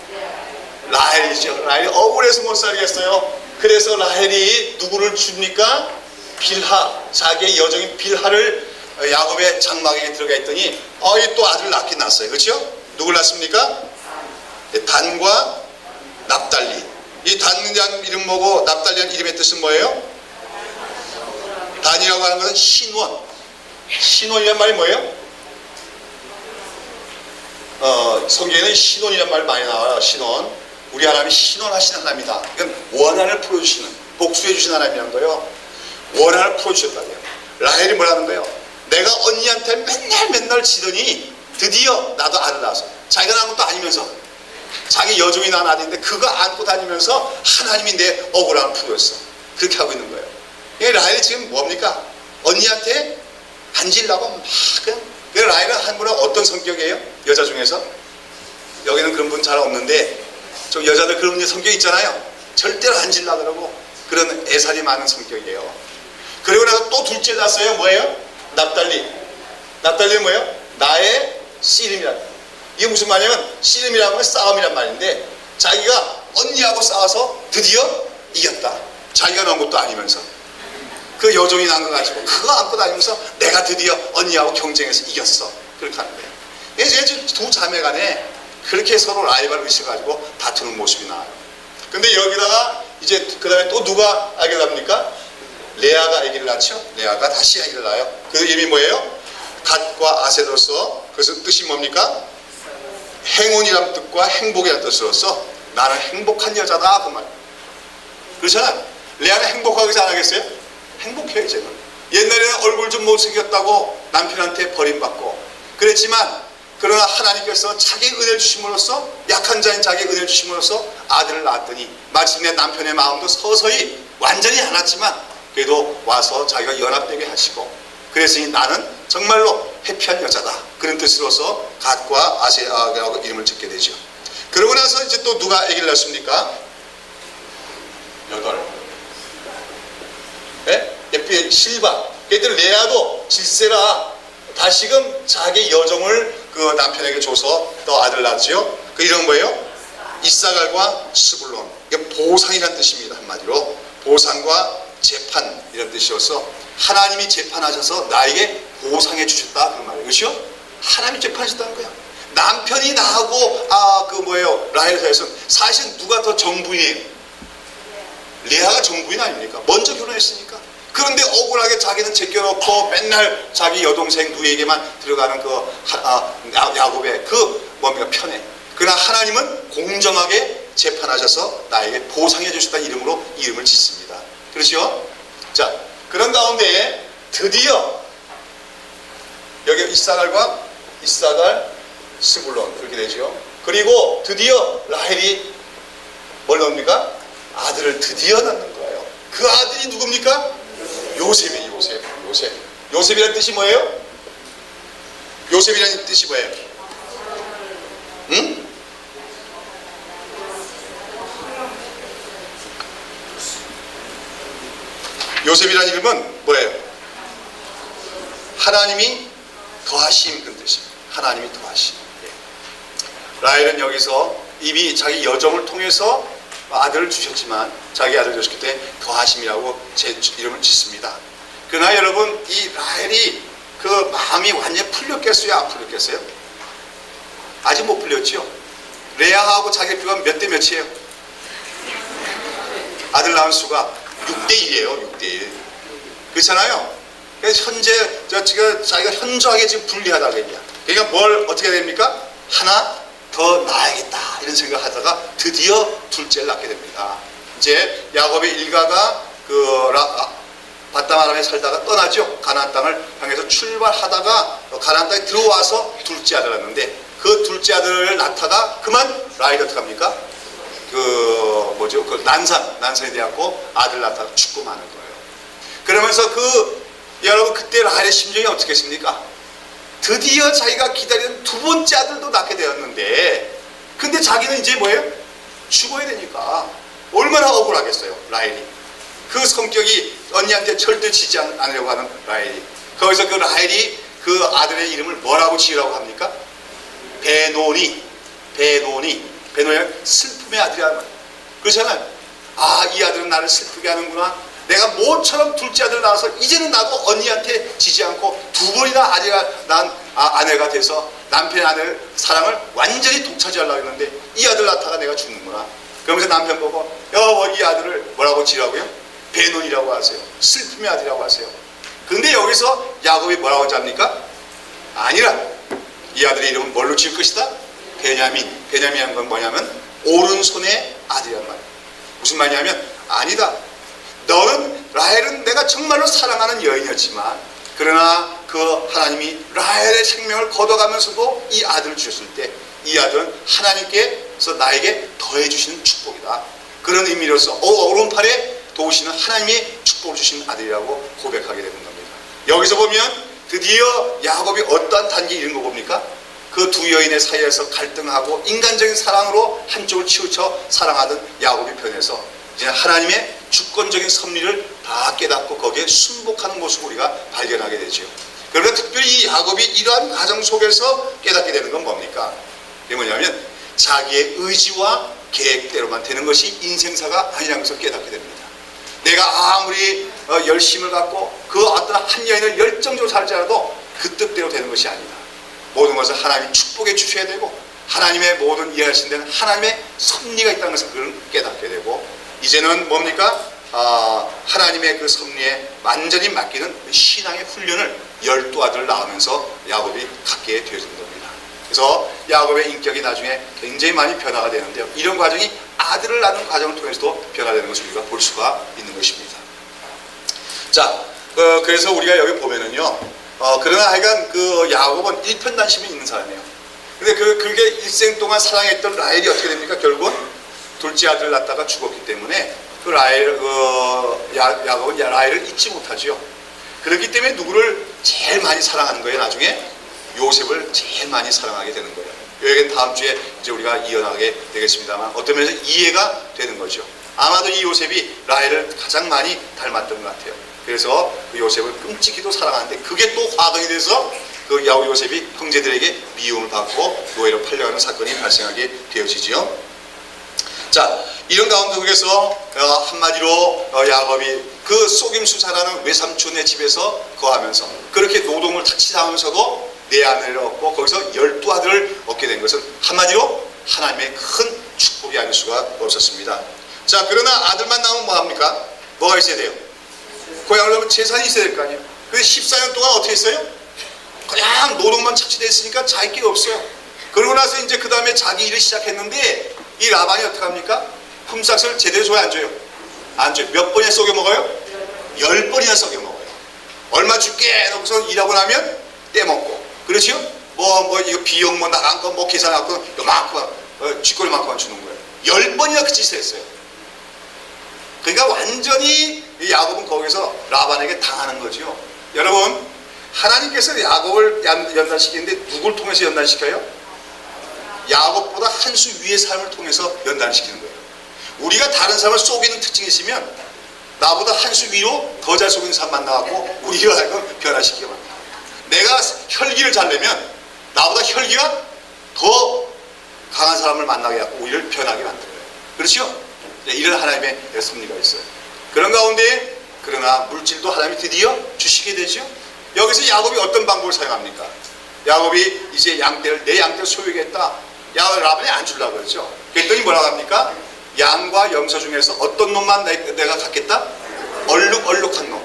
라헬이죠. 라헬이 억울해서 못 살겠어요. 그래서 라헬이 누구를 줍니까? 빌하, 자기의 여종인 빌하를 야곱의 장막에 들어가 있더니 또 아들을 낳긴 낳았어요. 그렇죠? 누굴 낳습니까? 단과 납달리. 이 단이라는 이름 뭐고 납달리라는 이름의 뜻은 뭐예요? 단이라고 하는 것은 신원. 신원이란 말이 뭐예요? 성경에는 신원이란 말 많이 나와요. 신원. 우리 하나님이 신원하신 하나님이다. 이건 원한을 풀어주시는, 복수해주신 하나님이란 거예요. 원한을 풀어주셨다고요. 라헬이 뭐라는 거예요? 내가 언니한테 맨날 지더니 드디어 나도 아들 낳아서 자기가 낳은 것도 아니면서 자기 여종이 낳은 아들인데 그거 안고 다니면서 하나님이 내 억울함을 풀었어. 그렇게 하고 있는 거예요. 라헬이 지금 뭡니까? 언니한테 앉으려고 막 그냥. 라헬은 한분은 어떤 성격이에요? 여자 중에서? 여기는 그런 분 잘 없는데 좀 여자들 그런 성격 있잖아요. 절대로 앉으려고 그러고 그런 애살이 많은 성격이에요. 그리고 나서 또 둘째 낳았어요. 뭐예요? 납달리. 납달리는 뭐예요? 나의 씨름이라. 이게 무슨 말이냐면 씨름이라는 건 싸움이란 말인데 자기가 언니하고 싸워서 드디어 이겼다. 자기가 낳은 것도 아니면서 그 여종이 낳은 거 가지고 그거 안고 다니면서 내가 드디어 언니하고 경쟁해서 이겼어. 그렇게 하는 거예요. 이제 두 자매 간에 그렇게 서로 라이벌을 있어가지고 다투는 모습이 나와요. 근데 여기다가 이제 그 다음에 또 누가 아기를 낳습니까? 레아가 아기를 낳죠. 레아가 다시 아기를 낳아요. 그 이름이 뭐예요? 갓과 아세로서. 그것은 뜻이 뭡니까? 행운이란 뜻과 행복이란 뜻으로서 나는 행복한 여자다 그 말. 그렇잖아요. 레아는 행복하게 안 하겠어요? 행복해요 이제는. 옛날에는 얼굴 좀 못생겼다고 남편한테 버림받고 그랬지만 그러나 하나님께서 자기 은혜를 주심으로써 약한 자인 자기 은혜를 주심으로써 아들을 낳았더니 마침내 남편의 마음도 서서히 완전히 안 왔지만 그래도 와서 자기가 연합되게 하시고, 그랬으니 나는 정말로 해피한 여자다, 그런 뜻으로서 갓과 아세아라고 이름을 짓게 되죠. 그러고 나서 이제 또 누가 아기를 낳습니까? 8. 네? 예쁘게 실바. 걔들 레아도 질세라 다시금 자기 여종을 그 남편에게 줘서 또 아들 낳았죠. 그 이름은 뭐예요? 이사갈과 스불론. 이게 보상이라는 뜻입니다. 한마디로 보상과 재판 이런 뜻이어서 하나님이 재판하셔서 나에게 보상해 주셨다, 그런 말이에요. 그렇죠? 하나님이 재판하셨다는 거야. 남편이 나하고 라헬 사이에서는 사실 누가 더 정부인이에요? 레아가 정부인 아닙니까? 먼저 결혼했으니까. 그런데 억울하게 자기는 제껴놓고 맨날 자기 여동생 누이에게만 들어가는 야곱의 편에. 그러나 하나님은 공정하게 재판하셔서 나에게 보상해 주셨다는 이름으로 이름을 짓습니다. 그렇죠? 자, 그런 가운데 드디어 여기 이사갈, 스불론 그렇게 되죠. 그리고 드디어 라헬이 뭘 넣습니까? 아들을 드디어 낳는 거예요. 그 아들이 누굽니까? 요셉이에요. 요셉. 요셉이라는 뜻이 뭐예요? 요셉이라는 뜻이 뭐예요? 응? 요셉이라는 이름은 뭐예요? 하나님이 더하심, 그런 뜻입니다. 하나님이 더하심. 라헬은 여기서 이미 자기 여정을 통해서 아들을 주셨지만 자기 아들을 주셨기 때문에 더하심이라고 제 이름을 짓습니다. 그러나 여러분, 이 라헬이 그 마음이 완전히 풀렸겠어요? 안 풀렸겠어요? 아직 못 풀렸죠? 레아하고 자기 비교가 몇 대 몇이에요? 아들 낳은 수가 6대1이에요. 6대1. 그렇잖아요? 그래서 현재 자기가 현저하게 지금 불리하다고 얘기야. 그러니까 뭘 어떻게 해야 됩니까? 하나 더 낳아야겠다, 이런 생각하다가 드디어 둘째를 낳게 됩니다. 이제 야곱의 일가가 바담 아람에 살다가 떠나죠. 가나안 땅을 향해서 출발하다가 가나안 땅에 들어와서 둘째 아들을 낳는데, 그 둘째 아들을 낳다가 그만 라헬이 어떻게 합니까? 난산에 대하고 아들 낳다가 죽고 마는 거예요. 그러면서 여러분, 그때 라헬의 심정이 어떻겠습니까? 드디어 자기가 기다리는 두 번째 아들도 낳게 되었는데, 근데 자기는 이제 뭐예요? 죽어야 되니까 얼마나 억울하겠어요, 라헬이. 그 성격이 언니한테 절대 지지 않으려고 하는 라헬이. 거기서 그 라헬이 그 아들의 이름을 뭐라고 지으라고 합니까? 베노니. 슬픔의 아들이라는 말. 그렇잖아요. 아, 이 아들은 나를 슬프게 하는구나. 내가 모처럼 둘째 아들 낳아서 이제는 나도 언니한테 지지 않고 두 번이나 낳은 아내가 돼서 남편의 아내의 사랑을 완전히 독차지하려고 했는데 이 아들 낳다가 내가 죽는구나. 그러면서 남편 보고, 여보, 이 아들을 뭐라고 지라고요? 베논이라고 하세요. 슬픔의 아들이라고 하세요. 근데 여기서 야곱이 뭐라고 잡니까? 아니라 이 아들의 이름은 뭘로 지을 것이다? 베냐민. 베냐민이라는 건 뭐냐면 오른손의 아들이란 말이에요. 무슨 말이냐면, 아니다, 너는, 라헬은 내가 정말로 사랑하는 여인이었지만, 그러나 그 하나님이 라헬의 생명을 걷어가면서도 이 아들을 주셨을 때, 이 아들은 하나님께서 나에게 더해 주시는 축복이다, 그런 의미로서 오른팔에 도우시는 하나님이 축복을 주신 아들이라고 고백하게 되는 겁니다. 여기서 보면 드디어 야곱이 어떠한 단계에 이른 거 봅니까? 그 두 여인의 사이에서 갈등하고 인간적인 사랑으로 한쪽을 치우쳐 사랑하던 야곱이 변해서 이제 하나님의 주권적인 섭리를 다 깨닫고 거기에 순복하는 모습을 우리가 발견하게 되죠. 그러나 특별히 이 야곱이 이러한 과정 속에서 깨닫게 되는 건 뭡니까? 그게 뭐냐면 자기의 의지와 계획대로만 되는 것이 인생사가 아니라는 것을 깨닫게 됩니다. 내가 아무리 열심을 갖고 그 어떤 한 여인을 열정적으로 살지라도 그 뜻대로 되는 것이 아니다. 모든 것을 하나님이 축복해 주셔야 되고, 하나님의 모든 이해하신 데는 하나님의 섭리가 있다는 것을 그걸 깨닫게 되고, 이제는 뭡니까? 하나님의 그 섭리에 완전히 맡기는 신앙의 훈련을 12아들을 낳으면서 야곱이 갖게 되어진 겁니다. 그래서 야곱의 인격이 나중에 굉장히 많이 변화가 되는데요, 이런 과정이 아들을 낳는 과정을 통해서도 변화되는 것을 우리가 볼 수가 있는 것입니다. 자, 그래서 우리가 여기 보면은요, 그러나 하여간 그 야곱은 일편단심이 있는 사람이에요. 근데 그게 일생 동안 사랑했던 라헬이 어떻게 됩니까? 결국은 둘째 아들을 낳다가 죽었기 때문에 그 라헬, 야곱은 라헬을 잊지 못하죠. 그렇기 때문에 누구를 제일 많이 사랑하는 거예요? 나중에 요셉을 제일 많이 사랑하게 되는 거예요. 여기는 다음 주에 이제 우리가 이어나가게 되겠습니다만 어떤 면에서 이해가 되는 거죠. 아마도 이 요셉이 라헬을 가장 많이 닮았던 것 같아요. 그래서 그 요셉을 끔찍이도 사랑하는데 그게 또 화동이 돼서 그 요셉이 형제들에게 미움을 받고 노예로 팔려가는 사건이 발생하게 되어지죠. 자, 이런 가운데 속에서 한마디로 야곱이 그 속임수 잘하는 외삼촌의 집에서 거하면서 그렇게 노동을 착취하면서도 내 아내를 얻고 거기서 12아들을 얻게 된 것은 한마디로 하나님의 큰 축복이 아닐 수가 없었습니다. 자, 그러나 아들만 나오면 뭐합니까? 뭐가 있어야 돼요? 고향을 가면 재산이 있어야 될 거 아니에요. 근데 14년 동안 어떻게 했어요? 그냥 노동만 착취되어 있으니까 자기 게 없어요. 그러고 나서 이제 그 다음에 자기 일을 시작했는데 이 라반이 어떻게 합니까? 품삯을 제대로 줘야 안 줘요? 안 줘요. 몇 번이나 썩여 먹어요? 10번이나 썩여 먹어요. 얼마 줄게 놓고서 일하고 나면 떼먹고. 그렇죠? 이거 비용 나간 거 계산하고 요만큼 쥐꼬리만큼만 주는 거예요. 10번이나 그 짓을 했어요. 그러니까 완전히 야곱은 거기서 라반에게 당하는 거죠. 여러분, 하나님께서 야곱을 연단시키는데 누굴 통해서 연단시켜요? 야곱보다 한 수 위의 삶을 통해서 연단시키는 거예요. 우리가 다른 사람을 속이는 특징이 있으면 나보다 한 수 위로 더 잘 속이는 사람 만나갖고 우리를 하여금 변화시키게 만들어요. 내가 혈기를 잘 내면 나보다 혈기가 더 강한 사람을 만나게 하고 우리를 변하게 만들어요. 그렇죠? 이런 하나님의 섭리가 있어요. 그런 가운데 그러나 물질도 하나님이 드디어 주시게 되죠. 여기서 야곱이 어떤 방법을 사용합니까? 야곱이 이제 내 양떼를 소유하겠다. 라반이 안 주려고 그러죠. 그랬더니 뭐라고 합니까? 양과 염소 중에서 어떤 놈만 내가 갖겠다? 얼룩얼룩한 놈.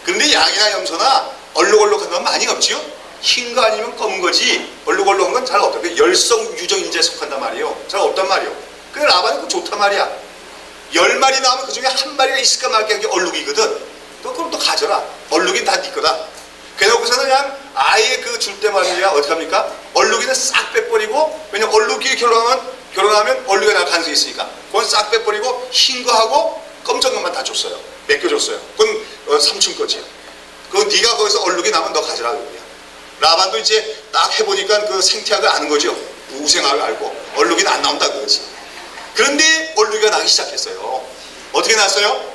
그런데 양이나 염소나 얼룩얼룩한 놈은 많이 없지요? 흰 거 아니면 검은 거지 얼룩얼룩한 건 잘 없다. 열성 유정 인자에 속한단 말이에요. 잘 없단 말이에요. 그래 라반이 그거 좋단 말이야. 10마리 나오면 그 중에 한 마리가 있을까 말까 한 게 얼룩이거든. 그럼 또 가져라. 얼룩이 다 네 거다. 그래놓고서는 그냥 아예 그 줄 때 말이야 어떻게 합니까? 얼룩이는 싹 빼버리고, 왜냐면 얼룩이 결혼하면 얼룩이 날 가능성이 있으니까 그건 싹 빼버리고 흰 거하고 검정 것만 다 줬어요. 맡겨줬어요. 그건 삼촌 거지. 그건 네가 거기서 얼룩이 나면 너 가져라 그거야. 라반도 이제 딱 해보니까 그 생태학을 아는 거죠. 우생학을 알고 얼룩이 안 나온다 그거지. 그런데 얼룩이가 나기 시작했어요. 어떻게 났어요?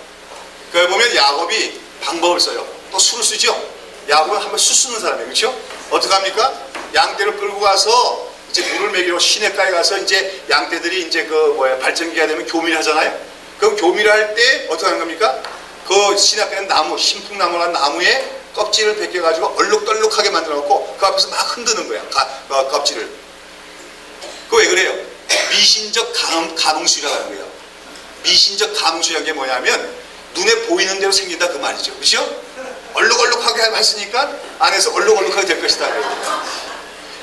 그 보면 야곱이 방법을 써요. 또 술을 쓰죠. 야곱은 한번 술 쓰는 사람이에요. 그렇죠? 어떻게 합니까? 양떼를 끌고 가서 이제 물을 먹이러 시냇가에 가서 이제 양떼들이 이제 발전기가 되면 교미를 하잖아요. 그럼 교미를 할 때 어떻게 하는 겁니까? 그 시냇가에 나무, 신풍나무라는 나무에 껍질을 벗겨가지고 얼룩덜룩하게 만들어 놓고 그 앞에서 막 흔드는 거야. 껍질을. 그거 왜 그래요? 미신적 감흥술이라고 하는 거예요. 미신적 감흥술이라는 게 뭐냐면 눈에 보이는 대로 생긴다 그 말이죠. 그렇죠? 얼룩얼룩하게 했으니까 안에서 얼룩얼룩하게 될 것이다.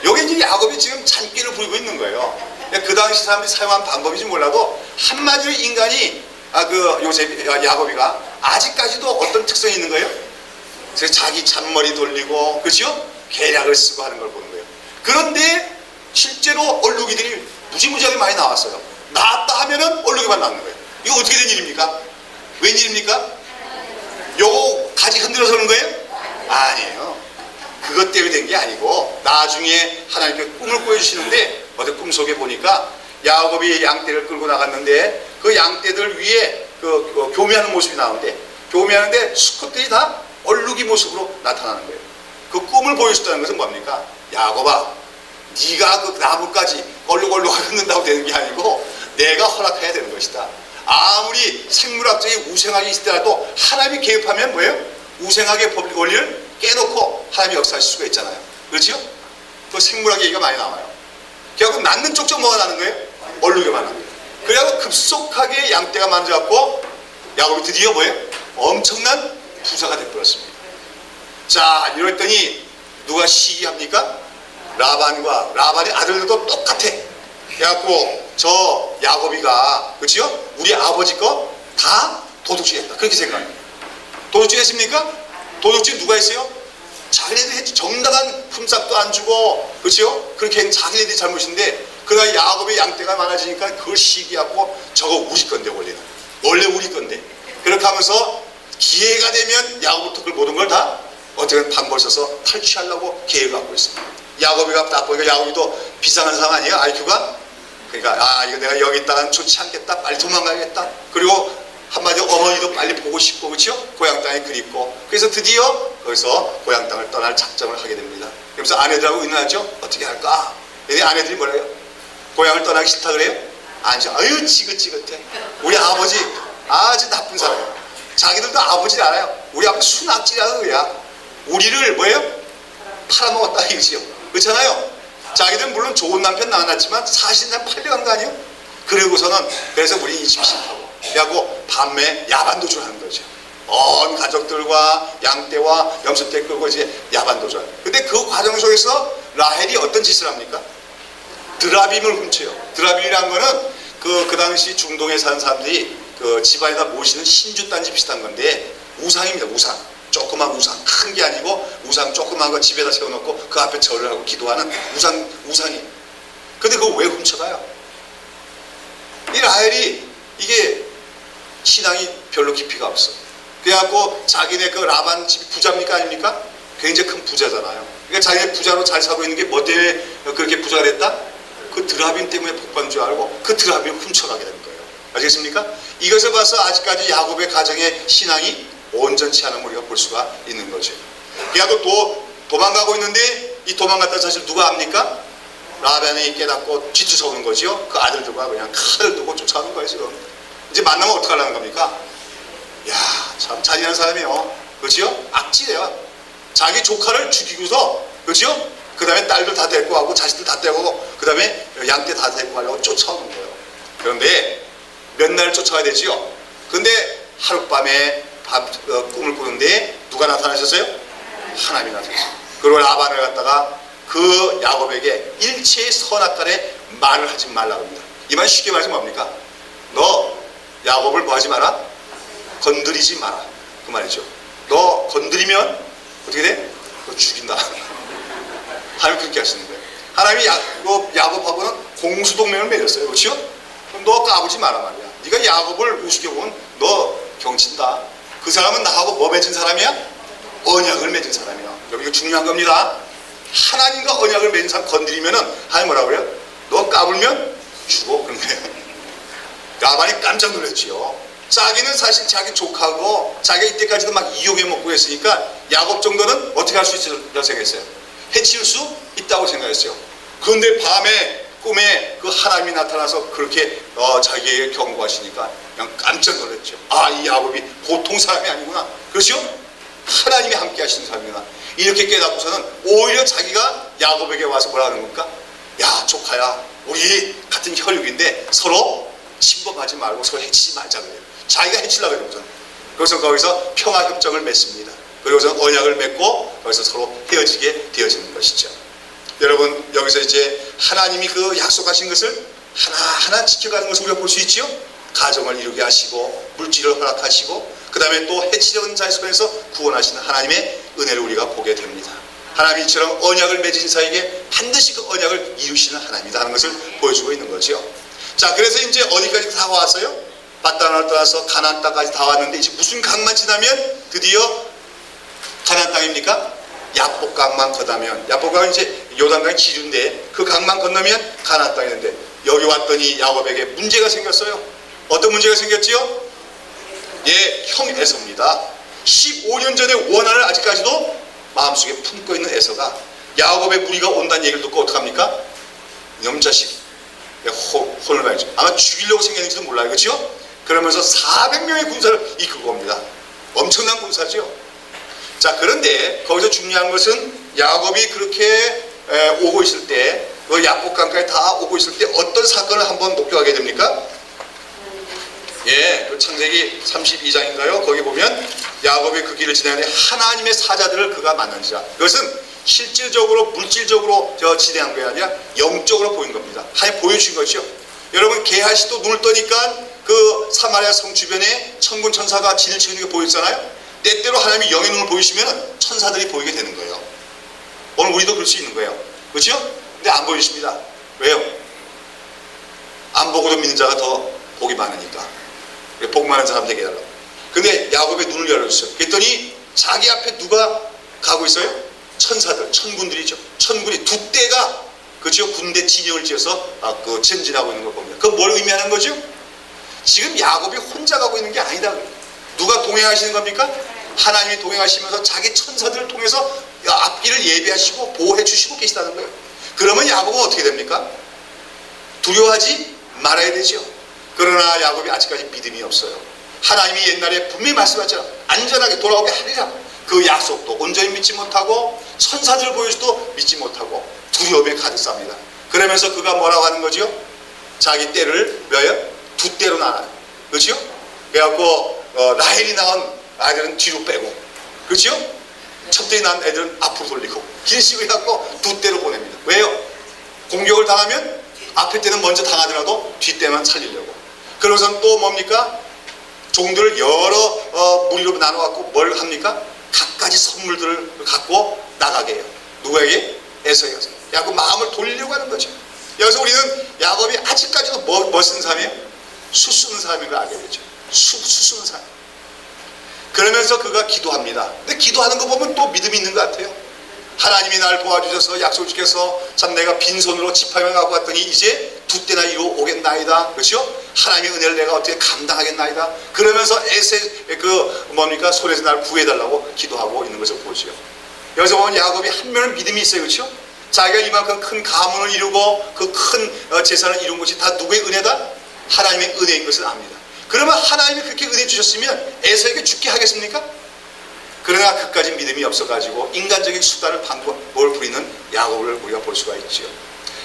여기 이제 야곱이 지금 잔기를 부리고 있는 거예요. 그 당시 사람들이 사용한 방법인지 몰라도 한마디로 인간이 야곱이가 아직까지도 어떤 특성이 있는 거예요? 그래서 자기 잔머리 돌리고, 그렇죠? 계략을 쓰고 하는 걸 보는 거예요. 그런데 실제로 얼룩이들이 무지무지하게 많이 나왔어요. 나왔다 하면은 얼룩이만 나오는 거예요. 이거 어떻게 된 일입니까? 웬일입니까? 요거 가지 흔들어서 그런 거예요? 아니에요. 그것 때문에 된 게 아니고 나중에 하나님께 꿈을 꾸어주시는데 어제 꿈속에 보니까 야곱이 양떼를 끌고 나갔는데 그 양떼들 위에 교미하는 모습이 나오는데 교미하는데 수컷들이 다 얼룩이 모습으로 나타나는 거예요. 그 꿈을 보여줬다는 것은 뭡니까? 야곱아, 네가 그 나무까지 얼룩얼룩하게 흔든다고 되는 게 아니고 내가 허락해야 되는 것이다. 아무리 생물학적인 우생학이 있더라도 하나님이 개입하면 뭐예요? 우생학의 법리 원리를 깨놓고 하나님이 역사하실 수가 있잖아요. 그렇죠? 그 생물학 얘기가 많이 나와요. 결국 낳는 쪽쪽 뭐가 나는 거예요? 얼룩이만 나는 거예요. 그래서 급속하게 양떼가 만져갖고 야곱이 드디어 뭐예요? 엄청난 부자가 돼버렸습니다. 자, 이랬더니 누가 시기합니까? 라반의 아들들도 똑같아. 그래갖고 저 야곱이가, 그렇죠? 우리 아버지 거 다 도둑질했다. 그렇게 생각해요. 도둑질 했습니까? 도둑질 누가 했어요? 자기네들이 했지. 정당한 품삯도 안 주고, 그렇죠? 그렇게 한 자기네들이 잘못인데, 그러나 야곱의 양떼가 많아지니까 그걸 시기하고 저거 우리 건데 원리는. 원래 우리 건데. 그렇게 하면서 기회가 되면 야곱부터 그 모든 걸 다 어떻게든 방법을 써서 탈취하려고 계획을 갖고 있습니다. 야곱이가 딱 보니까 야곱이도 비상한 사람 아니에요? IQ가? 그러니까 이거 내가 여기 있다가는 좋지 않겠다. 빨리 도망가야겠다. 그리고 한마디로 어머니도 빨리 보고 싶고, 그렇죠? 고향 땅이 그립고. 그래서 드디어 거기서 고향 땅을 떠날 작정을 하게 됩니다. 그래서 아내들하고 의논하죠. 어떻게 할까? 근데 아내들이 뭐래요? 고향을 떠나기 싫다 그래요? 아니죠. 아유 지긋지긋해. 우리 아버지 아주 나쁜 사람이에요. 자기들도 아버지를 알아요. 우리 아버지 순악질이라는 거야. 우리를 뭐예요? 팔아먹었다 이거지요. 그렇잖아요. 자기들은 물론 좋은 남편 낳았지만 사실 난 팔려간 거 아니에요? 그러고서는 그래서 우리 인심 싫다고 그래갖고 밤에 야반도주를 하는 거죠. 온 가족들과 양떼와 염소떼 끌고 이제 야반도주를. 근데 그 과정 속에서 라헬이 어떤 짓을 합니까? 드라빔을 훔쳐요. 드라빔이란 거는 그 당시 중동에 사는 사람들이 그 집안에다 모시는 신주단지 비슷한 건데 우상입니다. 우상. 조그만 우상. 큰 게 아니고 우상 조그만 거 집에다 세워놓고 그 앞에 절을 하고 기도하는 우상이. 근데 그거 왜 훔쳐가요? 이 라헬이 이게 신앙이 별로 깊이가 없어. 그래갖고 자기네 그 라반 집이 부자입니까 아닙니까? 굉장히 큰 부자잖아요. 그러니까 자기네 부자로 잘 살고 있는 게 뭐 때문에 그렇게 부자가 됐다? 그 드라빔 때문에 복받은 줄 알고 그 드라빔을 훔쳐가게 된 거예요. 아시겠습니까? 이것을 봐서 아직까지 야곱의 가정의 신앙이 온전치 않은 우리가 볼 수가 있는 거죠. 그래갖고 또 도망가고 있는데 이 도망갔다 사실 누가 압니까? 라반이 깨닫고 뒤쫓아오는 거지요. 그 아들들과 그냥 칼을 두고 쫓아오는 거예요 지금. 이제 만나면 어떻게 하려는 겁니까? 야, 참 잔인한 사람이에요. 그렇지요? 악질이에요. 자기 조카를 죽이고서, 그렇지요? 그 다음에 딸들 다 데리고 가고 자식들 다 데리고 가고 그 다음에 양떼 다 데리고 가려고 쫓아오는 거예요. 그런데 몇 날 쫓아가야 되지요? 근데 하룻밤에 꿈을 꾸는데 누가 나타나셨어요? 하나님이 나타나셨어요. 그리고 라반을 갖다가 그 야곱에게 일체의 선악간에 말을 하지 말라고 합니다. 이 말 쉽게 말해서 뭡니까? 너 야곱을 뭐 하지 마라? 건드리지 마라. 그 말이죠. 너 건드리면 어떻게 돼? 너 죽인다. 하나님 그렇게 하시는 거예요. 하나님이 야곱하고는 공수동맹을 맺었어요. 그렇죠? 그럼 너 까부지 마라 말이야. 네가 야곱을 우습게 보면 너 경친다. 그 사람은 나하고 뭐 맺은 사람이야? 언약을 맺은 사람이야. 여기 이거 중요한 겁니다. 하나님과 언약을 맺은 사람 건드리면은 하나님 뭐라고 그래요? 너 까불면 죽어. 그런 거예요. 라반이 깜짝 놀랐지요. 자기는 사실 자기 조카고 자기가 이때까지도 막 이용해 먹고 했으니까 야곱 정도는 어떻게 할 수 있을까 생각했어요. 해치울 수 있다고 생각했어요. 그런데 밤에 꿈에 그 하나님이 나타나서 그렇게 자기에게 경고하시니까 그냥 깜짝 놀랐죠. 이 야곱이 보통 사람이 아니구나. 그렇죠? 하나님이 함께 하시는 사람이구나. 이렇게 깨닫고서는 오히려 자기가 야곱에게 와서 뭐라 하는 겁니까? 야 조카야, 우리 같은 혈육인데 서로 침범하지 말고 서로 해치지 말자 그래요. 자기가 해치려고 그러거든. 그래서 거기서 평화협정을 맺습니다. 그리고서 언약을 맺고 거기서 서로 헤어지게 되어지는 것이죠. 여러분 여기서 이제 하나님이 그 약속하신 것을 하나하나 지켜가는 것을 우리가 볼 수 있지요. 가정을 이루게 하시고 물질을 허락하시고 그 다음에 또 해치려는 자의 손에서 구원하시는 하나님의 은혜를 우리가 보게 됩니다. 하나님이 이처럼 언약을 맺으신 자에게 반드시 그 언약을 이루시는 하나님이다 하는 것을 보여주고 있는 거죠. 자, 그래서 이제 어디까지 다 왔어요? 바단을 떠나서 가나안 땅까지 다 왔는데 이제 무슨 강만 지나면 드디어 가나안 땅입니까? 야복강만 건너면, 야복강은 이제 요단강 지류인데 그 강만 건너면 가나안 땅이는데 여기 왔더니 야곱에게 문제가 생겼어요. 어떤 문제가 생겼지요? 예, 형 에서입니다. 15년 전의 원한을 아직까지도 마음속에 품고 있는 에서가 야곱의 무리가 온다는 얘기를 듣고 어떡합니까? 염자식 혼을 말이죠. 아마 죽이려고 생겼는지도 몰라요. 그렇죠? 그러면서 400명의 군사를 이끌고 옵니다. 엄청난 군사죠. 자, 그런데 거기서 중요한 것은 야곱이 그렇게 오고 있을 때, 그 야복강까지 다 오고 있을 때 어떤 사건을 한번 목격하게 됩니까? 예, 그 창세기 32장인가요? 거기 보면 야곱이 그 길을 지나는데 하나님의 사자들을 그가 만난지라. 그것은 실질적으로 물질적으로 진행한 게 아니라 영적으로 보인 겁니다. 하나님 보여주신 것이요. 여러분 게하시도 눈을 떠니까 그 사마리아 성 주변에 천군 천사가 진을 치는 게 보였잖아요. 때때로 하나님이 영의 눈을 보이시면 천사들이 보이게 되는 거예요. 오늘 우리도 그럴 수 있는 거예요. 그렇죠? 근데 안 보이십니다. 왜요? 안 보고도 믿는 자가 더 복이 많으니까. 복 많은 사람 되게 해달라고. 근데 야곱의 눈을 열어줬어요. 그랬더니 자기 앞에 누가 가고 있어요? 천사들, 천군들이죠. 천군이 두 대가 그죠? 군대 진영을 지어서 그 전진하고 있는 걸 봅니다. 그건 뭘 의미하는 거죠? 지금 야곱이 혼자 가고 있는 게 아니다. 누가 동행하시는 겁니까? 하나님이 동행하시면서 자기 천사들을 통해서 앞길을 예비하시고 보호해 주시고 계시다는 거예요. 그러면 야곱은 어떻게 됩니까? 두려워하지 말아야 되죠. 그러나 야곱이 아직까지 믿음이 없어요. 하나님이 옛날에 분명히 말씀하셨잖아요. 안전하게 돌아오게 하리라. 그 약속도 온전히 믿지 못하고 천사들을 보여줘도 믿지 못하고 두려움에 가득 쌉니다. 그러면서 그가 뭐라고 하는 거죠? 자기 떼를 몇요? 두 떼로 나눠요. 그렇죠? 그래갖고 라헬이 낳은 아이들은 뒤로 빼고, 그렇죠? 첩대에 낳은 애들은 앞으로 돌리고, 이런 식으로 해갖고 두 떼로 보냅니다. 왜요? 공격을 당하면 앞에 떼는 먼저 당하더라도 뒷 떼만 살리려고. 그러고선 또 뭡니까? 종들을 여러 무리로 나눠갖고 뭘 합니까? 갖가지 선물들을 갖고 나가게 해요. 누구에게? 에서에게. 야곱 마음을 돌리려고 하는 거죠. 여기서 우리는 야곱이 아직까지도 뭐 쓰는 사람이에요? 수 쓰는 사람인 걸 알게 되죠. 수 쓰는 사람. 그러면서 그가 기도합니다. 근데 기도하는 거 보면 또 믿음이 있는 것 같아요. 하나님이 날 도와주셔서 약속을 주셔서 참 내가 빈손으로 지팡이를 갖고 왔더니 이제 두 때나 이루 오겠나이다. 그렇죠? 하나님의 은혜를 내가 어떻게 감당하겠나이다. 그러면서 에세 뭡니까? 손에서 날 구해달라고 기도하고 있는 것을 보죠. 여기서 보면 야곱이 한면은 믿음이 있어요. 그렇죠? 자기가 이만큼 큰 가문을 이루고 그 큰 재산을 이룬 것이 다 누구의 은혜다? 하나님의 은혜인 것을 압니다. 그러면 하나님이 그렇게 은혜 주셨으면 에서에게 죽게 하겠습니까? 그러나 그까지 믿음이 없어가지고 인간적인 수단을 방법을 부리는 야곱을 우리가 볼 수가 있죠.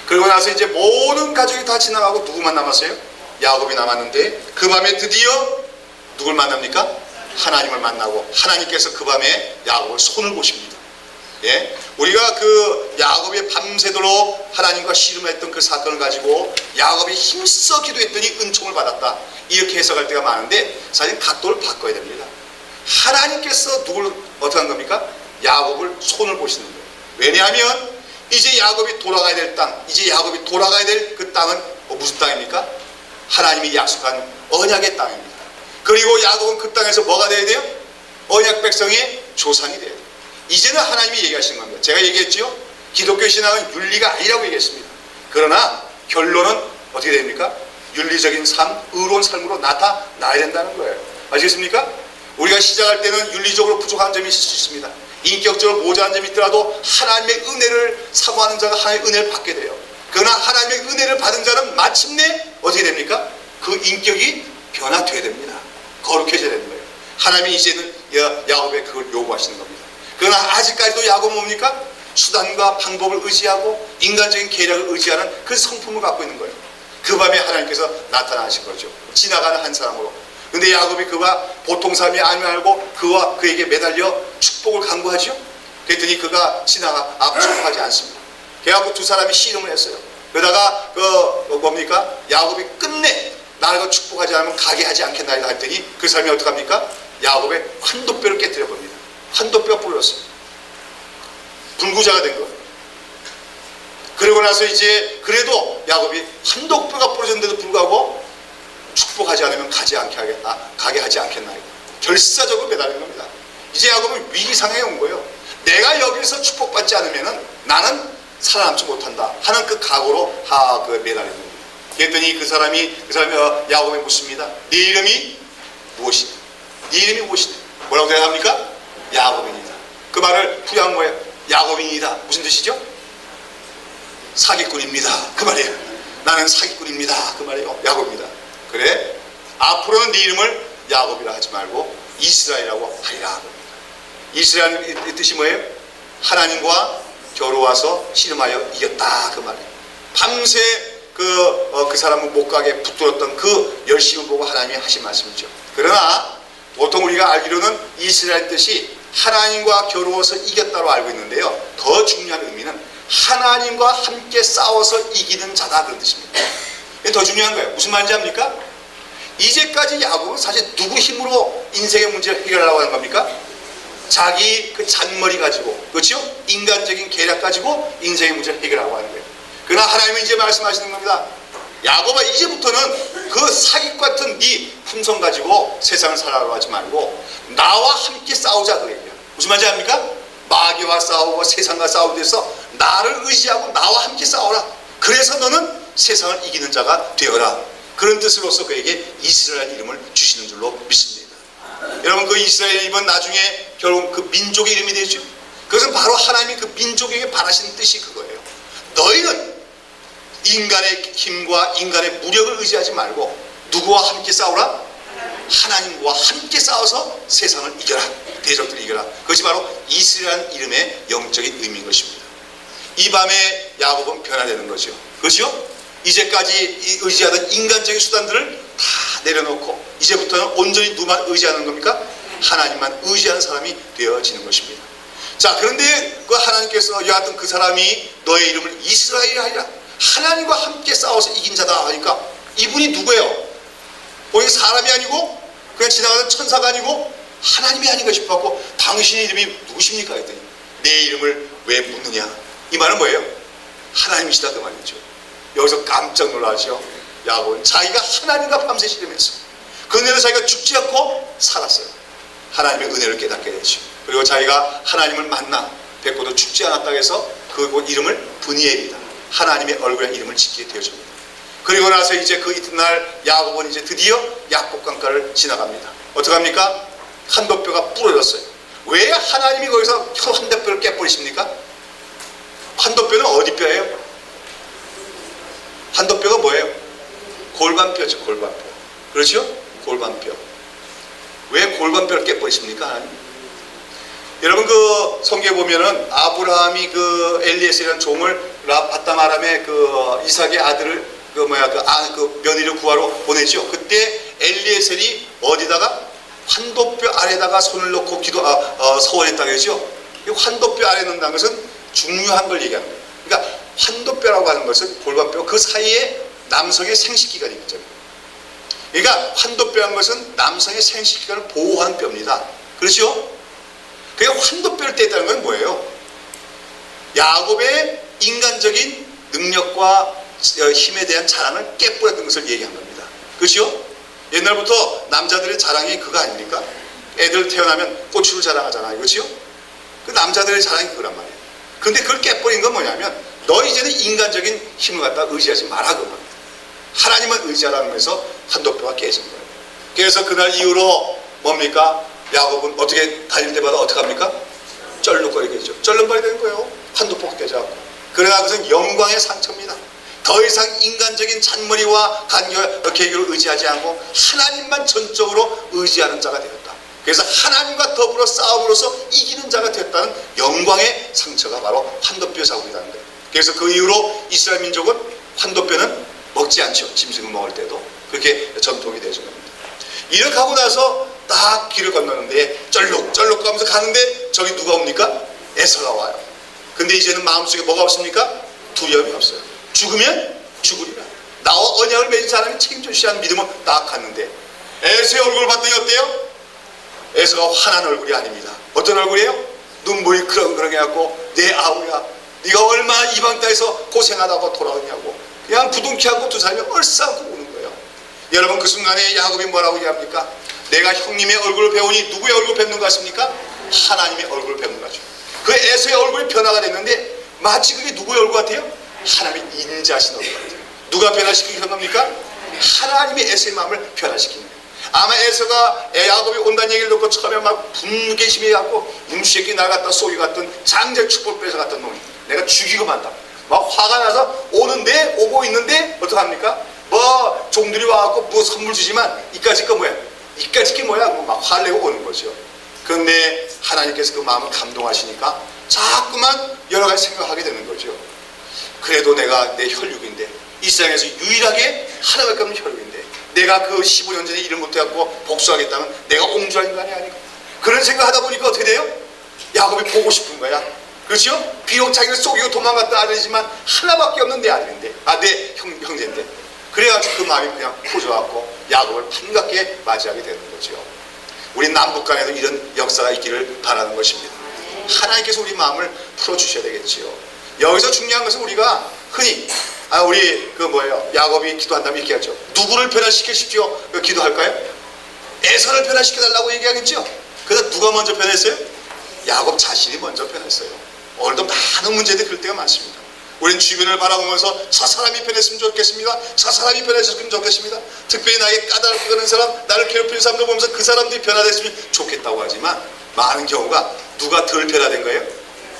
그러고 나서 이제 모든 가족이 다 지나가고 누구만 남았어요? 야곱이 남았는데 그 밤에 드디어 누굴 만납니까? 하나님을 만나고 하나님께서 그 밤에 야곱을 손을 보십니다. 예? 우리가 그 야곱이 밤새도록 하나님과 씨름했던 그 사건을 가지고 야곱이 힘써 기도했더니 은총을 받았다, 이렇게 해석할 때가 많은데 사실 각도를 바꿔야 됩니다. 하나님께서 누굴 어떻게 한 겁니까? 야곱을 손을 보시는 거예요. 왜냐하면 이제 야곱이 돌아가야 될 땅, 이제 야곱이 돌아가야 될 그 땅은 무슨 땅입니까? 하나님이 약속한 언약의 땅입니다. 그리고 야곱은 그 땅에서 뭐가 돼야 돼요? 언약 백성의 조상이 돼야 돼요. 이제는 하나님이 얘기하시는 겁니다. 제가 얘기했죠? 기독교 신앙은 윤리가 아니라고 얘기했습니다. 그러나 결론은 어떻게 됩니까? 윤리적인 삶, 의로운 삶으로 나타나야 된다는 거예요. 아시겠습니까? 우리가 시작할 때는 윤리적으로 부족한 점이 있을 수 있습니다. 인격적으로 모자란 점이 있더라도 하나님의 은혜를 사모하는 자가 하나님의 은혜를 받게 돼요. 그러나 하나님의 은혜를 받은 자는 마침내 어떻게 됩니까? 그 인격이 변화되어야 됩니다. 거룩해져야 되는 거예요. 하나님이 이제는 야곱에 그걸 요구하시는 겁니다. 그러나 아직까지도 야곱은 뭡니까? 수단과 방법을 의지하고 인간적인 계략을 의지하는 그 성품을 갖고 있는 거예요. 그 밤에 하나님께서 나타나신 거죠. 지나가는 한 사람으로. 근데 야곱이 그가 보통 사람이 아니면 알고 그와 그에게 매달려 축복을 간구하죠. 그랬더니 그가 지나가 축복하지 않습니다. 그래갖고 두 사람이 씨름을 했어요. 그러다가 뭡니까? 야곱이 끝내 나를 축복하지 않으면 가게 하지 않겠나이다 했더니 그 사람이 어떡합니까? 야곱의 환도뼈를 깨뜨려 봅니다. 환도뼈가 부러졌어요. 불구자가 된 거예요. 그러고 나서 이제 그래도 야곱이 환도뼈가 부러졌는데도 불구하고 축복하지 않으면 가게 하지 않겠나이다. 결사적으로 매달린 겁니다. 이제 야곱은 위기상에 온 거예요. 내가 여기서 축복받지 않으면 나는 살아남지 못한다 하는 그 각오로 매달린 겁니다. 그랬더니 그 사람이 야곱에 묻습니다. 네 이름이 무엇이냐? 네 이름이 무엇이냐? 뭐라고 대답합니까? 야곱입니다. 그 말을 후한 뭐예요? 야곱입니다. 무슨 뜻이죠? 사기꾼입니다. 그 말이에요. 나는 사기꾼입니다. 그 말이에요. 야곱입니다. 그래? 앞으로는 네 이름을 야곱이라 하지 말고 이스라엘이라고 하리라. 이스라엘의 뜻이 뭐예요? 하나님과 겨루와서 씨름하여 이겼다. 그 말이에요. 밤새 그 사람은 못 가게 붙들었던 그 열심을 보고 하나님이 하신 말씀이죠. 그러나 보통 우리가 알기로는 이스라엘 뜻이 하나님과 겨루어서 이겼다로 알고 있는데요. 더 중요한 의미는 하나님과 함께 싸워서 이기는 자다, 그런 뜻입니다. 이게 더 중요한 거예요. 무슨 말인지 압니까? 이제까지 야곱은 사실 누구 힘으로 인생의 문제를 해결하려고 하는 겁니까? 자기 그 잔머리 가지고, 그렇죠? 인간적인 계략 가지고 인생의 문제를 해결하려고 하는 거예요. 그러나 하나님은 이제 말씀하시는 겁니다. 야곱아, 이제부터는 그 사기 같은 네 품성 가지고 세상을 살아가려고 하지 말고 나와 함께 싸우자 그 얘기야. 무슨 말인지 압니까? 마귀와 싸우고 세상과 싸우기 위해서 나를 의지하고 나와 함께 싸워라. 그래서 너는 세상을 이기는 자가 되어라. 그런 뜻으로서 그에게 이스라엘 이름을 주시는 줄로 믿습니다. 여러분, 그 이스라엘 이름은 나중에 결국 그 민족의 이름이 되죠. 그것은 바로 하나님이 그 민족에게 바라시는 뜻이 그거예요. 너희는 인간의 힘과 인간의 무력을 의지하지 말고 누구와 함께 싸우라? 하나님과 함께 싸워서 세상을 이겨라. 대적들을 이겨라. 그것이 바로 이스라엘 이름의 영적인 의미인 것입니다. 이 밤에 야곱은 변화되는 거죠. 그렇죠? 이제까지 의지하던 인간적인 수단들을 다 내려놓고 이제부터는 온전히 누구만 의지하는 겁니까? 하나님만 의지하는 사람이 되어지는 것입니다. 자, 그런데 그 하나님께서 여하튼 그 사람이 너의 이름을 이스라엘이라 하리라. 하나님과 함께 싸워서 이긴 자다 하니까 이분이 누구예요? 거기 사람이 아니고 그냥 지나가는 천사가 아니고 하나님이 아닌가 싶어갖고 당신의 이름이 누구십니까? 했더니 내 이름을 왜 묻느냐? 이 말은 뭐예요? 하나님이시다 그 말이죠. 여기서 깜짝 놀라죠. 야곱은 자기가 하나님과 밤새 씨름했어. 그 은혜로 자기가 죽지 않고 살았어요. 하나님의 은혜를 깨닫게 되죠. 그리고 자기가 하나님을 만나 뵙고도 죽지 않았다고 해서 그 이름을 브니엘이다. 하나님의 얼굴에 이름을 짓게 되어집니다. 그리고 나서 이제 그 이튿날 야곱은 이제 드디어 약복강가를 지나갑니다. 어떡합니까? 한도뼈가 부러졌어요. 왜 하나님이 거기서 한도뼈를 깨버리십니까? 한도뼈는 어디 뼈예요? 한도뼈가 뭐예요? 골반뼈죠. 골반뼈. 그렇죠? 골반뼈. 왜 골반뼈를 깨버리십니까? 하나님? 여러분, 그 성경에 보면은 아브라함이 그 엘리에셀이라는 종을 바다마람의 그 이삭의 아들을 그 며느리를 구하러 보내죠. 그때 엘리에셀이 어디다가 환도뼈 아래다가 손을 놓고 서원했다고 하죠. 이 환도뼈 아래 넣는다는 것은 중요한 걸 얘기하는 거예요. 그러니까 환도뼈라고 하는 것은 골반뼈 그 사이에 남성의 생식기관이 있죠. 그러니까 환도뼈라는 것은 남성의 생식기관을 보호하는 뼈입니다. 그렇죠? 그러니까 환도뼈를 뗐다는 건 뭐예요? 야곱의 인간적인 능력과 힘에 대한 자랑을 깨뿌렸던 것을 얘기한 겁니다. 그렇죠? 옛날부터 남자들의 자랑이 그거 아닙니까? 애들 태어나면 고추를 자랑하잖아요. 그렇죠? 그 남자들의 자랑이 그거란 말이에요. 근데 그걸 깨뿌린 건 뭐냐면 너 이제는 인간적인 힘을 갖다 의지하지 마라 그 말이에요. 하나님을 의지하라는 거에서 환도뼈가 깨진 거예요. 그래서 그날 이후로 뭡니까? 야곱은 어떻게 달릴 때마다 어떻게 합니까? 쩔룩거리게 되죠. 쩔룩거리게 되는 거예요. 환도뼈가 깨져갖고. 그러나 그것은 영광의 상처입니다. 더 이상 인간적인 잔머리와 계교를 의지하지 않고 하나님만 전적으로 의지하는 자가 되었다. 그래서 하나님과 더불어 싸움으로써 이기는 자가 되었다는 영광의 상처가 바로 환도뼈 자국이라는 거예요. 그래서 그 이후로 이스라엘 민족은 환도뼈는 먹지 않죠. 짐승을 먹을 때도. 그렇게 전통이 되어진 겁니다. 이렇게 하고 나서 딱 길을 건너는데 쩔룩 가면서 가는데 저기 누가 옵니까? 에서가 와요. 근데 이제는 마음속에 뭐가 없습니까? 두려움이 없어요. 죽으면 죽으리라. 나와 언약을 맺은 사람이 책임져 주시지 않은 믿음은 딱 갔는데 에서의 얼굴을 봤더니 어때요? 에서가 환한 얼굴이 아닙니다. 어떤 얼굴이에요? 눈물이 그렁그렁 해갖고 내 아우야 네가 얼마나 이방 땅에서 고생하다가 돌아오냐고 그냥 부둥켜안고 두 사람이 얼싸안고 우는 거예요. 여러분, 그 순간에 야곱이 뭐라고 얘기합니까? 내가 형님의 얼굴을 배우니 누구의 얼굴을 뵙는 것 같습니까? 하나님의 얼굴을 뵙는 거죠. 그 에서의 얼굴이 변화가 됐는데 마치 그게 누구의 얼굴 같아요? 하나님의 인자하신 얼굴 같아요. 누가 변화시킨 겁니까? 하나님의 에서의 마음을 변화시키는 거예요. 아마 에서가 야곱이 온다는 얘기를 듣고 처음에 막 분개심이 갖고 임수새끼 날 갖다 쏘기 같은 장제 축복 뺏어 갔던 놈이 내가 죽이고 만다. 막 화가 나서 오고 있는데 어떡합니까? 뭐 종들이 와갖고 뭐 선물 주지만 이까짓 거 뭐야? 이까짓 게 뭐야? 막 화를 내고 오는 거죠. 그런데 하나님께서 그 마음을 감동하시니까 자꾸만 여러 가지 생각하게 되는 거죠. 그래도 내가 내 혈육인데 이 세상에서 유일하게 하나밖에 없는 혈육인데 내가 그 15년 전에 일을 못해갖고 복수하겠다면 내가 옹주한 인간이 아니고 그런 생각하다 보니까 어떻게 돼요? 야곱이 보고 싶은 거야. 그렇죠? 비록 자기를 속이고 도망갔다 아들이지만 하나밖에 없는 내 아들인데 내 형제인데 그래가지고 그 마음이 그냥 커져갖고 야곱을 반갑게 맞이하게 되는 거죠. 우리 남북 간에도 이런 역사가 있기를 바라는 것입니다. 하나님께서 우리 마음을 풀어주셔야 되겠지요. 여기서 중요한 것은 우리가 흔히 우리 야곱이 기도한다면 이렇게 하죠. 누구를 변화시키십시오? 기도할까요? 에서를 변화시켜달라고 얘기하겠죠. 그래서 누가 먼저 변했어요? 야곱 자신이 먼저 변했어요. 오늘도 많은 문제들이 그럴 때가 많습니다. 우리는 주변을 바라보면서 저 사람이 변했으면 좋겠습니다. 저 사람이 변했으면 좋겠습니다. 특별히 나에게 까다롭게 그는 사람, 나를 괴롭히는 사람들 보면서 그 사람들이 변화됐으면 좋겠다고 하지만 많은 경우가 누가 덜 변화된 거예요?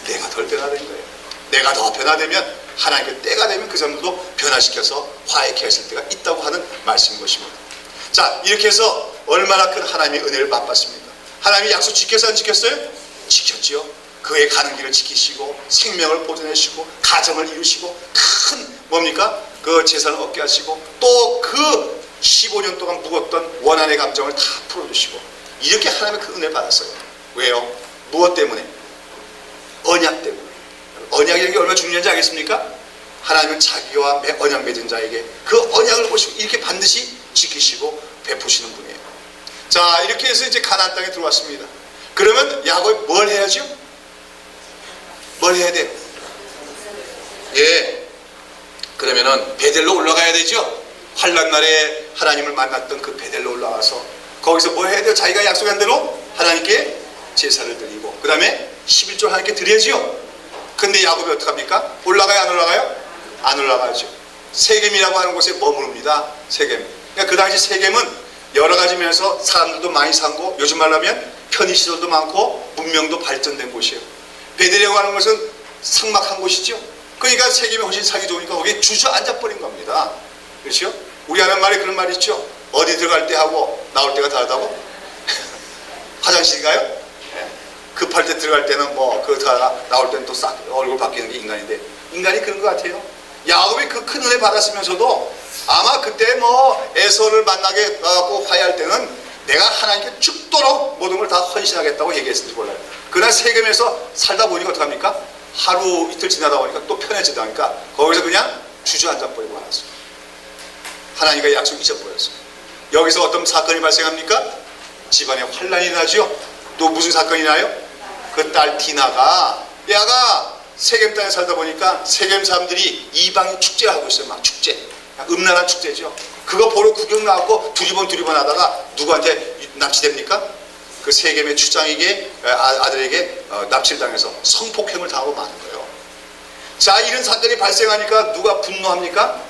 내가 덜 변화된 거예요. 내가 더 변화되면 하나님께 때가 되면 그 사람들도 변화시켜서 화해케 하실 때가 있다고 하는 말씀인 것입니다. 자, 이렇게 해서 얼마나 큰 하나님의 은혜를 맛봤습니까? 하나님이 약속 지켰어요? 안 지켰어요? 지켰지요. 그의 가는 길을 지키시고 생명을 보존하시고 가정을 이루시고 큰 뭡니까? 그 재산을 얻게 하시고 또 그 15년 동안 묵었던 원한의 감정을 다 풀어주시고 이렇게 하나님의 그 은혜를 받았어요. 왜요? 무엇 때문에? 언약 때문에. 언약이라는 게 얼마나 중요한지 알겠습니까? 하나님은 자기와 언약 맺은 자에게 그 언약을 보시고 이렇게 반드시 지키시고 베푸시는 분이에요. 자, 이렇게 해서 이제 가나안 땅에 들어왔습니다. 그러면 야곱이 뭘 해야죠? 뭘 해야 돼요? 예. 그러면은 베델로 올라가야 되죠. 환난 날에 하나님을 만났던 그 베델로 올라가서 거기서 뭐 해야 돼요? 자기가 약속한 대로 하나님께 제사를 드리고 그 다음에 11조 하나님께 드려야지요. 근데 야곱이 어떡합니까? 올라가요? 안 올라가요? 안 올라가죠. 세겜이라고 하는 곳에 머무릅니다. 세겜. 그러니까 그 당시 세겜은 여러 가지 면에서 사람들도 많이 살고 요즘 말로 하면 편의시설도 많고 문명도 발전된 곳이에요. 베델이라고 하는 것은 삭막한 곳이죠. 그러니까 세겜이 훨씬 살기 좋으니까 거기에 주저앉아 버린 겁니다. 그렇죠? 우리 하는 말에 그런 말이 있죠. 어디 들어갈 때 하고 나올 때가 다르다고? 화장실 가요? 네. 급할 때 들어갈 때는 뭐 그러다가 나올 때는 또 싹 얼굴 바뀌는 게 인간인데 인간이 그런 것 같아요. 야곱이 그 큰 은혜 받았으면서도 아마 그때 뭐 에서를 만나게 갖고 화해할 때는 내가 하나님께 죽도록 모든 걸 다 헌신하겠다고 얘기했을지 몰라요. 그날 세겜에서 살다 보니까 어떡합니까? 하루 이틀 지나다 보니까 또 편해지다 보니까 거기서 그냥 주저앉아 버리고 말았어요. 하나님과 약속 잊어버렸어요. 여기서 어떤 사건이 발생합니까? 집안에 환란이 나죠. 또 무슨 사건이 나요? 그 딸 디나가 야가 세겜 땅에 살다 보니까 세겜 사람들이 이방인 축제를 하고 있어요. 막 축제. 음란한 축제죠. 그거 보러 구경 나왔고 두리번 하다가 누구한테 납치됩니까? 그 세겜의 추장에게 아들에게 납치를 당해서 성폭행을 당하고 마는 거예요. 자, 이런 사건이 발생하니까 누가 분노합니까?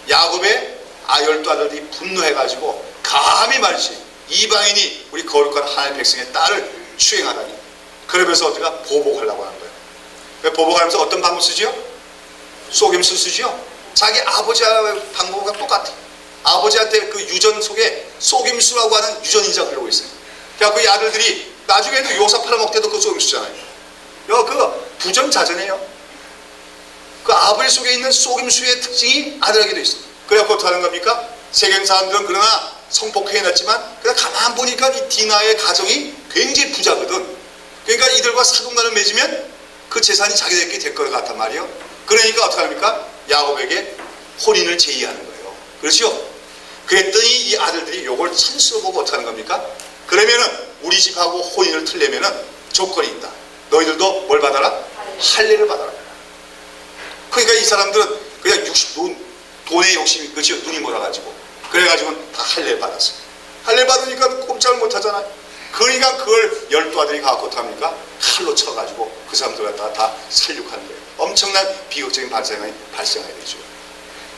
야곱의 12아들이 분노해가지고 감히 말이지 이방인이 우리 거룩한 하나님의 백성의 딸을 추행하다니 그러면서 어디가 보복하려고 하는 거예요. 왜 보복하면서 어떤 방법 쓰지요? 속임수 쓰지요? 자기 아버지와 방법과 똑같아. 아버지한테 그 유전 속에 속임수라고 하는 유전인자가 흐르고 있어요. 그래갖고 이 아들들이 나중에도 요사 팔아먹을 때도 그 속임수잖아요. 그 부전자전해요. 그 아버지 속에 있는 속임수의 특징이 아들에게도 있어요. 그래갖고 어떻게 하는 겁니까? 세겜 사람들은 그러나 성폭행해놨지만 그냥 가만 보니까 이 디나의 가정이 굉장히 부자거든. 그러니까 이들과 사돈간을 맺으면 그 재산이 자기들에게 될 것 같단 말이에요. 그러니까 어떻게 합니까? 야곱에게 혼인을 제의하는 거예요. 그렇죠? 그랬더니 이 아들들이 요걸 찬스로 보고 어떻게 하는 겁니까? 그러면은 우리 집하고 혼인을 틀려면은 조건이 있다. 너희들도 뭘 받아라? 할례를 받아라. 그러니까 이 사람들은 그냥 돈의 욕심이 그렇죠. 눈이 멀어가지고 그래가지고 다 할례를 받았어요. 할례 받으니까 꼼짝을 못하잖아요. 그러니까 그걸 12아들이 가서 어떻게 합니까? 칼로 쳐가지고 그 사람들 갖다가 다 살육하는 거예요. 엄청난 비극적인 발생하게 되죠.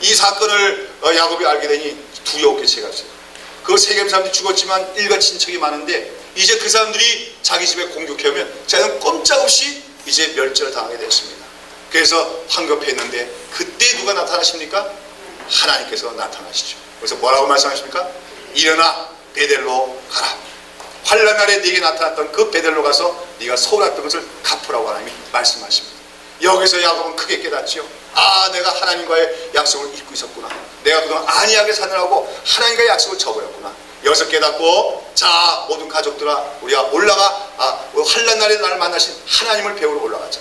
이 사건을 야곱이 알게 되니 두려웠게 채갔어요. 그 세겜 사람들이 죽었지만 일가 친척이 많은데 이제 그 사람들이 자기 집에 공격해오면 자기는 꼼짝없이 이제 멸절을 당하게 됐습니다. 그래서 황급했는데 그때 누가 나타나십니까? 하나님께서 나타나시죠. 그래서 뭐라고 말씀하십니까? 일어나 베델로 가라. 환난 날에 네게 나타났던 그 베델로 가서 네가 서운했던 것을 갚으라고 하나님이 말씀하십니다. 여기서 야곱은 크게 깨닫죠. 아, 내가 하나님과의 약속을 잊고 있었구나. 내가 그동안 안이하게 사느라고 하나님과의 약속을 저버렸구나. 여기서 깨닫고 자, 모든 가족들아 우리가 올라가 환난 날에 나를 만나신 하나님을 배우러 올라가자.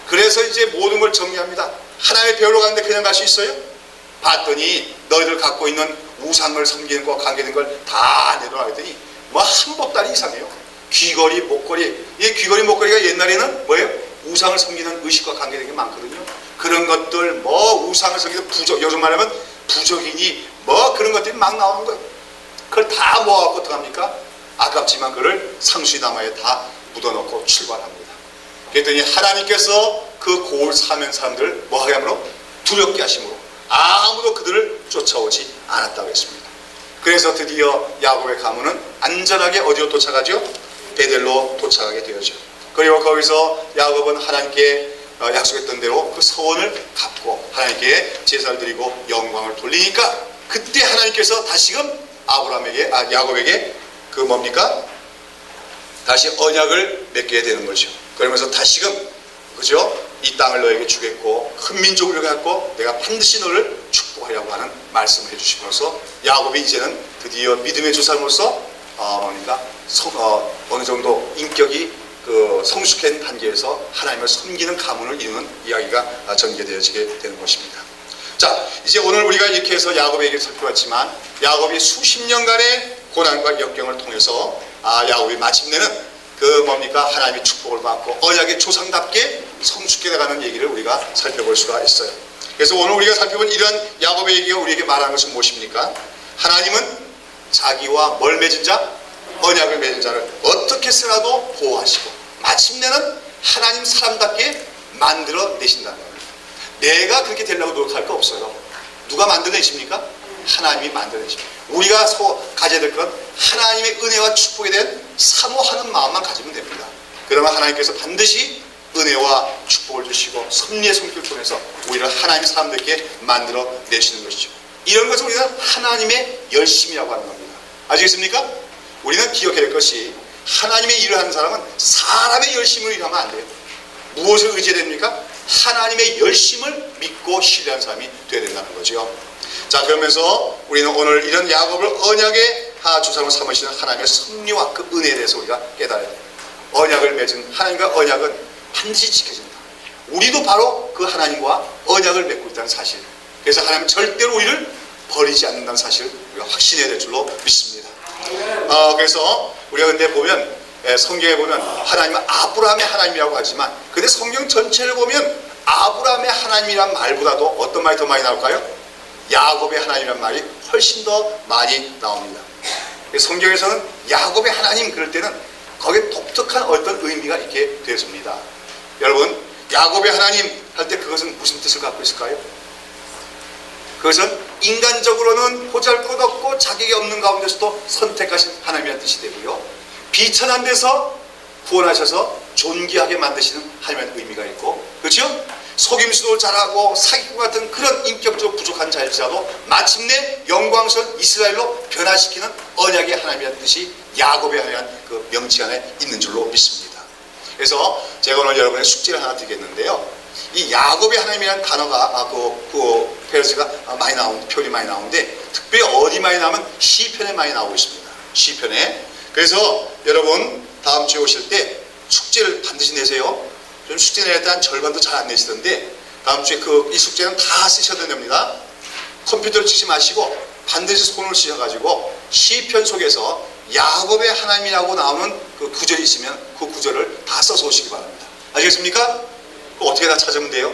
그래서 이제 모든 걸 정리합니다. 하나님을 배우러 가는데 그냥 갈 수 있어요? 봤더니 너희들 갖고 있는 우상을 섬기는 것과 관계된 걸 다 내놓아 했더니 뭐 한복다리 이상해요. 귀걸이, 목걸이. 이 귀걸이, 목걸이가 옛날에는 뭐예요? 우상을 섬기는 의식과 관계된 게 많거든요. 그런 것들, 뭐 우상을 섬기는 부족, 요즘 말하면 부족이니 뭐 그런 것들이 막 나오는 거예요. 그걸 다 모아갖고 어떡합니까? 아깝지만 그를 상수리나무에 다 묻어놓고 출발합니다. 그랬더니 하나님께서 그 고을 사면 사람들을 뭐하게 함으로? 두렵게 하심으로 아무도 그들을 쫓아오지 않았다고 했습니다. 그래서 드디어 야곱의 가문은 안전하게 어디로 도착하죠? 베델로 도착하게 되었죠. 그리고 거기서 야곱은 하나님께 약속했던 대로 그 서원을 갚고 하나님께 제사를 드리고 영광을 돌리니까 그때 하나님께서 다시금 야곱에게 그 뭡니까? 다시 언약을 맺게 되는 거죠. 그러면서 다시금 그죠? 이 땅을 너에게 주겠고 큰 민족을 갖고 내가 반드시 너를 축복하려고 하는 말씀을 해주시면서 야곱이 이제는 드디어 믿음의 조상으로서 어느 정도 인격이 그 성숙한 단계에서 하나님을 섬기는 가문을 이루는 이야기가 전개되어지게 되는 것입니다. 자, 이제 오늘 우리가 이렇게 해서 야곱의 얘기를 살펴봤지만 야곱이 수십 년간의 고난과 역경을 통해서 야곱이 마침내는 하나님의 축복을 받고 언약의 조상답게 성숙해가는 얘기를 우리가 살펴볼 수가 있어요. 그래서 오늘 우리가 살펴본 이런 야곱의 얘기가 우리에게 말하는 것은 무엇입니까? 하나님은 자기와 뭘 맺은 자? 언약을 맺은 자를 어떻게 해서라도 보호하시고 마침내는 하나님 사람답게 만들어 내신다는 겁니다. 내가 그렇게 되려고 노력할 거 없어요. 누가 만들어내십니까? 하나님이 만들어내십니다. 우리가 가져야 될 건 하나님의 은혜와 축복에 대한 사모하는 마음만 가지면 됩니다. 그러면 하나님께서 반드시 은혜와 축복을 주시고 섭리의 손길을 통해서 우리를 하나님의 사람들께 만들어 내시는 것이죠. 이런 것을 우리는 하나님의 열심이라고 하는 겁니다. 아시겠습니까? 우리는 기억해야 될 것이 하나님의 일을 하는 사람은 사람의 열심을 일하면 안 돼요. 무엇을 의지해야 됩니까? 하나님의 열심을 믿고 신뢰하는 사람이 되어야 된다는 거죠. 자, 그러면서 우리는 오늘 이런 야곱을 언약의 조상으로 삼으시는 하나님의 섭리와 그 은혜에 대해서 우리가 깨달아야 돼요. 언약을 맺은 하나님과 언약은 반드시 지켜진다. 우리도 바로 그 하나님과 언약을 맺고 있다는 사실. 그래서 하나님은 절대로 우리를 버리지 않는다는 사실을 우리가 확신해야 될 줄로 믿습니다. 그래서 우리가 근데 보면 성경에 보면 하나님은 아브라함의 하나님이라고 하지만 근데 성경 전체를 보면 아브라함의 하나님이란 말보다도 어떤 말이 더 많이 나올까요? 야곱의 하나님이란 말이 훨씬 더 많이 나옵니다. 성경에서는 야곱의 하나님 그럴 때는 거기에 독특한 어떤 의미가 있게 되었습니다. 여러분, 야곱의 하나님 할 때 그것은 무슨 뜻을 갖고 있을까요? 그것은 인간적으로는 보잘것없고 자격이 없는 가운데서도 선택하신 하나님이라는 뜻이 되고요. 비천한 데서 구원하셔서 존귀하게 만드시는 하나님의 의미가 있고, 그렇죠? 속임수도 잘하고 사기꾼 같은 그런 인격적으로 부족한 자일지라도 마침내 영광스러운 이스라엘로 변화시키는 언약의 하나님이라는 뜻이 야곱의 하나님이라는 그 명칭 안에 있는 줄로 믿습니다. 그래서 제가 오늘 여러분의 숙제를 하나 드리겠는데요. 이 야곱의 하나님이라는 단어가 페르스가 많이 나오는 표현이 많이 나오는데 특별히 어디 많이 나오면 시편에 많이 나오고 있습니다. 시편에. 그래서 여러분 다음 주에 오실 때 숙제를 반드시 내세요. 좀 숙제 낼 때 한 절반도 잘 안 내시던데 다음 주에 이 숙제는 다 쓰셔도 됩니다. 컴퓨터를 치지 마시고 반드시 손을 쓰셔가지고 시편 속에서 야곱의 하나님이라고 나오는 그 구절이 있으면 그 구절을 다 써서 오시기 바랍니다. 아시겠습니까? 그거 어떻게 다 찾으면 돼요?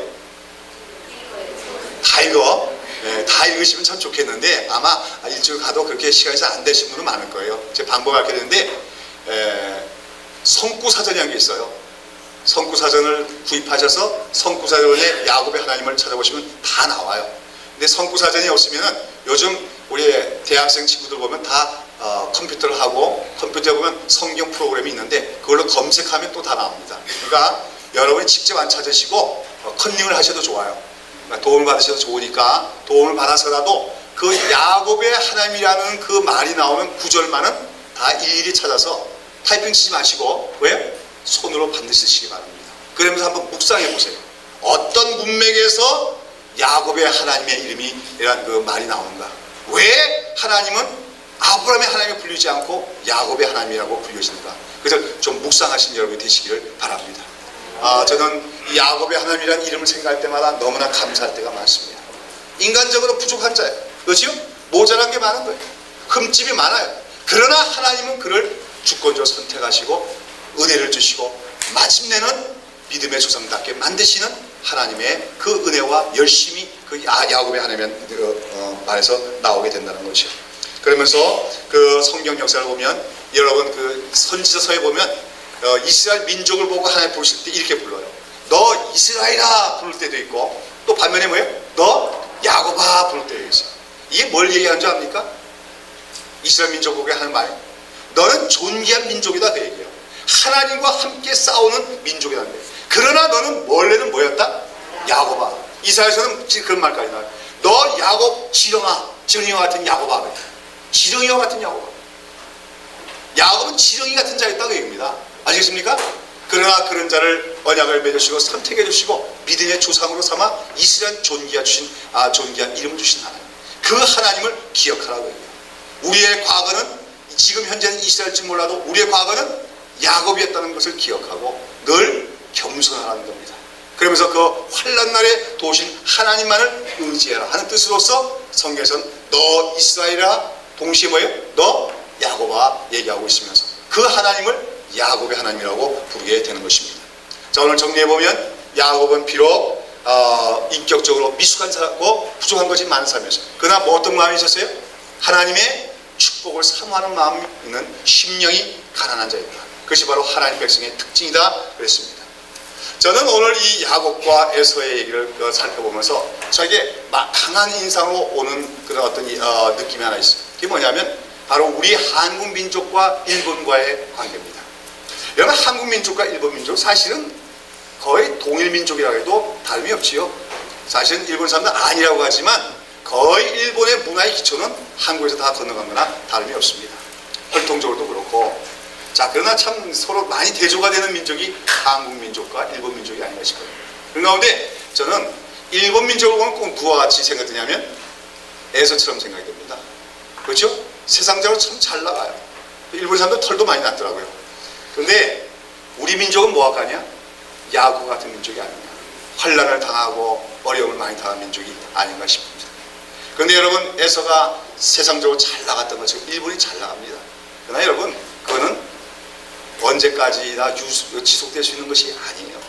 다 읽어. 네, 다 읽으시면 참 좋겠는데 아마 일주일 가도 그렇게 시간이 잘 안 되시는 분은 많을 거예요. 제 방법을 알게 되는데 성구사전이라는 게 있어요. 성구사전을 구입하셔서 성구사전에 야곱의 하나님을 찾아보시면 다 나와요. 근데 성구사전이 없으면 요즘 우리 대학생 친구들 보면 다 컴퓨터를 하고 컴퓨터에 보면 성경 프로그램이 있는데 그걸로 검색하면 또 다 나옵니다. 그러니까 여러분이 직접 안 찾으시고 컨닝을 하셔도 좋아요. 그러니까 도움을 받으셔도 좋으니까 도움을 받아서라도 그 야곱의 하나님이라는 그 말이 나오는 구절만은 다 일일이 찾아서 타이핑 치지 마시고 왜? 손으로 반드시 쓰시기 바랍니다. 그러면서 한번 묵상해 보세요. 어떤 문맥에서 야곱의 하나님의 이름이라는 그 말이 나오는가? 왜 하나님은 아브라함의 하나님을 불리지 않고 야곱의 하나님이라고 불리시는가? 그래서 좀 묵상하신 여러분이 되시기를 바랍니다. 저는 이 야곱의 하나님이라는 이름을 생각할 때마다 너무나 감사할 때가 많습니다. 인간적으로 부족한 자예요. 그렇죠? 모자란 게 많은 거예요. 흠집이 많아요. 그러나 하나님은 그를 주권적으로 선택하시고 은혜를 주시고 마침내는 믿음의 조상답게 만드시는 하나님의 그 은혜와 열심이 그 야곱의 하나님의 말에서 나오게 된다는 것이죠. 그러면서 그 성경 역사를 보면 여러분 그 선지서에 보면 이스라엘 민족을 보고 하나님 부르실 때 이렇게 불러요. 너 이스라엘아 부를 때도 있고 또 반면에 뭐예요? 너 야곱아 부를 때도 있어요. 이게 뭘 얘기하는 줄 압니까? 이스라엘 민족 보고 하는 말, 너는 존귀한 민족이다 그 얘기예요. 하나님과 함께 싸우는 민족이라는 거예요. 그러나 너는 원래는 뭐였다? 야곱아. 이사야서는 그런 말까지 나와요. 너 야곱 지렁이와 같은 야곱아. 지렁이와 같은 야곱아. 야곱은 지렁이 같은 자였다고 얘기합니다. 아시겠습니까? 그러나 그런 자를 언약을 맺으시고 선택해 주시고 믿음의 조상으로 삼아 이스라엘 존귀한 이름을 주신 하나님, 그 하나님을 기억하라고 해요. 우리의 과거는 지금 현재는 이스라엘일지 몰라도 우리의 과거는 야곱이었다는 것을 기억하고 늘 겸손하라는 겁니다. 그러면서 그 환난 날에 도우신 하나님만을 의지해라 하는 뜻으로서 성경에서는 너 이스라엘아, 동시에 뭐예요? 너 야곱아 얘기하고 있으면서 그 하나님을 야곱의 하나님이라고 부르게 되는 것입니다. 자, 오늘 정리해보면 야곱은 비록 인격적으로 미숙하고 부족한 것이 많은 삶이었어요. 그러나 뭐 어떤 마음이 있었어요? 하나님의 축복을 사모하는 마음이 있는 심령이 가난한 자입니다. 그것이 바로 하나님 백성의 특징이다 그랬습니다. 저는 오늘 이 야곱과 에서의 얘기를 살펴보면서 저에게 강한 인상으로 오는 그런 어떤 느낌이 하나 있어요. 그게 뭐냐면 바로 우리 한국 민족과 일본과의 관계입니다. 여러분, 한국 민족과 일본 민족 사실은 거의 동일 민족이라고 해도 다름이 없지요. 사실은 일본 사람들 아니라고 하지만 거의 일본의 문화의 기초는 한국에서 다 건너간 거나 다름이 없습니다. 혈통적으로도 그렇고. 자, 그러나 참 서로 많이 대조가 되는 민족이 한국 민족과 일본 민족이 아닌가 싶어요. 그 가운데 저는 일본 민족을 보면 꼭 누구와 같이 생각되냐면 에서처럼 생각이 됩니다. 그렇죠? 세상적으로 참 잘 나가요. 일본 사람들 털도 많이 났더라고요. 그런데 우리 민족은 뭐가 가냐? 야구 같은 민족이 아니냐. 환난을 당하고 어려움을 많이 당한 민족이 아닌가 싶습니다. 그런데 여러분, 에서가 세상적으로 잘 나갔던 것처럼 일본이 잘 나갑니다. 그러나 여러분, 그거는 언제까지나 지속될 수 있는 것이 아니에요.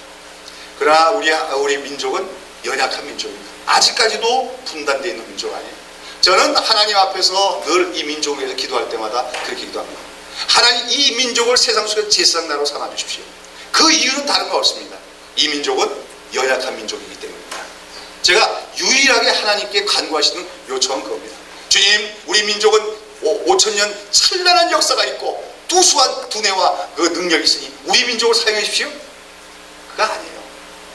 그러나 우리 민족은 연약한 민족입니다. 아직까지도 분단되어 있는 민족 아니에요. 저는 하나님 앞에서 늘 이 민족을 위해서 기도할 때마다 그렇게 기도합니다. 하나님, 이 민족을 세상 속에 제사장 나라로 삼아 주십시오. 그 이유는 다른 거 없습니다. 이 민족은 연약한 민족이기 때문입니다. 제가 유일하게 하나님께 간구하시는 요청은 그겁니다. 주님, 우리 민족은 5,000년 찬란한 역사가 있고 두수한 두뇌와 그 능력이 있으니 우리 민족을 사용해 주십시오. 그거 아니에요.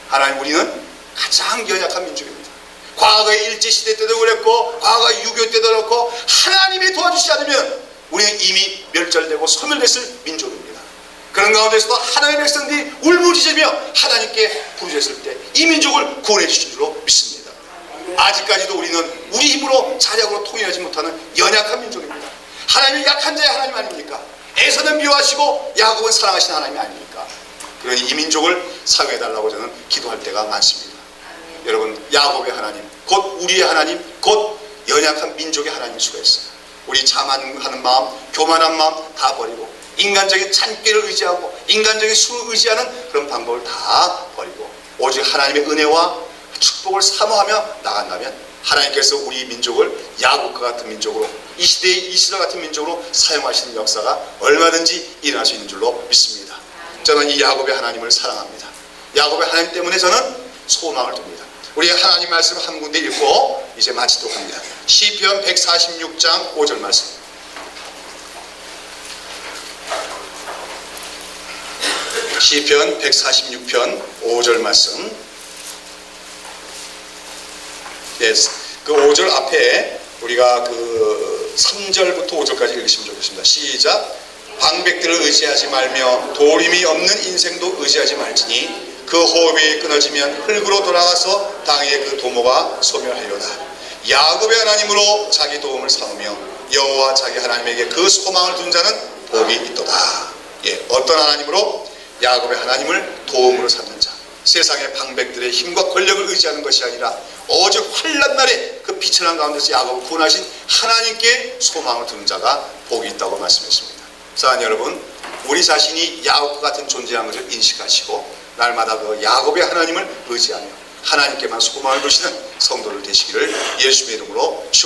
하나님, 우리는 가장 연약한 민족입니다. 과거의 일제시대 때도 그랬고 과거의 6.25 때도 그렇고 하나님이 도와주시지 않으면 우리는 이미 멸절되고 소멸됐을 민족입니다. 그런 가운데서도 하나님의 백성들이 울부짖으며 하나님께 부르짖었을 때 이 민족을 구원해 주신 줄로 믿습니다. 아직까지도 우리는 우리 힘으로 자력으로 통일하지 못하는 연약한 민족입니다. 하나님이 약한 자의 하나님 아닙니까? 에서는 미워하시고 야곱은 사랑하시는 하나님이 아닙니까? 그러니 이 민족을 사용해달라고 저는 기도할 때가 많습니다. 여러분, 야곱의 하나님, 곧 우리의 하나님, 곧 연약한 민족의 하나님일 수가 있어요. 우리 자만하는 마음, 교만한 마음 다 버리고 인간적인 잔꾀를 의지하고 인간적인 수를 의지하는 그런 방법을 다 버리고 오직 하나님의 은혜와 축복을 사모하며 나간다면 하나님께서 우리 민족을 야곱과 같은 민족으로, 이 시대의 이스라엘 같은 민족으로 사용하시는 역사가 얼마든지 일어날 수 있는 줄로 믿습니다. 저는 이 야곱의 하나님을 사랑합니다. 야곱의 하나님 때문에 저는 소망을 둡니다. 우리 하나님 말씀 한 군데 읽고 이제 마치도록 합니다. 시편 146장 5절 말씀. 시편 146편 5절 말씀. yes. 그 5절 앞에 우리가 그 3절부터 5절까지 읽으시면 좋겠습니다. 시작. 방백들을 의지하지 말며 도림이 없는 인생도 의지하지 말지니 그 호흡이 끊어지면 흙으로 돌아가서 땅의 그 도모가 소멸하리로다. 야곱의 하나님으로 자기 도움을 삼으며 여호와 자기 하나님에게 그 소망을 둔 자는 복이 있도다. 예, 어떤 하나님으로? 야곱의 하나님을 도움으로 삼는 자. 세상의 방백들의 힘과 권력을 의지하는 것이 아니라 오직 환난 날에 그 비천한 가운데서 야곱을 구원하신 하나님께 소망을 두는 자가 복이 있다고 말씀했습니다. 사랑하는 여러분, 우리 자신이 야곱과 같은 존재라는 것을 인식하시고 날마다 그 야곱의 하나님을 의지하며 하나님께만 소망을 두시는 성도들 되시기를 예수님의 이름으로 축원합니다.